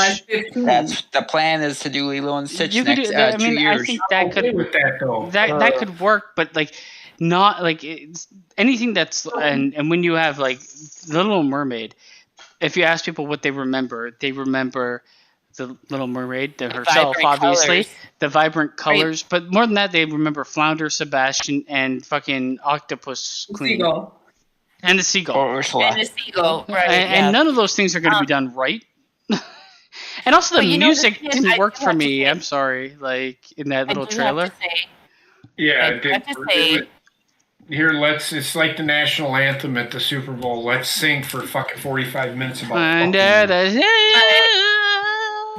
That's the plan, is to do Lilo and Stitch You could next do. I 2 mean, years. I think that could with that though. that could work, but like not like it's anything that's and when you have like The Little Mermaid, if you ask people what they remember the Little Mermaid, herself, obviously, colors. the vibrant colors, but more than that, they remember Flounder, Sebastian, and fucking Octopus Queen. Seagull. And the seagull. Or Ursula. And the seagull, right? And none of those things are going to be done right. And also, the music didn't work for me. I'm sorry, like in that little trailer. Yeah, here, it's like the national anthem at the Super Bowl. Let's sing for fucking 45 minutes about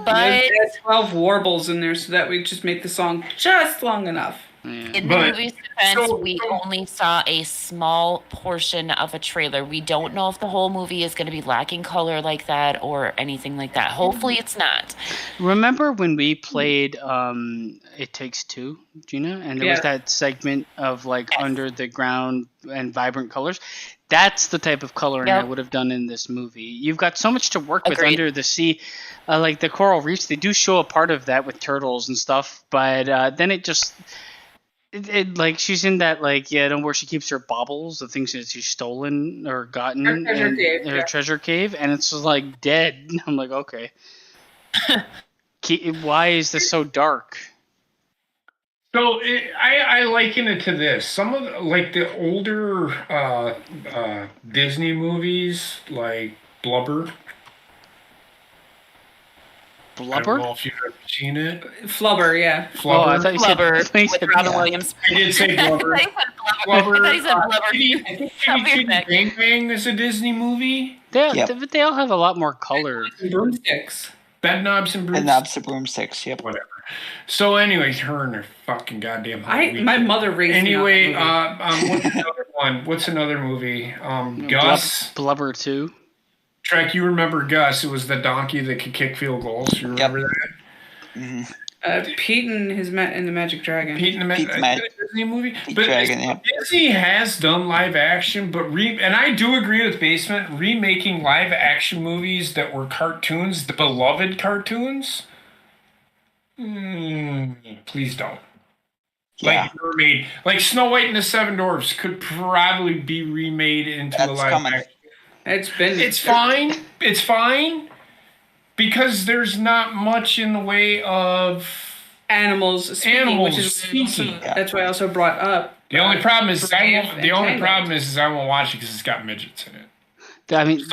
But 12 warbles in there so that we just make the song just long enough. In the movie's defense, we only saw a small portion of a trailer. We don't know if the whole movie is going to be lacking color like that or anything like that. Hopefully it's not. Remember when we played It Takes Two, Gina? And there was that segment of like under the ground and vibrant colors. That's the type of coloring I would have done in this movie. You've got so much to work with under the sea. Like the coral reefs, they do show a part of that with turtles and stuff, but then it just... It like she's in that where she keeps her baubles, the things that she's stolen or gotten in her treasure cave, and it's just like dead. I'm like, okay, why is this so dark? So I liken it to this. Some of the older Disney movies, like Blubber. I don't know if you've ever seen it. Flubber, yeah. Flubber. Oh, I thought you said Blubber with Robin Williams. I did say Blubber. I thought you said Blubber. I think Chitty Bang Bang is a Disney movie. But they all have a lot more color. Broomsticks. Bedknobs and Broomsticks, yep. Whatever. So anyways, her and her fucking goddamn my mother raised me anyway, what's another one? What's another movie? Gus. Blubber 2. Trek, you remember Gus? It was the donkey that could kick field goals. You remember that? Mm-hmm. Pete and the Magic Dragon. Disney movie. But Disney has done live action, but and I do agree with Basement, remaking live action movies that were cartoons, the beloved cartoons. Please don't. Like Mermaid, like Snow White and the Seven Dwarfs could probably be remade into a live action. It's fine. It's fine because there's not much in the way of animals speaking, which is that's why I also brought up. The only problem is I won't watch it because it's got midgets in it. I mean,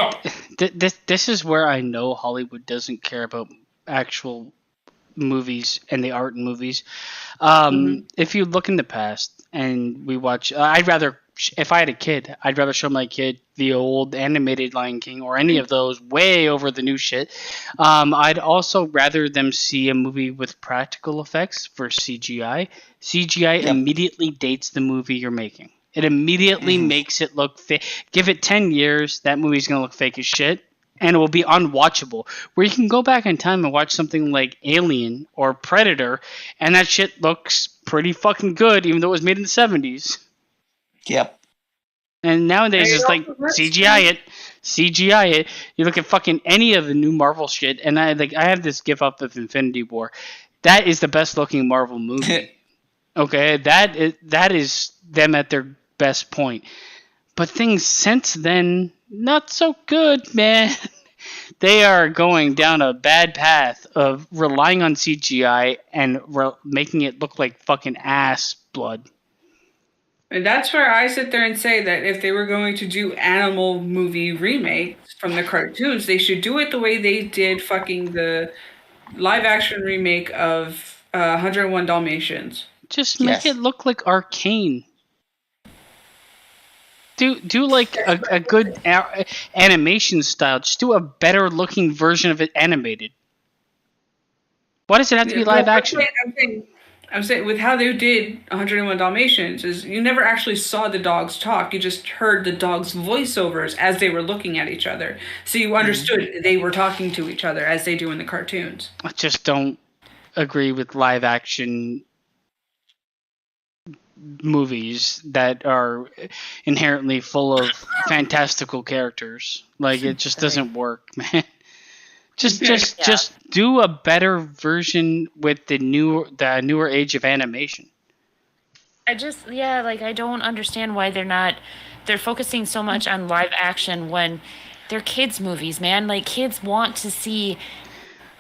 this is where I know Hollywood doesn't care about actual movies and the art in movies. If you look in the past and we watch, if I had a kid, I'd rather show my kid the old animated Lion King or any of those way over the new shit. I'd also rather them see a movie with practical effects for CGI. CGI immediately dates the movie you're making. It immediately makes it look fake. Give it 10 years, that movie's going to look fake as shit, and it will be unwatchable. Where you can go back in time and watch something like Alien or Predator, and that shit looks pretty fucking good, even though it was made in the 70s. Yep. And nowadays it's like CGI it. You look at fucking any of the new Marvel shit, and I have this gif up of Infinity War. That is the best looking Marvel movie. Okay, that is them at their best point. But things since then, not so good, man. They are going down a bad path of relying on CGI and making it look like fucking ass blood. And that's where I sit there and say that if they were going to do animal movie remakes from the cartoons, they should do it the way they did fucking the live action remake of 101 Dalmatians. Just make it look like Arcane. Do like a good animation style. Just do a better looking version of it animated. Why does it have to be live action? I'm saying with how they did 101 Dalmatians is you never actually saw the dogs talk. You just heard the dogs' voiceovers as they were looking at each other. So you understood they were talking to each other as they do in the cartoons. I just don't agree with live action movies that are inherently full of fantastical characters. Like, it just doesn't work, man. Just do a better version with the newer age of animation. I don't understand why they're focusing so much on live action when they're kids movies, man. Like, kids want to see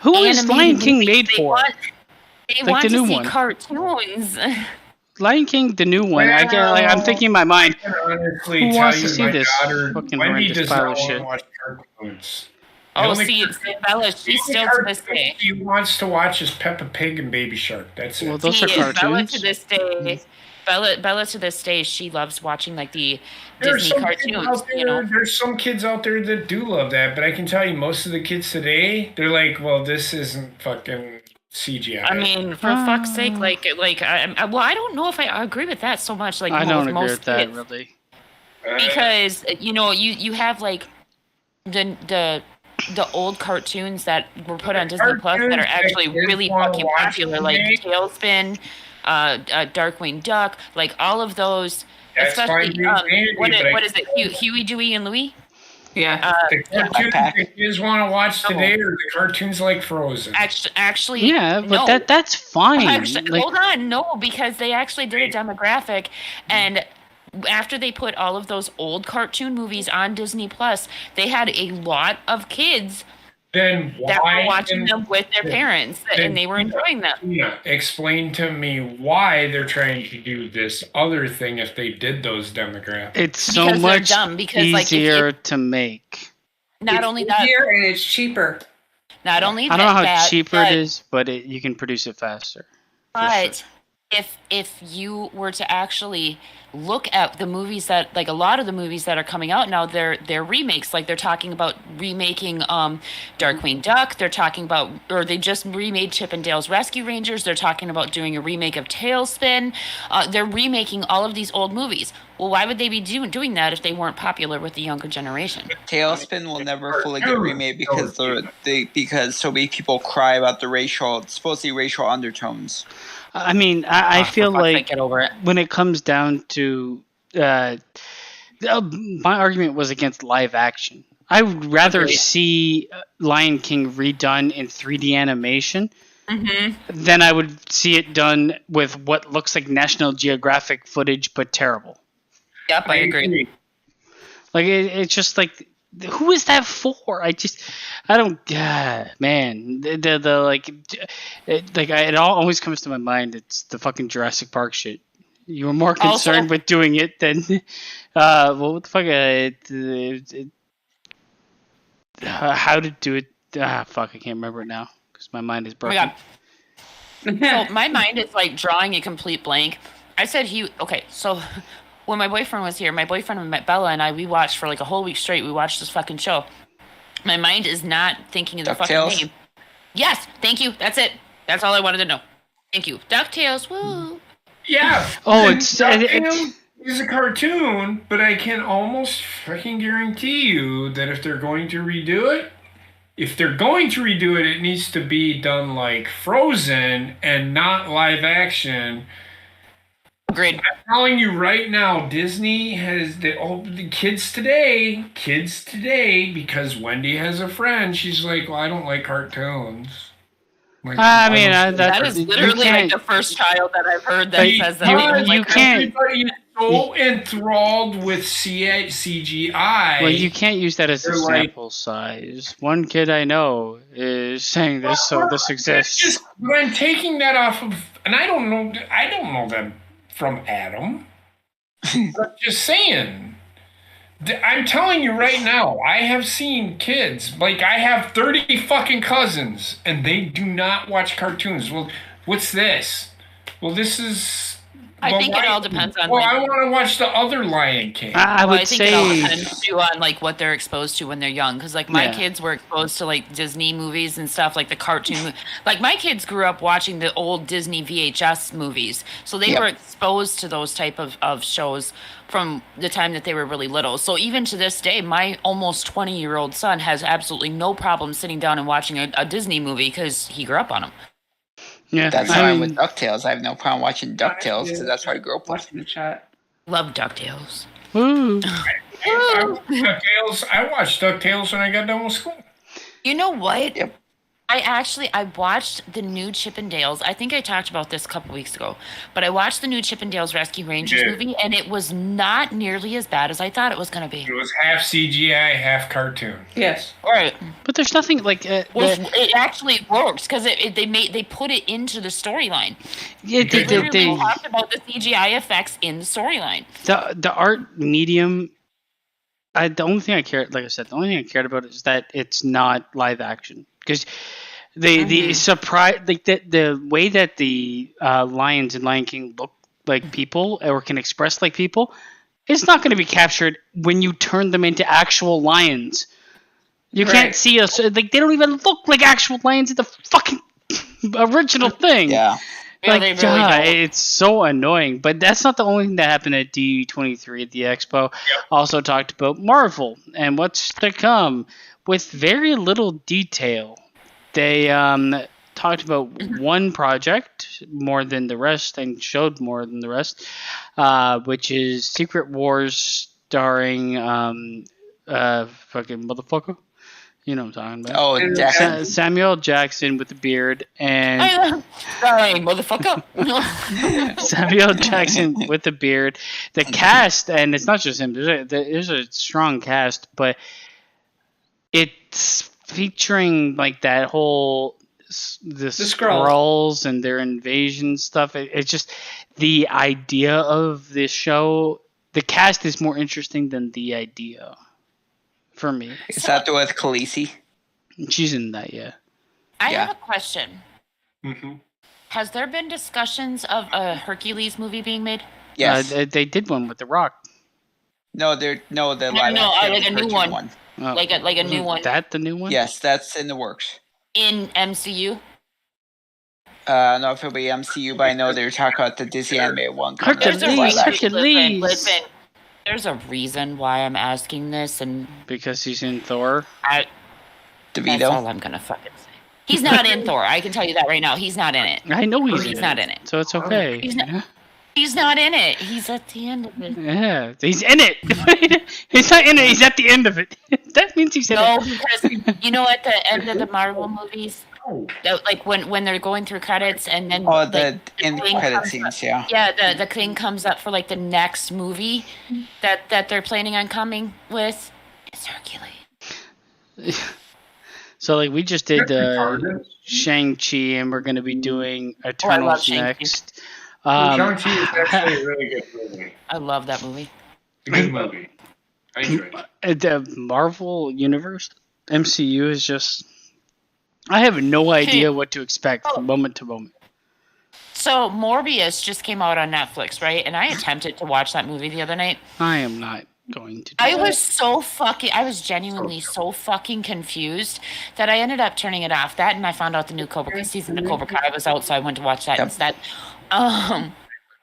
Who is Lion King made They for? They Like want the to new see one. cartoons. Like the new one. I'm thinking in my mind, I can honestly who tell wants to you, see my this daughter, fucking Wendy horrendous does pile not of want shit? to watch cartoons. Oh, see, Bella, she still to this day. She wants to watch is Peppa Pig and Baby Shark. That's it. Well, those are Bella cartoons. to this day. Bella to this day, she loves watching like the There's Disney some kids cartoons. out there, There's some kids out there that do love that, but I can tell you, most of the kids today, they're like, "Well, this isn't fucking CGI." I mean, for fuck's sake, I don't know if I agree with that so much. Like, I don't agree most with that, kids. really. Because you have like the old cartoons that were put on Disney Plus that are actually really fucking popular, like Tailspin, Darkwing Duck, like all of those. That's Especially fine, what is it? Huey, Dewey, and Louie. Yeah. The cartoons the kids want to watch today are the cartoons like Frozen. Actually, Yeah, but no. that's fine. Actually, Like, hold on, no, because they actually did a demographic, and after they put all of those old cartoon movies on Disney Plus, they had a lot of kids Then that why were watching them with their parents, and they were enjoying them. Yeah, explain to me why they're trying to do this other thing if they did those demographics. it's so Because they're much dumb, because, like, if easier to make. Not only that, Easier and it's cheaper. not only I don't know how that, cheaper but- it is, but you can produce it faster. But if you were to actually look at the movies that, like, a lot of the movies that are coming out now, they're remakes. Like, they're talking about remaking Darkwing Duck. They're talking about, or they just remade Chip and Dale's Rescue Rangers. They're talking about doing a remake of Tailspin. They're remaking all of these old movies. Well, why would they be doing that if they weren't popular with the younger generation? Tailspin will never fully get remade because so many people cry about the supposedly racial undertones. I mean, I feel for fuck's sake, like get over it. when it comes down to my argument was against live action. I would rather see Lion King redone in 3D animation than I would see it done with what looks like National Geographic footage, but terrible. Yep, I agree. Like, it's just like, who is that for? I don't, man. It all always comes to my mind. It's the fucking Jurassic Park shit. You were more concerned with doing it than, what the fuck? How to do it? Fuck, I can't remember it now because my mind is broken. Oh my God. So my mind is like drawing a complete blank. I said so when my boyfriend was here, my boyfriend met Bella and we watched for like a whole week straight. We watched this fucking show. My mind is not thinking of the DuckTales? fucking name. Yes, thank you. That's it. That's all I wanted to know. Thank you. DuckTales, woo. Yeah. Oh, and it's a cartoon, but I can almost freaking guarantee you that if they're going to redo it, it needs to be done like Frozen and not live action. Agreed. I'm telling you right now, Disney has the kids today, because Wendy has a friend. She's like, well, I don't like cartoons. Like, I mean, That is literally like the first child that I've heard that says that. you can't. Everybody is so enthralled with CGI. Well, you can't use that as a They're like- sample size. One kid I know is saying this, so this exists. But I'm taking that off of, and I don't know that from Adam. But just saying. I'm telling you right now, I have seen kids, like I have 30 fucking cousins, and they do not watch cartoons. Well, what's this? Well, this is I think it all depends on. Well, I want to watch the other Lion King. I would think it all say depends too on like what they're exposed to when they're young. Because like my Yeah. kids were exposed to like Disney movies and stuff, like the cartoon. Like my kids grew up watching the old Disney VHS movies, so they Yep. were exposed to those type of shows from the time that they were really little. So even to this day, my almost 20-year-old son has absolutely no problem sitting down and watching a Disney movie because he grew up on them. yeah. That's I how I'm mean, with DuckTales. I have no problem watching DuckTales because that's what I grew up with. Watching the chat. Love DuckTales. woo. DuckTales. I watched DuckTales when I got done with school. You know what? Yep. I watched the new Chippendales. I think I talked about this a couple weeks ago, but I watched the new Chippendales Rescue Rangers Yeah. movie, and it was not nearly as bad as I thought it was going to be. It was half CGI, half cartoon. Yes. Right. But there's nothing like Well, it actually works because they put it into the storyline. yeah, They literally talked about the CGI effects in the storyline. the art medium. The only thing I cared, like I said, the only thing I cared about is that it's not live action because the surprise, like the way that the lions in Lion King look like people or can express like people, it's not going to be captured when you turn them into actual lions. You can't see us like they don't even look like actual lions in the fucking original thing. Yeah. Yeah, Like, they really God, don't. it's so annoying. But that's not the only thing that happened at D23 at the Expo. Also talked about Marvel and what's to come with very little detail. They talked about one project more than the rest and showed more than the rest, which is Secret Wars starring fucking motherfucker. You know what I'm talking about. Oh, Jackson. Samuel Jackson with the beard and Sorry, motherfucker. Samuel Jackson with the beard. The cast, and it's not just him. There's a strong cast, but it's featuring like that whole the Skrulls and their invasion stuff. It's just the idea of this show. The cast is more interesting than the idea for me. Is that the with Khaleesi? She's in that, yeah. I Yeah. have a question. Mm-hmm. Has there been discussions of a Hercules movie being made? Yes. They did one with The Rock. The live like a new cartoon one. Like a new one That the new one? Yes, that's in the works. in MCU? I don't know if it'll be MCU, but I know they're talking about the Disney animated one. coming Hercules. out. There's a Hercules. Listen, there's a reason why I'm asking this, and Because he's in Thor. that's DeVito. all I'm gonna fucking say. He's not in Thor. I can tell you that right now. He's not in it. I know he's not in it. So it's okay. He's not- He's not in it. He's at the end of it. Yeah, he's in it. He's not in it. He's at the end of it. That means he's in No, it. because you know at the end of the Marvel movies, like when they're going through credits and then Oh, like, the end thing credit comes scenes, up- yeah. Yeah, the thing comes up for like the next movie that they're planning on coming with. It's Hercules. So like we just did Shang-Chi, and we're going to be doing Eternals Shang-Chi. next. Shang-Chi is actually a really good movie. I love that movie. It's a good movie. I enjoyed it. The Marvel Universe, MCU is just... I have no idea what to expect from moment to moment. So Morbius just came out on Netflix, right? And I attempted to watch that movie the other night. I am not going to do I that. was genuinely so fucking confused that I ended up turning it off. That and I found out the new season of Cobra Kai was out, so I went to watch that instead.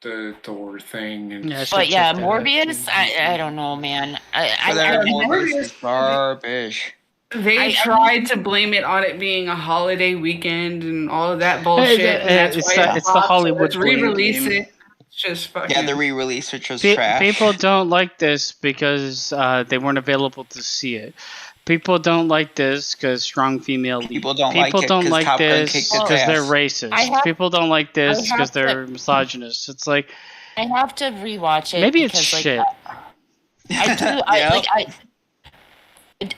The Thor thing. And Yeah, But yeah, check that. Morbius, I don't know, man. Morbius is garbage. They tried to blame it on it being a holiday weekend and all of that bullshit. And that's it's why the- it's the Hollywood let's re-release blame game. it. It's just fucking. Yeah, the re-release, which was Pe- trash. People don't like this because they weren't available to see it. People don't like this because strong female lead. People don't People like it don't 'cause like Top Gun this kicked its because they're ass. racist. People don't like this I have because to- they're misogynist. It's like I have to rewatch it. maybe it's because, like, shit. I do. Yeah.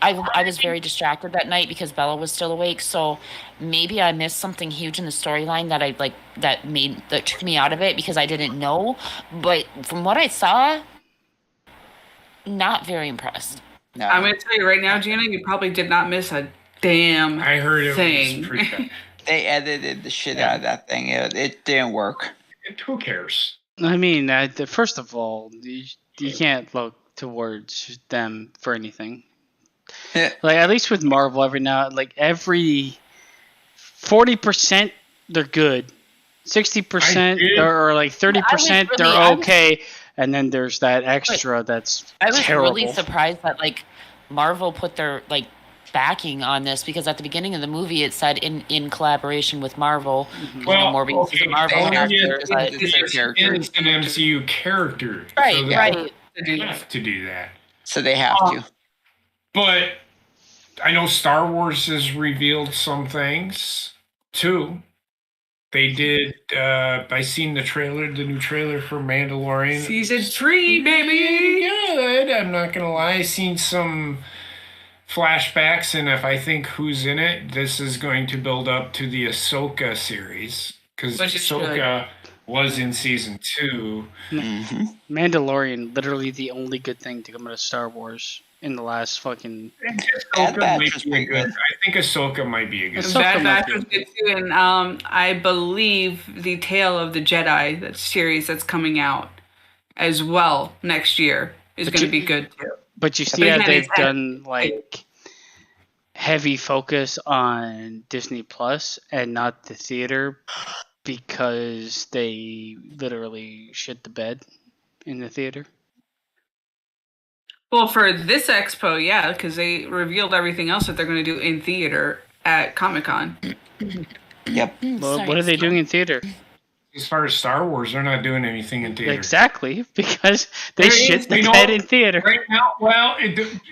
I was very distracted that night because Bella was still awake. So maybe I missed something huge in the storyline that took me out of it because I didn't know. But from what I saw, not very impressed. No. I'm gonna tell you right now, Gina, you probably did not miss a damn I heard it thing. was pretty bad. They edited the shit out of that thing. It didn't work. Who cares? I mean, first of all, you can't look towards them for anything. Like, at least with Marvel, every 40% they're good, 60% or like 30% they're okay, and then there's that extra that's I was terrible. really surprised that Marvel put their backing on this, because at the beginning of the movie it said in collaboration with Marvel. Well, more because of Marvel characters. It's an MCU character, right? So right. They have to do that. So they have to. But I know Star Wars has revealed some things too. They did. I seen the new trailer for Mandalorian. Season 3, baby. Good. I'm not gonna lie. I seen some flashbacks, and if I think who's in it, this is going to build up to the Ahsoka series, because Ahsoka was in season 2. Mandalorian, literally the only good thing to come out of Star Wars in the last fucking. Bad Batch was pretty good. I think Ahsoka might be a good. Bad Batch was good too, and I believe the Tale of the Jedi, that series that's coming out as well next year, is going to be good too. But you see how they've done heavy focus on Disney Plus and not the theater, because they literally shit the bed in the theater. Well, for this expo, yeah, because they revealed everything else that they're going to do in theater at Comic-Con. Yep. Well, what are they doing in theater? As far as Star Wars, they're not doing anything in theater. Exactly, because they shit the bed in theater. Right now, well,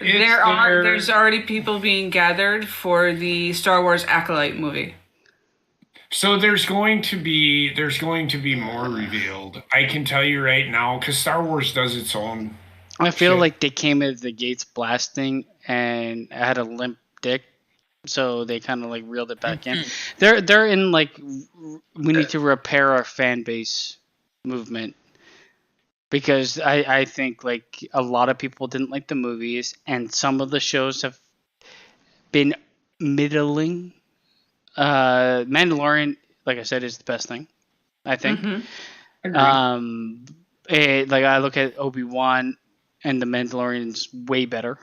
there's already people being gathered for the Star Wars Acolyte movie. So there's going to be more revealed. I can tell you right now, because Star Wars does its own. I feel like they came out of the gates blasting and had a limp dick, so they kind of reeled it back in. They're in we need to repair our fan base movement, because I think a lot of people didn't like the movies, and some of the shows have been middling. Mandalorian, like I said, is the best thing, I think. I look at Obi-Wan, and the Mandalorian's way better.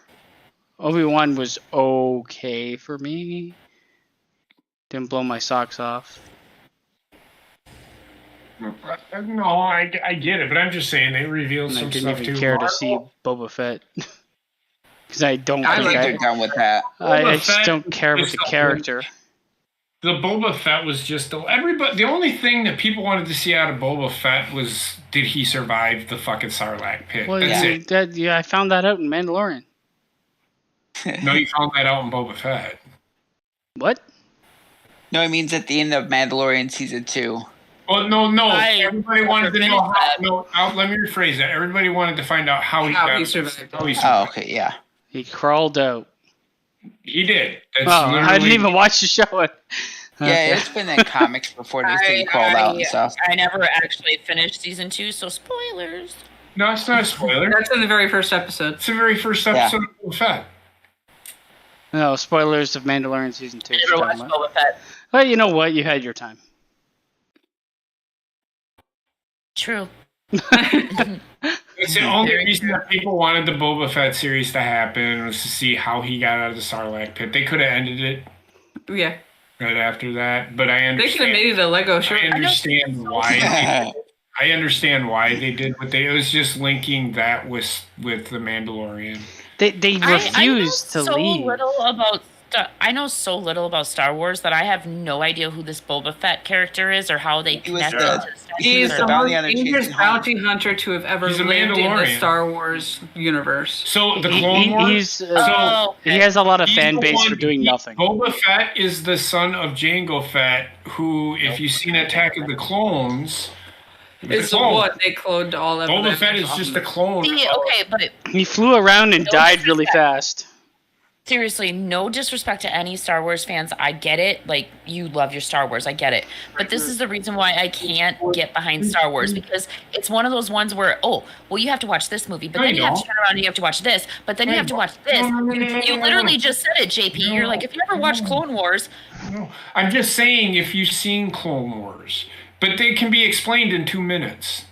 Obi-Wan was okay for me. Didn't blow my socks off. No, I get it, but I'm just saying they revealed some stuff too. I didn't even care to see Boba Fett. Because I don't I think they're done with that. I just don't care about the character. The Boba Fett was just the only thing that people wanted to see out of Boba Fett was, did he survive the fucking Sarlacc pit? Well, That's it. I found that out in Mandalorian. No, you found that out in Boba Fett. What? No, it means at the end of Mandalorian season 2. Well, no. Everybody wanted to know how. No, let me rephrase that. Everybody wanted to find out how he survived. Oh, okay, yeah. He crawled out. He did. I didn't even watch the show. Yeah, it's been in comics before they say he crawled out and stuff. I never actually finished season 2, so spoilers. No, it's not a spoiler. That's in the very first episode. It's the very first episode of Boba Fett. No, spoilers of Mandalorian season 2. I never watched Boba Fett. Well, you know what? You had your time. True. It's the only reason that people wanted the Boba Fett series to happen was to see how he got out of the Sarlacc pit. They could have ended it. Yeah. Right after that, but I understand. They could have made it a Lego show. I understand why. I understand why they did what they. It was just linking that with the Mandalorian. They refused to leave. I know so little about Star Wars that I have no idea who this Boba Fett character is or how they connected to He's the most dangerous bounty hunter to have ever lived in the Star Wars universe. So the Clone Wars. He has a lot of fan base for doing nothing. Boba Fett is the son of Jango Fett, who, if you've seen Attack of the Clones, it's what they cloned all of them. Boba Fett is just a clone. Okay, but he flew around and died really fast. Seriously, no disrespect to any Star Wars fans. I get it. You love your Star Wars. I get it. But this is the reason why I can't get behind Star Wars, because it's one of those ones where, you have to watch this movie, but then you have to turn around and you have to watch this, but then you have to watch this. You literally just said it, JP. You're like, if you ever watched Clone Wars. No, I'm just saying if you've seen Clone Wars, but they can be explained in 2 minutes.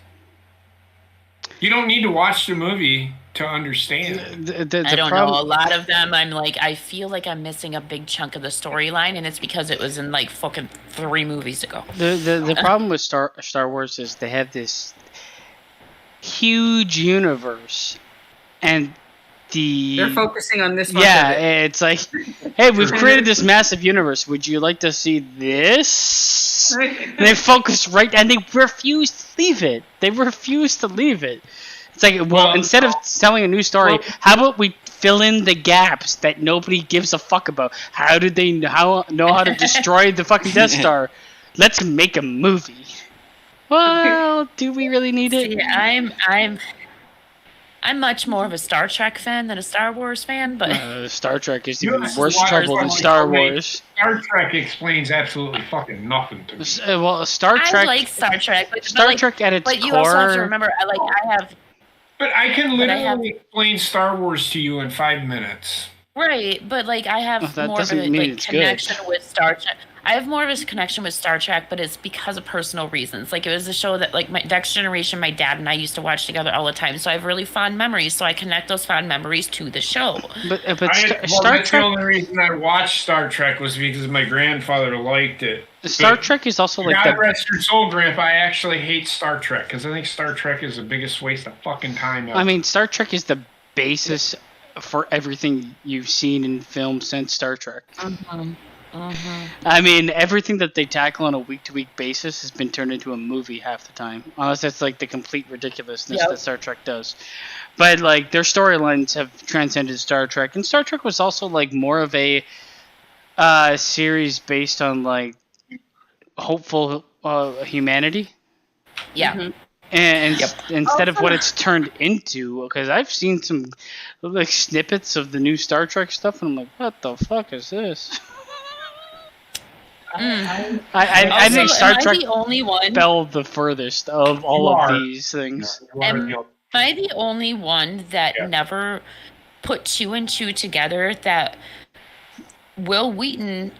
You don't need to watch the movie to understand. The I don't problem, know. A lot of them, I'm like, I feel like I'm missing a big chunk of the storyline, and it's because it was in like fucking 3 movies ago. The problem with Star Wars is they have this huge universe, and They're focusing on this one. yeah, it's like, hey, we've created this massive universe. Would you like to see this? And they focus right, and they refuse to leave it. It's like, well, instead of telling a new story, how about we fill in the gaps that nobody gives a fuck about? How did they know how to destroy the fucking Death Star? Let's make a movie. Well, do we really need it? See, I'm much more of a Star Trek fan than a Star Wars fan, but Star Trek is You even know, worse why trouble it's than like, Star okay, Wars. Star Trek explains absolutely fucking nothing to me. Well, Star I Trek. like Star Trek. Star Trek at its but you core. also have to remember, I have But I can But I have- literally explain Star Wars to you in 5 minutes. right, but like I have That more of doesn't a mean like it's connection with Star Trek. I have more of a connection with Star Trek, but it's because of personal reasons. Like it was a show that like my Next Generation, my dad and I used to watch together all the time, so I have really fond memories. So I connect those fond memories to the show. But That's Star the Trek. only reason I watched Star Trek was because my grandfather liked it. Star But Trek is also like God the. rest your soul, Grandpa. I actually hate Star Trek because I think Star Trek is the biggest waste of fucking time ever. I mean, Star Trek is the basis for everything you've seen in film since Star Trek. I mean, everything that they tackle on a week-to-week basis has been turned into a movie half the time, unless it's like the complete ridiculousness that Star Trek does. But like their storylines have transcended Star Trek, and Star Trek was also like more of a series based on like hopeful humanity. Yeah. And instead of what it's turned into, because I've seen some like snippets of the new Star Trek stuff, and I'm like, what the fuck is this? I think Star am Trek I the only one? fell the furthest of all You of are. these things. Am I the only one that never put 2 and 2 together that Will Wheaton?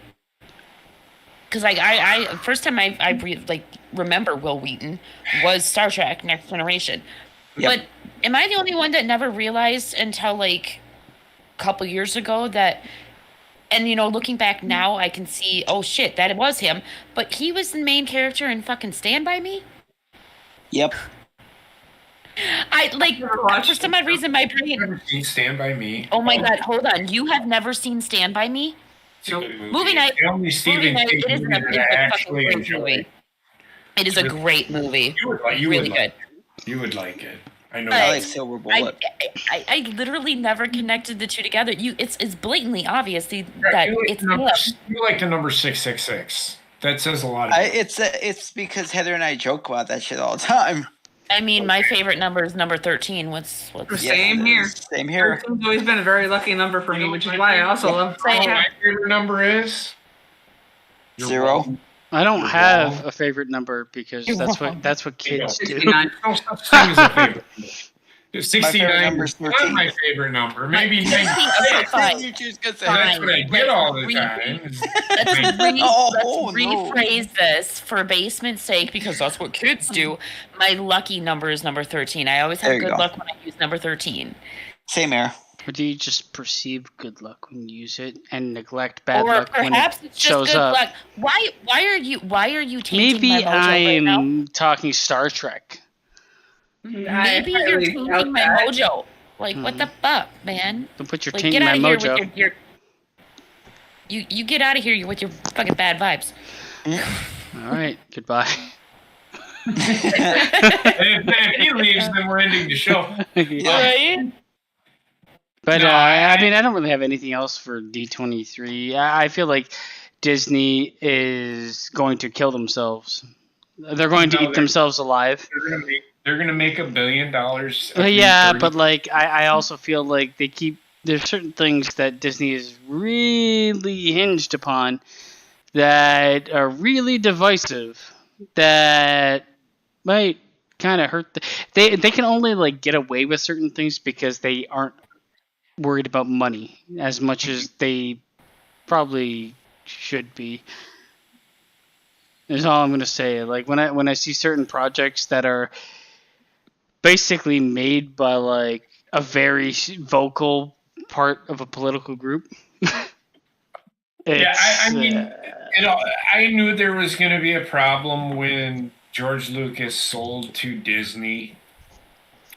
Because I first time I remember Will Wheaton was Star Trek Next Generation, but am I the only one that never realized until like a couple years ago that? And, you know, looking back now, I can see, oh, shit, that it was him. But he was the main character in fucking Stand By Me? Yep. For some odd reason, my brain... Never seen Stand By Me. Oh, my God, hold on. You have never seen Stand By Me? It's a good movie. Movie night. The only Stephen Night, King it is movie a that I fucking actually great enjoy. movie. It is a great movie. You would Really like good. it. You would like it. I know. I like Silver Bullet. I literally never connected the two together. It's blatantly obviously Yeah, that you like it's the number, him. you like the number 666. That says a lot. It's because Heather and I joke about that shit all the time. I mean, my favorite number is number 13. What's Same here. Same here. 13's always been a very lucky number for me, which is why I also love You know what my favorite number is 0. I don't You're have wrong. a favorite number because that's what kids do. 69. no such thing as a favorite. My 69 favorite number is is not 13. my favorite number. Maybe 90. Okay, fine. You choose good That's what I Fine. get all the Let's time. is- Oh, Let's no. rephrase this for basement's sake because that's what kids do. My lucky number is number 13. I always have There you good go. luck when I use number 13. Same here. Or do you just perceive good luck when you use it and neglect bad Or luck when perhaps it it's just shows good up? luck. Why are you tainting Maybe my mojo right now? I'm talking Star Trek. Maybe you're tainting my mojo. Like what the fuck, man? Don't put your Like taint get in my out of here mojo. with your you get out of here with your fucking bad vibes. All right, goodbye. if he leaves, then we're ending the show. Right? But No, I mean, I don't really have anything else for D23. I feel like Disney is going to kill themselves. They're going to eat themselves alive. They're gonna make $1 billion. Yeah, but like I also feel like there's certain things that Disney is really hinged upon that are really divisive that might kind of hurt. They can only like get away with certain things because they aren't worried about money as much as they probably should be. Is all I'm gonna say. Like when I see certain projects that are basically made by like a very vocal part of a political group. I mean, I knew there was going to be a problem when George Lucas sold to Disney.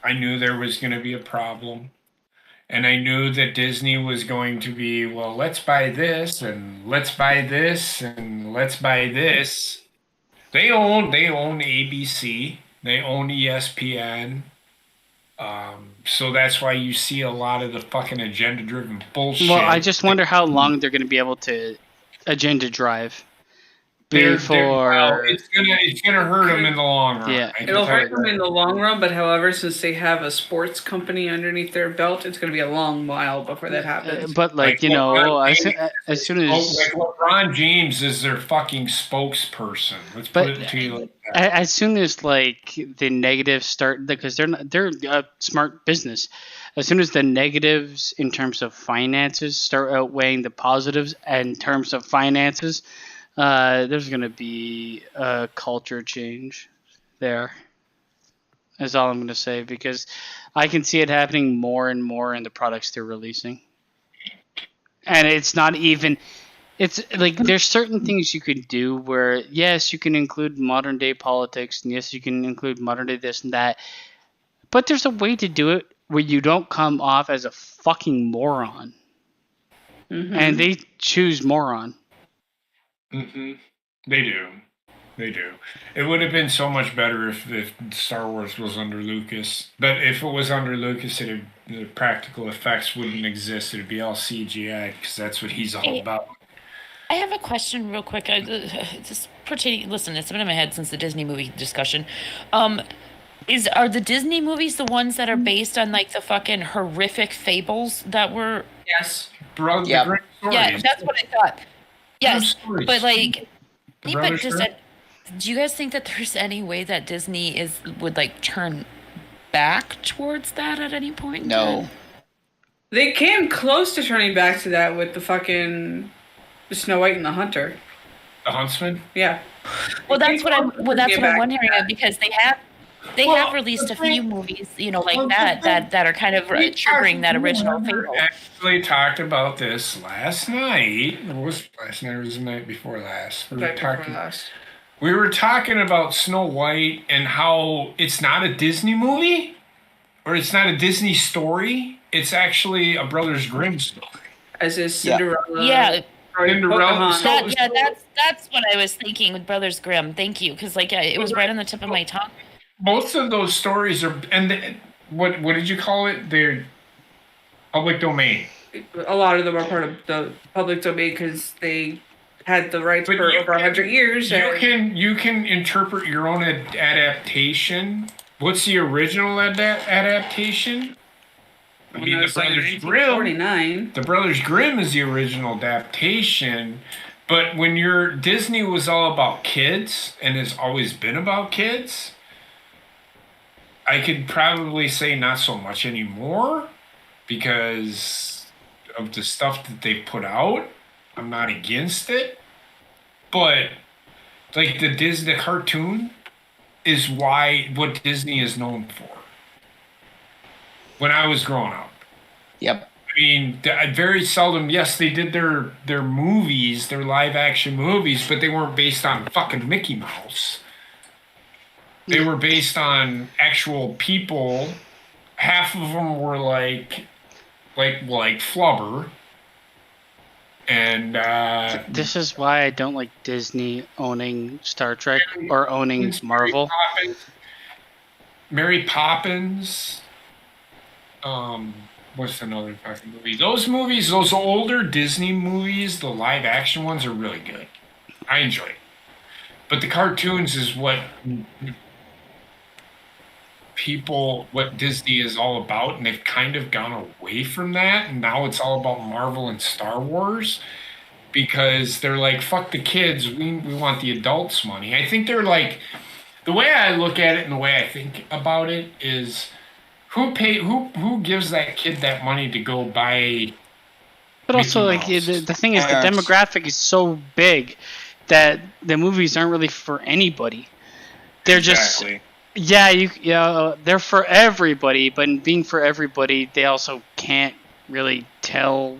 I knew there was going to be a problem. And I knew that Disney was going to be, well, let's buy this and let's buy this and let's buy this. They own ABC. They own ESPN. So that's why you see a lot of the fucking agenda-driven bullshit. Well, I just wonder how long they're going to be able to agenda drive before. It's gonna hurt them in the long run. Yeah. It'll hurt them in the long run, but however, since they have a sports company underneath their belt, it's going to be a long while before that happens. But like, as soon as like LeBron James is their fucking spokesperson. Let's put it to you like that. As soon as like the negatives start, because they're a smart business. As soon as the negatives in terms of finances start outweighing the positives in terms of finances, there's going to be a culture change there. That's all I'm going to say, because I can see it happening more and more in the products they're releasing. And it's not even... It's like there's certain things you could do where, yes, you can include modern day politics, and yes, you can include modern day this and that. But there's a way to do it where you don't come off as a fucking moron. Mm-hmm. And they choose moron. Mm-hmm. They do. It would have been so much better if Star Wars was under Lucas. But if it was under Lucas, the practical effects wouldn't exist. It'd be all CGI, because that's what he's all about. I have a question real quick. Just pertaining, listen, it's been in my head since the Disney movie discussion. Are the Disney movies the ones that are based on like the fucking horrific fables that were? Yes. Bro, yeah, that's what I thought. Yes, but like, do you guys think that there's any way that Disney would like turn back towards that at any point? No. They came close to turning back to that with the fucking Snow White and the Hunter. The Huntsman? Yeah. Well, that's what I'm wondering, because they have released a few movies, like that are kind of triggering that original fable. We actually talked about this last night. It was last night, or was the night before last? We were talking about Snow White and how it's not a Disney movie, or it's not a Disney story. It's actually a Brothers Grimm story. As is Cinderella. Yeah. Cinderella. That's what I was thinking with Brothers Grimm. Thank you, because it was right on the tip of my tongue. Most of those stories are, and what did you call it? They're public domain. A lot of them are part of the public domain because they had the rights for over 100 years. You can interpret your own adaptation. What's the original adaptation? I mean, the Brothers Grimm. The Brothers Grimm is the original adaptation, but when Disney was all about kids and has always been about kids. I could probably say not so much anymore because of the stuff that they put out. I'm not against it. But like the Disney cartoon is what Disney is known for. When I was growing up. Yep. I mean, very seldom, yes, they did their movies, their live action movies, but they weren't based on fucking Mickey Mouse. They were based on actual people. Half of them were like Flubber. And this is why I don't like Disney owning Star Trek or owning Marvel. Mary Poppins. What's another fucking movie? Those movies, those older Disney movies, the live action ones are really good. I enjoy it. But the cartoons is what Disney is all about, and they've kind of gone away from that, and now it's all about Marvel and Star Wars because they're like, fuck the kids, we want the adults' money. I think they're like, the way I look at it and the way I think about it is who gives that kid that money to go buy. But also, like the thing is, the demographic is so big that the movies aren't really for anybody. They're just they're for everybody, but in being for everybody, they also can't really tell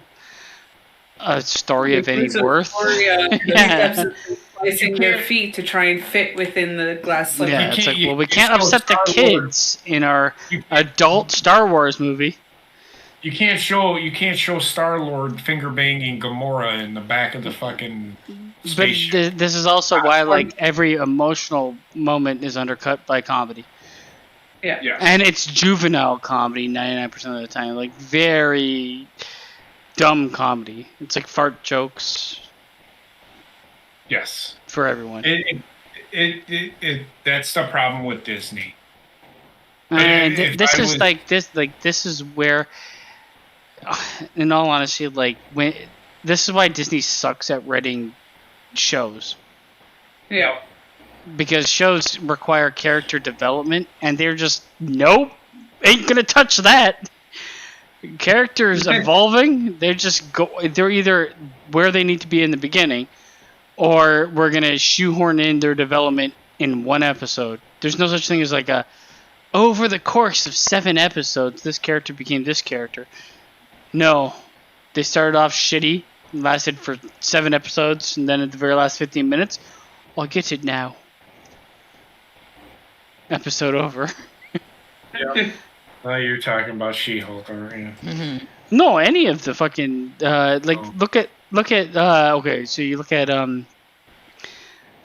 a story of any worth. Placing their feet to try and fit within the glass slipper. Yeah, it's like, well, we can't upset the kids in our adult Star Wars movie. You can't show Star-Lord finger banging Gamora in the back of the fucking spaceship. But this is also why like every emotional moment is undercut by comedy. Yeah. And it's juvenile comedy 99% of the time, like very dumb comedy. It's like fart jokes. Yes. For everyone. That's the problem with Disney. And this is where, in all honesty, like this is why Disney sucks at writing shows. Yeah. Because shows require character development, and they're just nope, ain't gonna touch that. Characters evolving, they're either where they need to be in the beginning, or we're gonna shoehorn in their development in one episode. There's no such thing as like over the course of 7 episodes, this character became this character. No, they started off shitty, lasted for 7 episodes, and then at the very last 15 minutes, I'll get it now. Episode over. Yeah. You're talking about She-Hulk, aren't you? Mm-hmm. No, any of the fucking look at okay, so you look at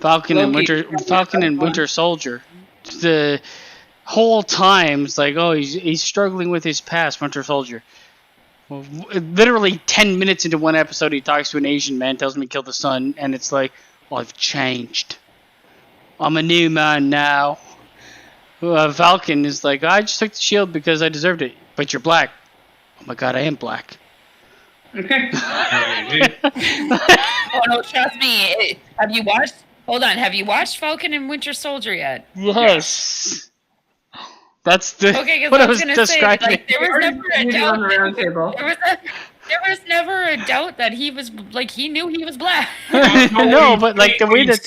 Falcon and Winter Soldier. The whole time it's like, oh, he's struggling with his past, Winter Soldier. Well, literally 10 minutes into one episode, he talks to an Asian man, tells him to kill the son, and it's like, I've changed. I'm a new man now. Falcon is like, I just took the shield because I deserved it. But you're black. Oh my god, I am black. Okay. Oh no, trust me. Have you watched Falcon and Winter Soldier yet? Yes. That's okay, what I was gonna describing. Say, like, there was never a doubt. There was never a doubt that he was like he knew he was black. No, but like the way that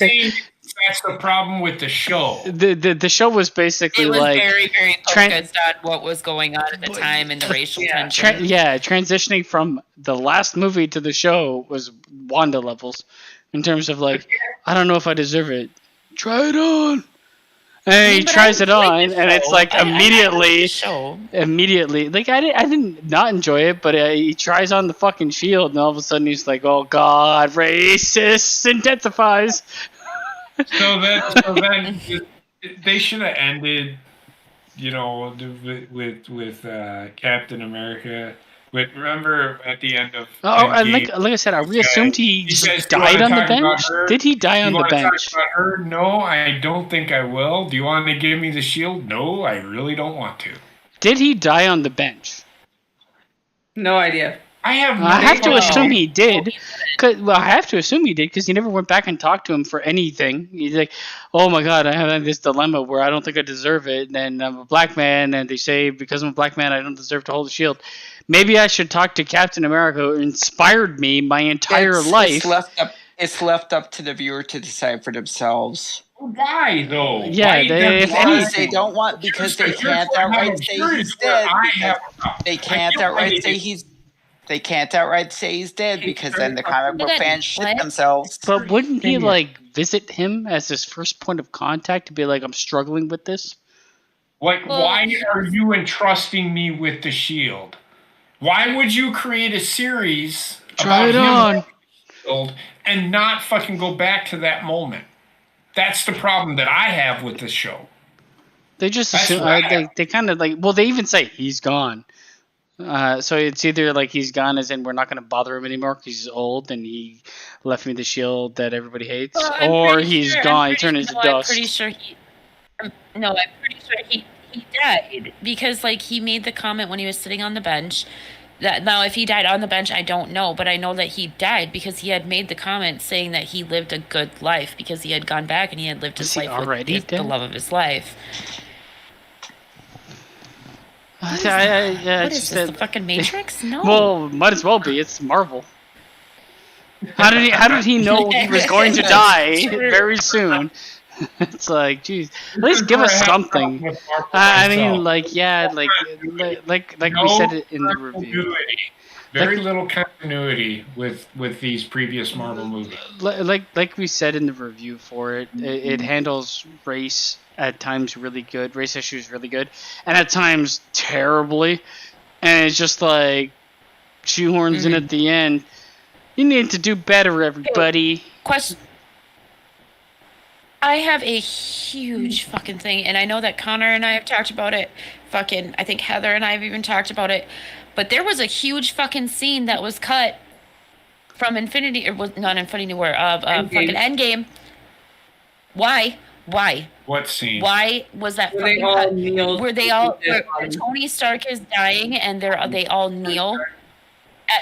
that's the problem with the show. The show was basically it was like very, very focused on what was going on at the time and the racial tension. Transitioning from the last movie to the show was Wanda levels in terms of like, I don't know if I deserve it. Try it on. And he tries it on, and it's like immediately, like I didn't not enjoy it, but he tries on the fucking shield, and all of a sudden he's like, "Oh God, racist!" intensifies. So then they should have ended, with Captain America. Remember at the end of and like I said, are we assumed he died on the bench? Did he die on the bench? Talk about her? No, I don't think I will. Do you want to give me the shield? No, I really don't want to. Did he die on the bench? No idea. I have to assume he did. I have to assume he did because he never went back and talked to him for anything. He's like, oh my god, I have this dilemma where I don't think I deserve it, and I'm a black man, and they say because I'm a black man I don't deserve to hold a shield. Maybe I should talk to Captain America, who inspired me my entire life. It's left up to the viewer to decide for themselves. Why though? Yeah, they don't want because they can't outright say he's dead. They can't outright say he's. They can't outright say he's dead because then the comic book fans shit themselves. But wouldn't he visit him as his first point of contact to be like, I'm struggling with this? Like, why are you entrusting me with the shield? Why would you create a series about him shield and not fucking go back to that moment? That's the problem that I have with this show. They just assume, they kind of like, well, they even say he's gone. So it's either like he's gone as in we're not going to bother him anymore because he's old and he left me the shield that everybody hates, or he's gone, he turned into dust. I'm pretty sure he died because like he made the comment when he was sitting on the bench that now if he died on the bench I don't know, but I know that he died because he had made the comment saying that he lived a good life because he had gone back and he had lived his life with the love of his life. What is this, the fucking Matrix? No. Well, might as well be. It's Marvel. How did he know he was going to die very soon? It's like, geez, at least give us something. I mean, like, yeah, like we said it in the review. Very little continuity with these previous Marvel movies. Like we said in the review for it, it handles race at times really good, race issues really good, and at times terribly. And it's just like shoehorns in at the end. You need to do better, everybody. Question. I have a huge fucking thing, and I know that Connor and I have talked about it. Fucking, I think Heather and I have even talked about it. But there was a huge fucking scene that was cut from Infinity, or was not Infinity War, fucking Endgame. Why? What scene? Why was that Were fucking they all cut? kneeled? Were they all? Where Tony Stark is dying, and they all kneel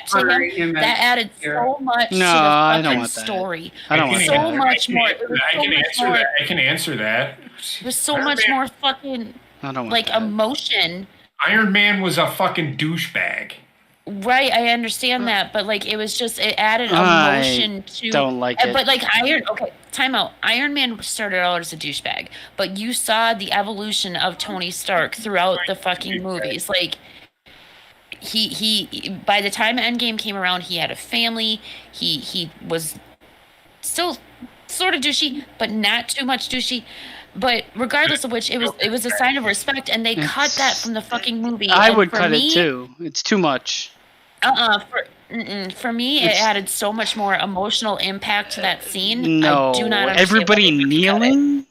to him? That added so much to the fucking story. I don't want so much more. I can answer that. There's so much more fucking emotion. Iron Man was a fucking douchebag. Right, I understand that, but like it was just it added emotion to. Don't like it. But like time out. Iron Man started out as a douchebag, but you saw the evolution of Tony Stark throughout the fucking movies. Like he by the time Endgame came around, he had a family. He was still sort of douchey, but not too much douchey. But regardless of which, it was a sign of respect, and they cut that from the fucking movie. I would cut it too. It's too much. For me, it added so much more emotional impact to that scene. No, I do not understand everybody kneeling.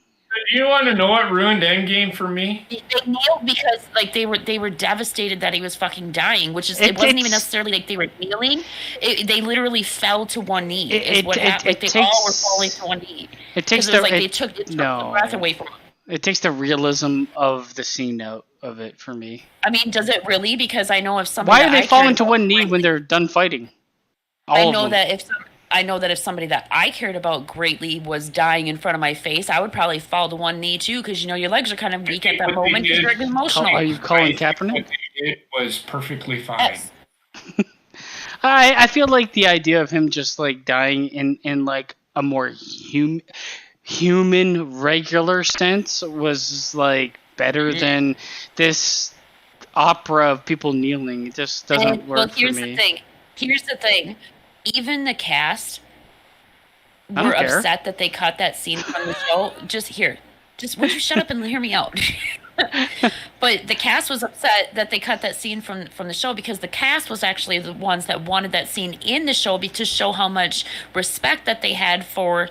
Do you want to know what ruined Endgame for me? They kneeled because like they were devastated that he was fucking dying, which is it wasn't even necessarily like they were kneeling. They literally fell to one knee. Is what happened. Like they all were falling to one knee. It takes they took the breath away from them. It takes the realism of the scene out of it for me. I mean, does it really? Because I know if somebody. Why are they falling to one knee when they're done fighting? I know that if somebody that I cared about greatly was dying in front of my face, I would probably fall to one knee too, because your legs are kind of weak at that moment because you're emotional. Are you calling Kaepernick? It was perfectly fine. Yes. I feel like the idea of him just like dying in like a more human regular sense was like better than this opera of people kneeling. It just doesn't work for me. Here's the thing. Even the cast were upset that they cut that scene from the show. Would you shut up and hear me out? But the cast was upset that they cut that scene from the show because the cast was actually the ones that wanted that scene in the show to show how much respect that they had for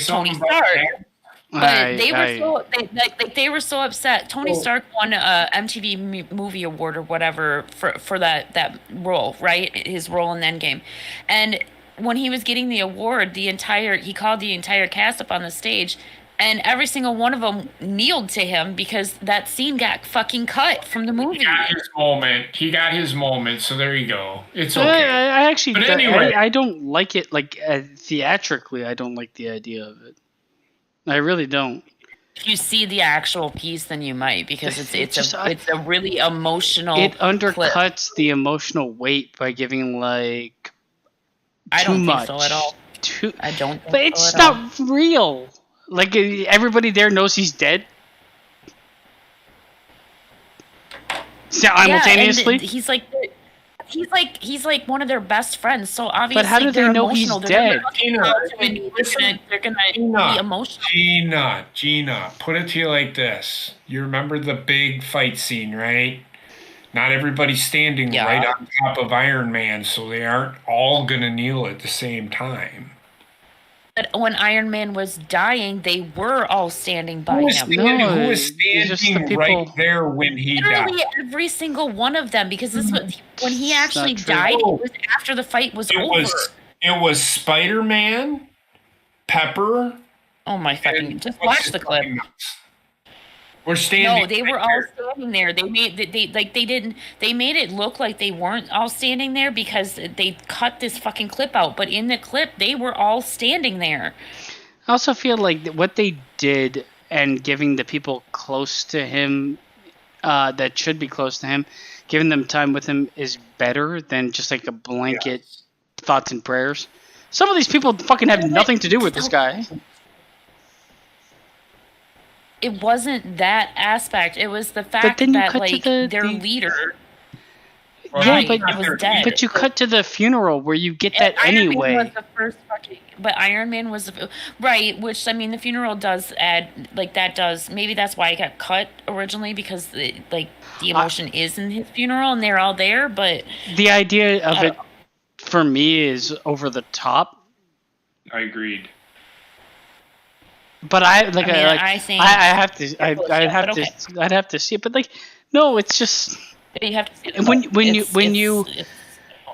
Tony Stark. But they were so upset. Tony Stark won a MTV Movie Award or whatever for that role, right? His role in Endgame. And when he was getting the award, he called the entire cast up on the stage, and every single one of them kneeled to him because that scene got fucking cut from the movie. He got his moment. So there you go. It's okay. I actually, but anyway, I don't like it. Like theatrically, I don't like the idea of it. I really don't. If you see the actual piece, then you might, because it's a really emotional. It undercuts the emotional weight by giving like I don't much. think so at all. I don't. But it's not real. Like everybody there knows he's dead. Simultaneously, he's like one of their best friends. So obviously, but how do they know he's dead? They're gonna be emotional. Gina, put it to you like this: you remember the big fight scene, right? Not everybody's standing right on top of Iron Man, so they aren't all gonna kneel at the same time. But when Iron Man was dying, they were all standing by him. Who was standing right there when he died? Literally every single one of them, because this was when he actually died. It was after the fight was over. It was Spider-Man, Pepper. Oh my fucking! Just watch the clip. We're standing. No, they were all standing there. They made They made it look like they weren't all standing there because they cut this fucking clip out. But in the clip, they were all standing there. I also feel like what they did and giving the people close to him, that should be close to him, giving them time with him is better than just like a blanket thoughts and prayers. Some of these people fucking have nothing to do with this guy. it wasn't that aspect. It was the fact then you that cut to like the- their leader. Well, Yeah, Right, but- was dead. But you cut to the funeral where you get that Iron Man anyway. was the first fucking, but Iron Man was right. Which I mean, the funeral does add like that does. Maybe that's why it got cut originally because the emotion is in his funeral and they're all there. But The idea of it for me is over the top. I agreed. But I think I think I have to I'd bullshit, have but to okay. I'd have to see it. But like no, it's just you have to see And when you-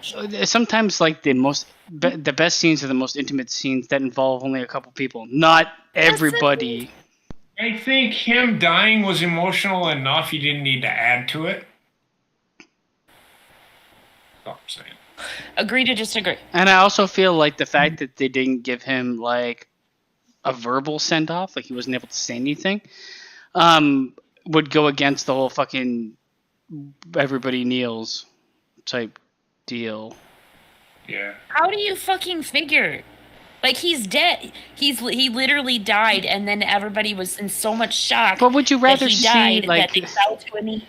it's sometimes like the best scenes are the most intimate scenes that involve only a couple people, not everybody. I think him dying was emotional enough. He didn't need to add to it. That's all I'm saying. agree to disagree. And I also feel like the fact that they didn't give him like a verbal send off, like he wasn't able to say anything, would go against the whole fucking everybody kneels type deal. Yeah. How do you fucking figure? Like he's dead. He literally died, and then everybody was in so much shock. But would you rather that he see died like? that they fell to a knee?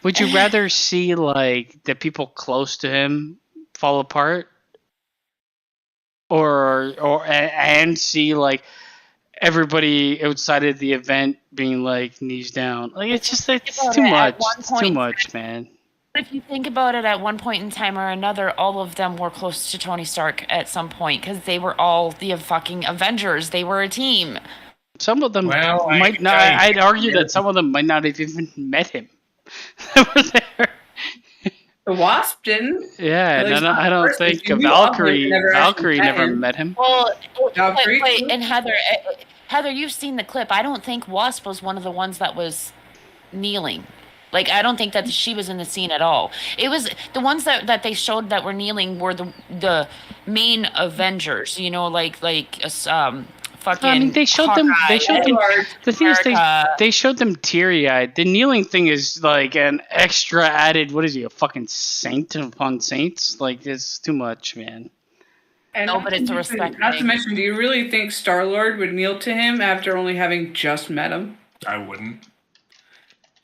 Would you rather see like the people close to him fall apart, and see like everybody outside of the event being like knees down? Like it's just it's too much. It's too much, man. If you think about it, at one point in time or another, all of them were close to Tony Stark at some point because they were all the fucking Avengers. They were a team. Some of them Well, I might can not. tell you- I'd argue that some of them might not have even met him. They were there. The Wasp didn't. Yeah, At and least I don't the first think issue, we all Valkyrie never actually never met him. met him. Well, Valkyrie, too? and Heather, you've seen the clip. I don't think Wasp was one of the ones that was kneeling. Like, I don't think that she was in the scene at all. It was the ones that they showed that were kneeling were the main Avengers. You know, like fucking. I mean, they showed them. They showed them. Edward, The thing is, America. they showed them teary eyed. The kneeling thing is like an extra added. What is he, a fucking saint upon saints? Like it's too much, man. And No, but it's a respect Not to thing. mention, do you really think Star-Lord would kneel to him after only having just met him? I wouldn't.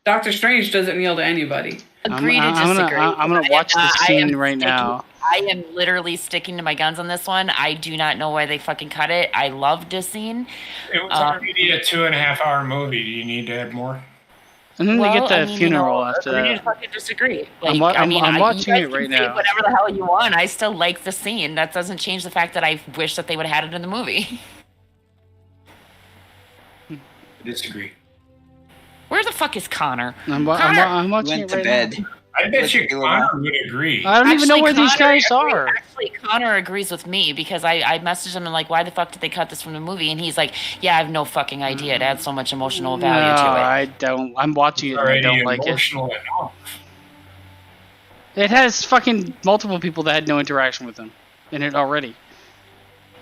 Doctor Strange doesn't kneel to anybody. Agree to I'm disagree. gonna watch the I am scene right sticking- now. I am literally sticking to my guns on this one. I do not know why they fucking cut it. I loved this scene. It was already a 2.5-hour movie. Do you need to add more? And then they get the I mean, funeral after agree that. to fucking disagree. I'm Like, watching you guys it right can say now. Whatever the hell you want. I still like the scene. That doesn't change the fact that I wish that they would have had it in the movie. Disagree. Where the fuck is Connor? I'm Connor watching Went it to right bed. now. I bet you Let's Connor would agree. I don't even know where these Connor guys are. Actually, Connor agrees with me because I messaged him and like, why the fuck did they cut this from the movie? And he's like, yeah, I have no fucking idea. It adds so much emotional value No, to it. I don't. I'm watching it and I Already don't like it. emotional enough. It has fucking multiple people that had no interaction with him in it already.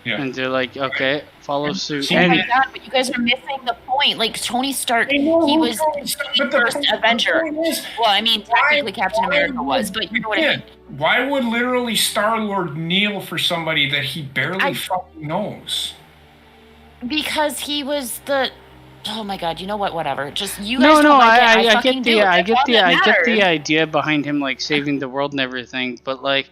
Yeah. And they're like, okay, follow suit. Oh my And god, but you guys are missing the point. Like Tony Stark, I know, he was Tony the Stark, but the first point- Avenger. the point is, Well, I mean, technically Captain why America was, but you know what I mean. again, why would literally Star-Lord kneel for somebody that he barely fucking knows? Because he was the. Oh my god, you know what? Whatever. Just you no, guys no, don't like I it. I get fucking the, do. I That's get all the, that I get the matters. idea behind him like saving the world and everything, but like,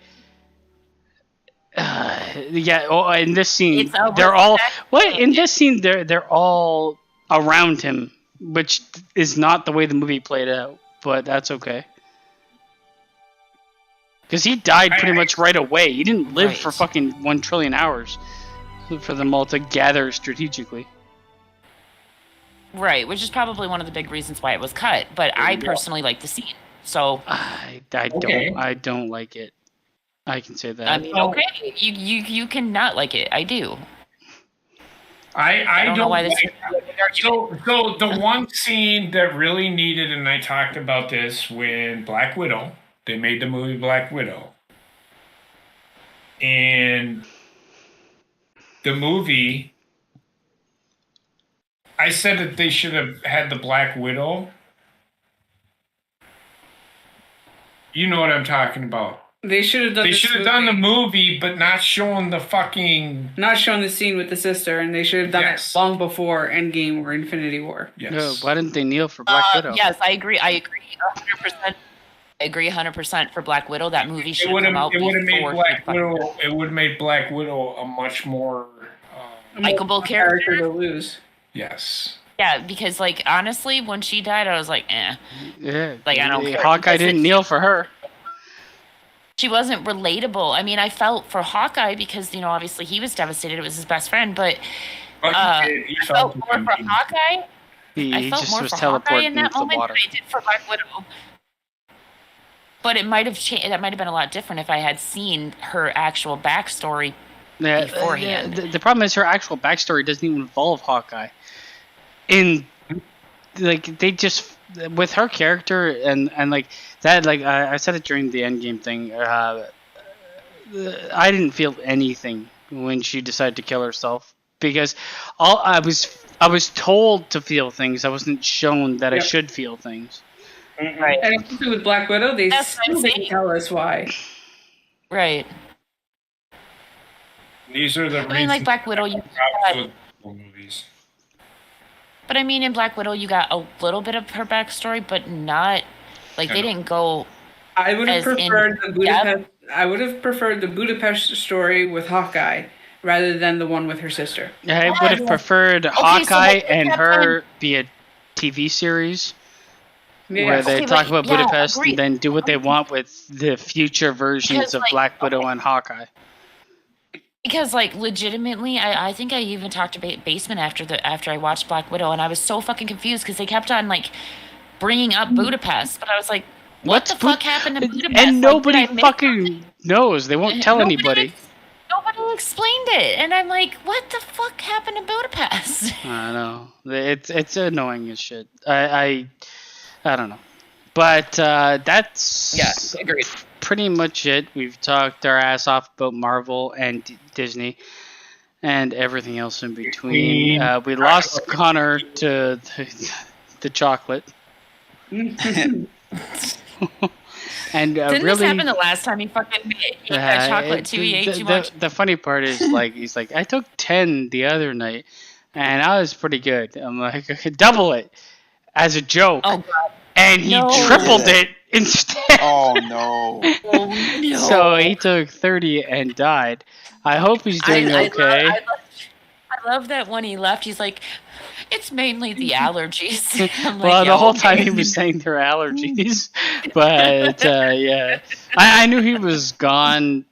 yeah. Oh, in this scene, It's a they're all respect what? In thing. this scene, they're all around him, which is not the way the movie played out, but that's okay. Because he died pretty much right away. He didn't live Right. for fucking 1 trillion hours for them all to gather strategically. Right, which is probably one of the big reasons why it was cut. But I personally like the scene. So I Okay. don't like it. I can say that. I mean, okay, you can not like it. I do. I don't know why this. So the one scene that really needed, and I talked about this when Black Widow, they made the movie Black Widow, and the movie, I said that they should have had the Black Widow. You know what I'm talking about. They should have done. They should have done the movie, but not showing the fucking. Not showing the scene with the sister, and they should have done it long before Endgame or Infinity War. Yes. No, why didn't they kneel for Black Widow? Yes, I agree 100%. I agree 100% for Black Widow. That movie should have come out before. It would have made Black Widow a much more likable character to lose. Yes. Yeah, because like honestly, when she died, I was like, eh. Yeah. Like I don't care. Hawkeye didn't kneel for her. She wasn't relatable. I mean, I felt for Hawkeye because obviously he was devastated. It was his best friend, but I felt more for Hawkeye. He just was teleporting in that into the moment water. than I did for Black Widow. But it might have changed. That might have been a lot different if I had seen her actual backstory beforehand. The problem is her actual backstory doesn't even involve Hawkeye. They just with her character and like that, like I said it during the Endgame thing. I didn't feel anything when she decided to kill herself because I was told to feel things. I wasn't shown that I should feel things. Right. And with Black Widow, they still didn't tell us why. Right. These are the reasons. I mean, like Black Widow, movies. But I mean, in Black Widow, you got a little bit of her backstory, but not like they didn't go. I would have preferred the Budapest. I would have preferred the Budapest story with Hawkeye rather than the one with her sister. I would have preferred Hawkeye and her be a TV series where they talk about Budapest and then do what they want with the future versions of Black Widow and Hawkeye. Because, like, legitimately, I think I even talked to Basement after I watched Black Widow, and I was so fucking confused because they kept on, like, bringing up Budapest. But I was like, what the fuck happened to Budapest? And nobody fucking knows. They won't tell anybody. Nobody explained it. And I'm like, what the fuck happened to Budapest? I know. It's annoying as shit. I don't know. But that's agreed. Pretty much it. We've talked our ass off about Marvel and Disney and everything else in between. We lost Connor to the chocolate. And and didn't really, this happen the last time he fucking ate that chocolate too? He ate too much. The funny part is, like, he's like, I took 10 the other night, and I was pretty good. I'm like, okay, double it as a joke. Oh God. And he tripled it instead. Oh no. Oh, no. So he took 30 and died. I hope he's doing okay. I love that when he left, he's like, it's mainly the allergies. I'm like, Well, the whole time he was saying there were allergies. But, yeah. I knew he was gone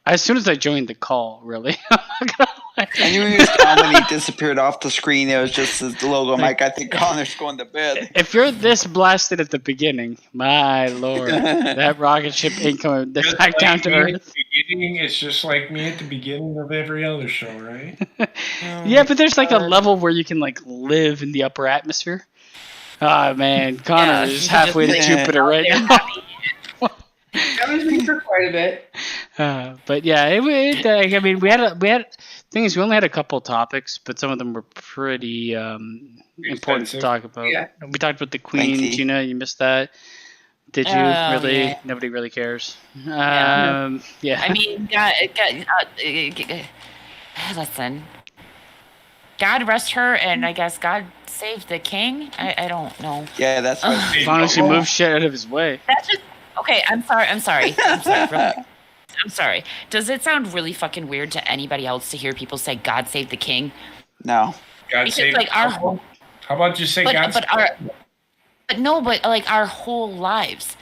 as soon as I joined the call, really. I'm not gonna lie. I knew he was gone when he disappeared off the screen. It was just the logo. I'm like, I think Connor's going to bed. If you're this blasted at the beginning, my lord, that rocket ship ain't coming back down to Earth. It's just like me at the beginning of every other show, right? Yeah, but there's like a level where you can like live in the upper atmosphere. Oh man, Connor is halfway to Jupiter right now. That was me for quite a bit. But yeah, I mean, we had things. We only had a couple topics, but some of them were pretty important to talk about. Yeah. We talked about the Queen. Lengthy. Gina, you missed that. Did you really? Yeah. Nobody really cares. Yeah. I mean, listen. God rest her, and I guess God save the king. I don't know. Yeah, that's what. As long as he moves shit out of his way. That's just okay. I'm sorry. I'm sorry. Does it sound really fucking weird to anybody else to hear people say "God save the king"? No. God Because save. like our How about just say God save? But like our whole lives,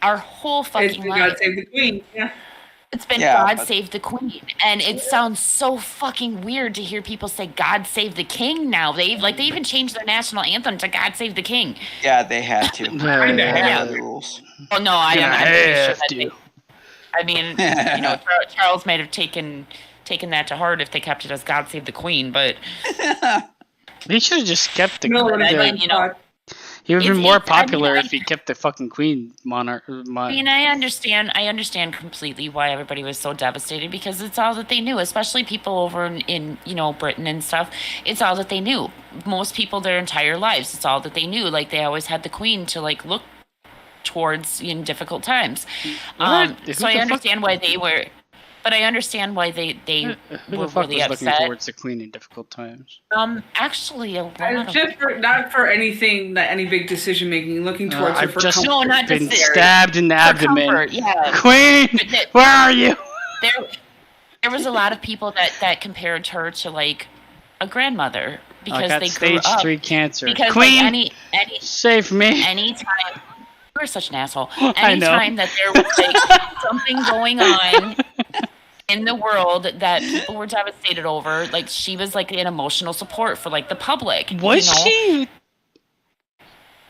our whole It's fucking been lives. God Save the Queen. Yeah. It's been Yeah, God but- save the queen, and it sounds so fucking weird to hear people say God save the king now. They even changed their national anthem to God save the king. Yeah, they had to. Yeah. The rules. Oh no, I'm pretty sure have that to. I mean, Charles might have taken that to heart if they kept it as God save the queen, but He should have just kept the. No, He would have been It's- more it's- I mean, popular like- if he kept the fucking queen monarch. I mean, I understand completely why everybody was so devastated because it's all that they knew, especially people over in Britain and stuff. It's all that they knew. Most people their entire lives, it's all that they knew. Like they always had the queen to like look towards in difficult times. What? So I understand why they were, but I understand why they Who were the fuck really was looking upset. towards the Queen in difficult times? Actually, a lot And of just not for anything that any big decision making, looking towards her I've for just comfort. No, not been just stabbed in the for abdomen. comfort, yeah. Queen, where are you? There was a lot of people that compared her to like a grandmother I because got they grew stage up 3 cancer. because Queen, like save me. anytime you were such an asshole. I know. Anytime that there was like something going on in the world that people were devastated over, like she was like an emotional support for like the public. Was you know? she?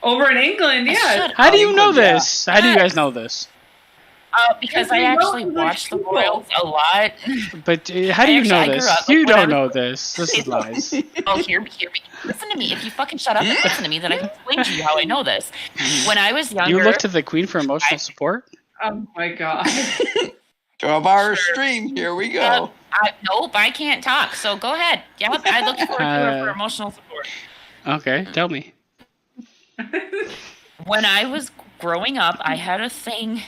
Over in England, yeah. Shut How do you know England, yeah. this? How do you guys know this? Because I actually watched the Royals a lot. But how do you know I grew this? up, like, You when don't I was- know this. This is lies. Oh, hear me. Listen to me. If you fucking shut up and listen to me, then I can explain to you how I know this. When I was younger, You look to the Queen for emotional support? Oh my god. 12-hour stream. Here we go. nope, I can't talk. So go ahead. Yep, I look forward to her for emotional support. Okay, tell me. When I was growing up, I had a thing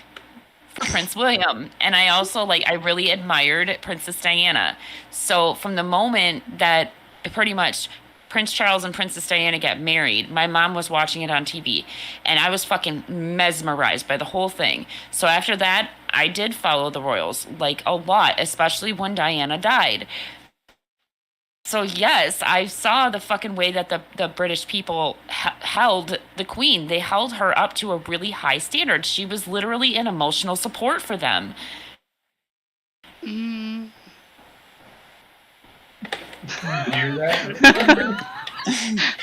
for Prince William, and I also I really admired Princess Diana. So from the moment that pretty much Prince Charles and Princess Diana got married, my mom was watching it on TV, and I was fucking mesmerized by the whole thing. So after that, I did follow the royals like a lot, especially when Diana died. So yes, I saw the fucking way that the British people held the Queen. They held her up to a really high standard. She was literally an emotional support for them.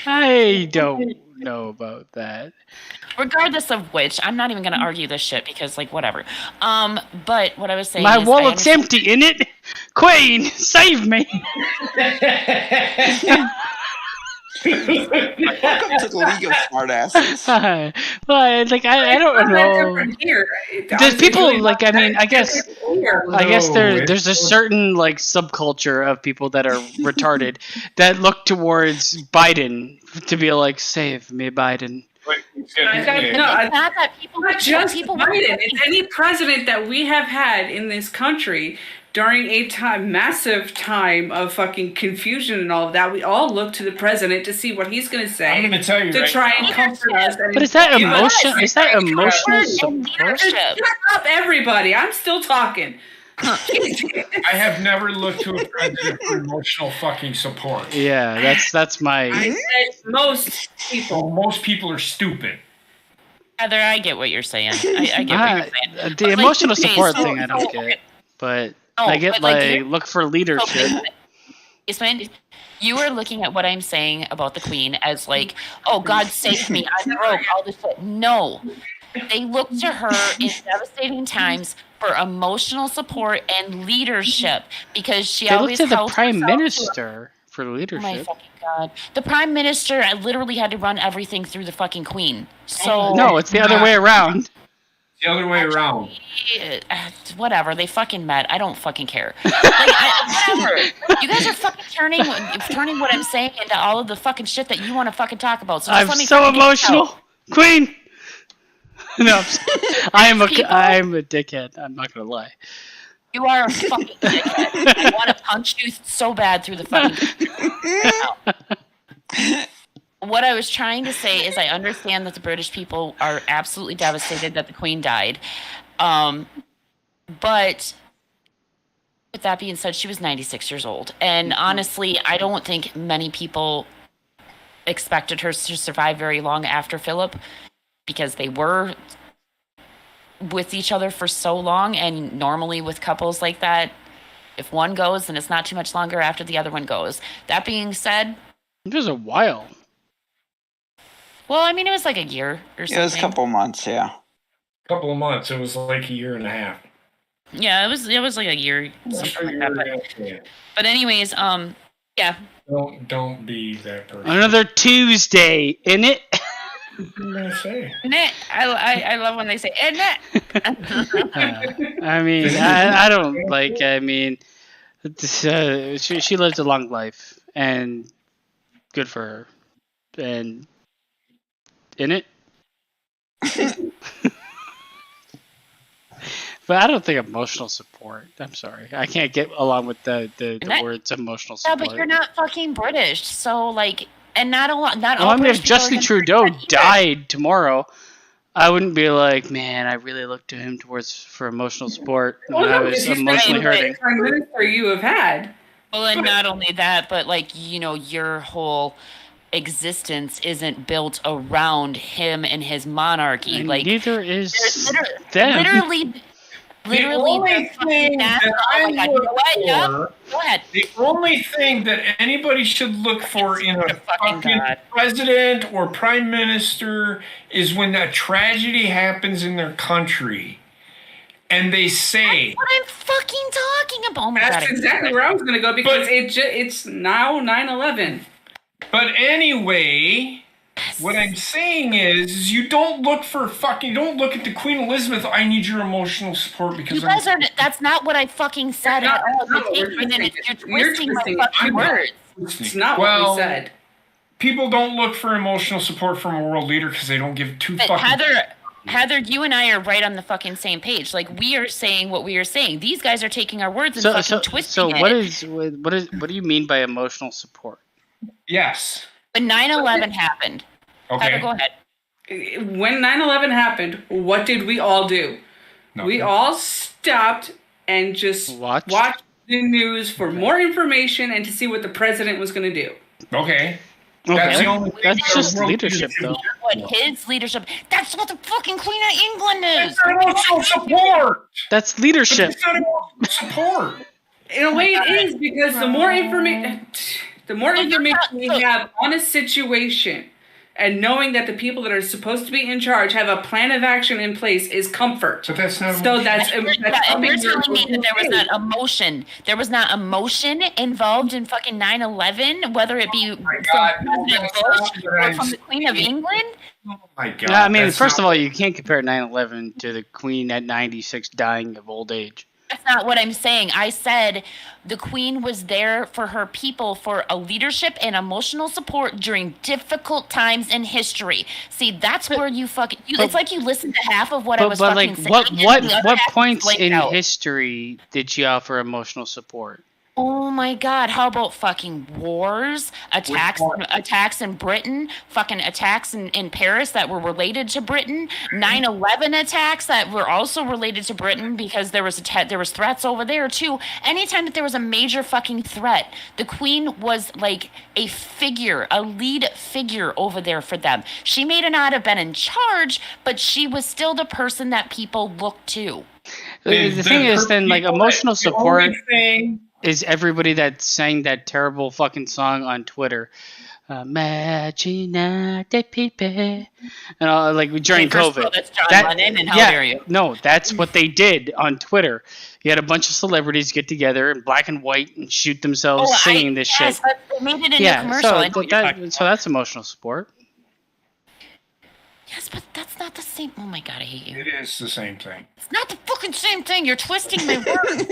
I don't know about that. Regardless of which, I'm not even going to argue this shit because, whatever. But what I was saying My is wallet's empty, innit? Queen, save me! Welcome to the League of Smartasses. Well, I don't know. Here. There's people I guess No, there's a certain subculture of people that are retarded that look towards Biden to be like, save me, Biden. it's not that people Not just people Biden. It's any president that we have had in this country during a massive time of fucking confusion and all of that. We all look to the president to see what he's going to say. I'm gonna tell you to right try now. and comfort us. But is that emotion? Is that emotional And support? leadership. Shut up, everybody! I'm still talking. I have never looked to a president for emotional fucking support. Yeah, that's I my. said most people. Most people are stupid. Heather, I get what you're saying. I get what you're saying. The But, emotional okay, support so- thing I don't so- get, but No, I get but, here- look for leadership. Basement, you are looking at what I'm saying about the Queen as oh, God save me, I'm broke, all this shit. No. They look to her in devastating times for emotional support and leadership because she They look always to the held prime herself to minister for Oh my leadership. fucking God. The prime minister literally had to run everything through the fucking Queen. So No, it's the other way around. The other way around. whatever, they fucking met. I don't fucking care. Whatever. You guys are fucking turning what I'm saying into all of the fucking shit that you want to fucking talk about. So just I'm let me so fucking get it emotional, out. Queen. No, I'm a People- dickhead. I'm not gonna lie. You are a fucking dickhead. I want to punch you so bad through the fucking. What I was trying to say is I understand that the British people are absolutely devastated that the Queen died. But with that being said, she was 96 years old. And honestly, I don't think many people expected her to survive very long after Philip because they were with each other for so long. And normally with couples like that, if one goes, then it's not too much longer after the other one goes. That being said, It was a while. well, I mean, it was like a year or something. It was a couple months, yeah. Couple of months. It was like a year and a half. Yeah, it was like a year, something like that. But anyways, yeah. Don't be that person. Another Tuesday, innit? What am I gonna say? I love when they say I mean, I don't like. I mean, she lived a long life, and good for her. And in it. But I don't think emotional support. I'm sorry, I can't get along with the words emotional Yeah, support. but you're not fucking British, so like, and not a lot. Not Well, all I mean, British if people are Justin gonna Trudeau respect you. died tomorrow, I wouldn't be like, man, I really look to him for emotional support when I was he's emotionally the hurting. prime minister you have had. Well, and not only that, but like, your whole existence isn't built around him and his monarchy. And like, neither is there's them. literally, The only thing that I you know what? Yep. look Go ahead. The only thing that anybody should look for in a fucking fucking God. president or prime minister is when a tragedy happens in their country, and they say, What I'm fucking talking about. Oh my That's God. exactly where I was going to go because But- it's now 9/11. but anyway. What I'm saying is you don't look at the Queen Elizabeth. I need your emotional support because You guys are. That's not what I fucking said at all. No, You're we're taking it. twisting You're it. twisting my You're twisting fucking it. words. It's not what we said. People don't look for emotional support from a world leader because they don't give two But fucking. Heather, you and I are right on the fucking same page. Like, we are saying what we are saying. These guys are taking our words and fucking twisting it. What do you mean by emotional support? Yes. But 9/11 happened. Okay. Heather, go ahead. When 9/11 happened, what did we all do? No. We all stopped and just Watched the news for more information and to see what the president was going to do. Okay. Okay. That's the only thing That's that just world leadership, leaders though. What his leadership. That's what the fucking Queen of England is. That's emotional support. That's leadership. It's not emotional support. In a way, it is because the more information we have on a situation, and knowing that the people that are supposed to be in charge have a plan of action in place is comfort. But that's not. So that's And you're telling me that there was not emotion. There was not emotion involved in fucking 9/11, whether it be from God, no, President that's Bush not what or I'm from the Queen of saying. England. Oh my God. Yeah, I mean, that's first not- of all, you can't compare 9/11 to the Queen at 96 dying of old age. That's not what I'm saying. I said the Queen was there for her people for a leadership and emotional support during difficult times in history. See, that's where you fucking. It's like you listened to half of what I was But fucking like, saying. what and the other what half points was blanked in out. history did she offer emotional support? Oh my God! How about fucking wars, attacks in Britain, fucking attacks in Paris that were related to Britain, 9/11 attacks that were also related to Britain because there was threats over there too. Anytime that there was a major fucking threat, the Queen was like a lead figure over there for them. She may not have been in charge, but she was still the person that people looked to. The thing is, then, like, emotional The only support thing- is everybody that sang that terrible fucking song on Twitter. Imagine the people, and all, like during First of COVID. all, that's John Lennon, and how dare you? No, that's what they did on Twitter. You had a bunch of celebrities get together in black and white and shoot themselves singing this shit. They made it in a Yeah, commercial. I know so what you're talking so that's emotional support. Yes, but that's not the same. Oh my God, I hate you. It is the same thing. It's not the fucking same thing. You're twisting my words.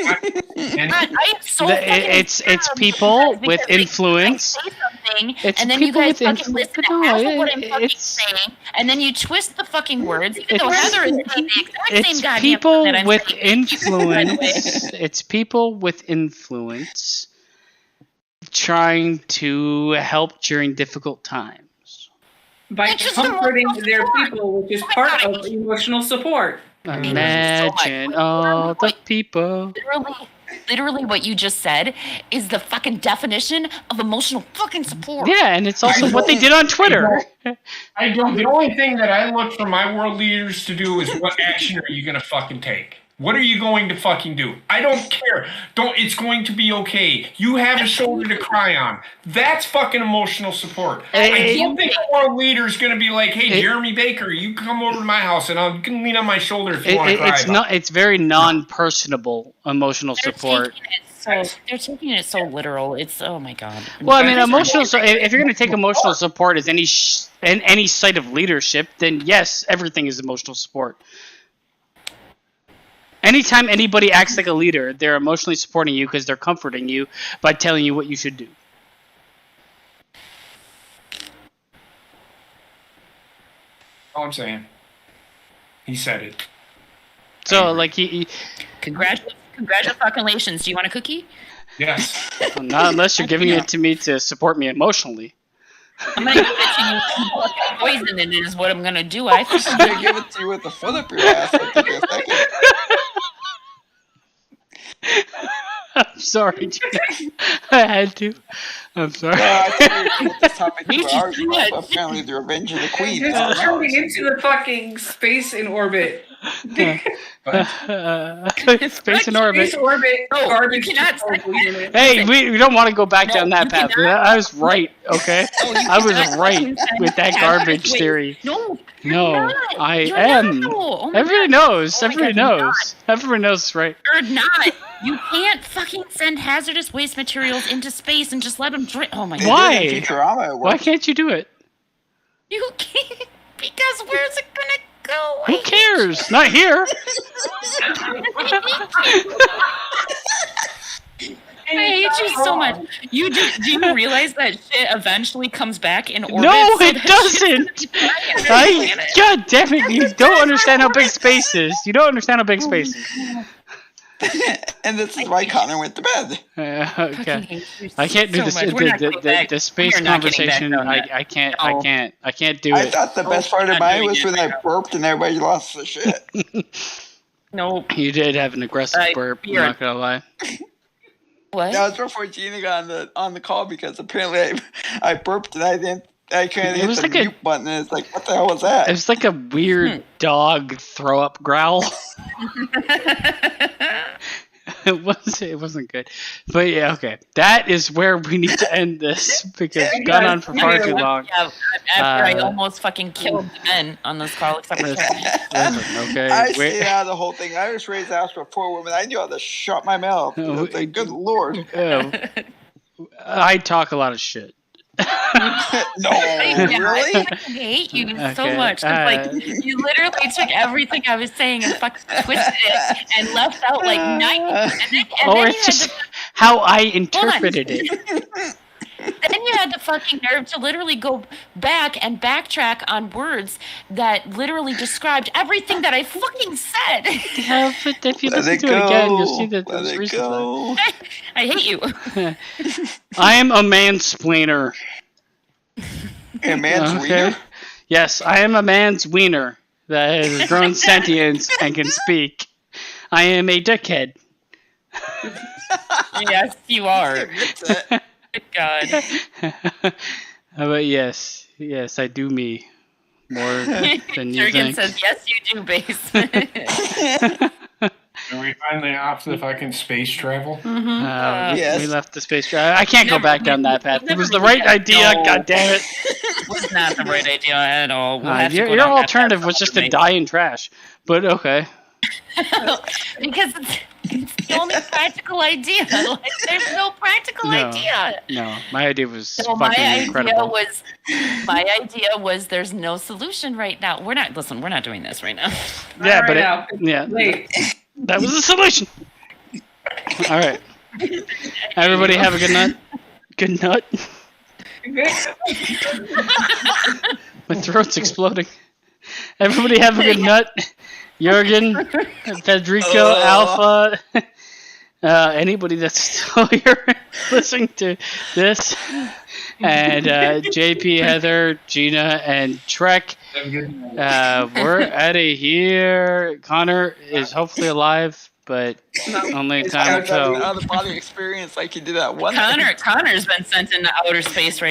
And I am so It's people with influence. I say something, It's and then you people guys with fucking influence, listen but to no, half of what I'm fucking it's- saying, and then you twist the fucking words, even though It's- Heather is saying the exact same It's goddamn people thing that I'm with saying. By the way. influence. It's people with influence trying to help during difficult times. By It's just comforting emotional their support. people, which is Oh my part God. of emotional support. Imagine all the people. Literally what you just said is the fucking definition of emotional fucking support. Yeah, and it's also what they did on Twitter. I don't. The only thing that I look for my world leaders to do is what action are you going to fucking take? What are you going to fucking do? I don't care. It's going to be okay. You have a shoulder to cry on. That's fucking emotional support. I don't think a world leader is going to be like, hey, Jeremy Baker, you come over to my house and I'll lean on my shoulder if you want to cry. It's not. It's very non-personable emotional support. They're taking it so literal. It's oh my God. Well, I mean, emotional. So if you're going to take emotional support as any site of leadership, then yes, everything is emotional support. Anytime anybody acts like a leader, they're emotionally supporting you because they're comforting you by telling you what you should do. All I'm saying. He said it. So like he Congratulations. Do you want a cookie? Yes. well, not unless you're giving it to me to support me emotionally. I'm gonna give it to you. Poison it is what I'm gonna do. I I'm gonna give it to you with the foot up your ass. I'll give you a second. I'm sorry, Gina. I had to. I'm sorry. I thought we were this topic to ours, but apparently the Revenge of the Queen. This is turning into the fucking space in orbit. Space in orbit. Space orbit. No, garbage. you cannot disposal unit. Hey, we don't want to go back down that you path. cannot. I was right, okay? I was right with that garbage theory. No, No, not. I You're am. not. Oh my Everybody God. knows. Oh my Everybody God, you're knows. Everybody knows it's right. You're not. You can't fucking send hazardous waste materials into space and just let them drink. Oh my They God. Why? did in Futurama, it Why worked. can't you do it? You can't. Because where's it gonna go? Who cares? Not here. I hate you so much. Do you realize that shit eventually comes back in orbit? No, so it that doesn't. shit- God damn it! You don't understand how big space is. You don't understand how big space is. And this is why Connor went to bed. Okay. I can't do so this. much. We're not getting back- The space we're not getting back conversation. on that. I can't. No. I can't do I it. thought the best part of mine was when I burped and everybody lost the shit. Nope. You did have an aggressive burp. I'm you're- not gonna lie. What? That was before Gina got on the call because apparently I burped and I couldn't It hit was the like a- mute button and it's like, what the hell was that? It was like a weird dog throw up growl. It wasn't good. But yeah, okay. That is where we need to end this because we've gone on for far too long. Yeah, after I almost fucking killed the men on this call, except for Listen, okay. I wait. stayed out of the whole thing. I was raised ass for 4 women. I knew how to shut my mouth. I was like, good lord. I talk a lot of shit. No, really? I fucking hate you so Okay, much. It's like you literally took everything I was saying and fucking twisted it and left out like 90. And Or then it's just how I interpreted it. Then you had the fucking nerve to literally go back and backtrack on words that literally described everything that I fucking said. Yeah, but if you Let listen it to it again, you'll see go. that Let there's it reasons for go. I hate you. that. I am a mansplainer. A man's Okay. wiener? Yes, I am a man's wiener that has grown sentience and can speak. I am a dickhead. Yes, you are. God. But yes, I do me more than you Jurgen think. says, yes, you do, base. Are we finally off the fucking space travel? Yes. We left the space drive. I can't go Never- back down that path. we'll It was never the right do that. idea. No. God damn it. Was not the right idea at all. We'll have to go Your down that alternative path was just to anyway. die in trash. But okay. Because it's the only practical idea. Like, there's no practical No. idea. No, my idea was So my fucking idea incredible. was there's no solution right now. We're not doing this right now. Yeah, All but right, yeah, Wait. that was the solution. All right. Everybody have a good night. Good nut. My throat's exploding. Everybody have a good nut. Jurgen, Federico, Alpha, anybody that's still here listening to this, and JP, Heather, Gina, and Trek. We're out of here. Connor is hopefully alive, but only time will Kind of an tell. out of body experience like you did that one. Connor's been sent into outer space right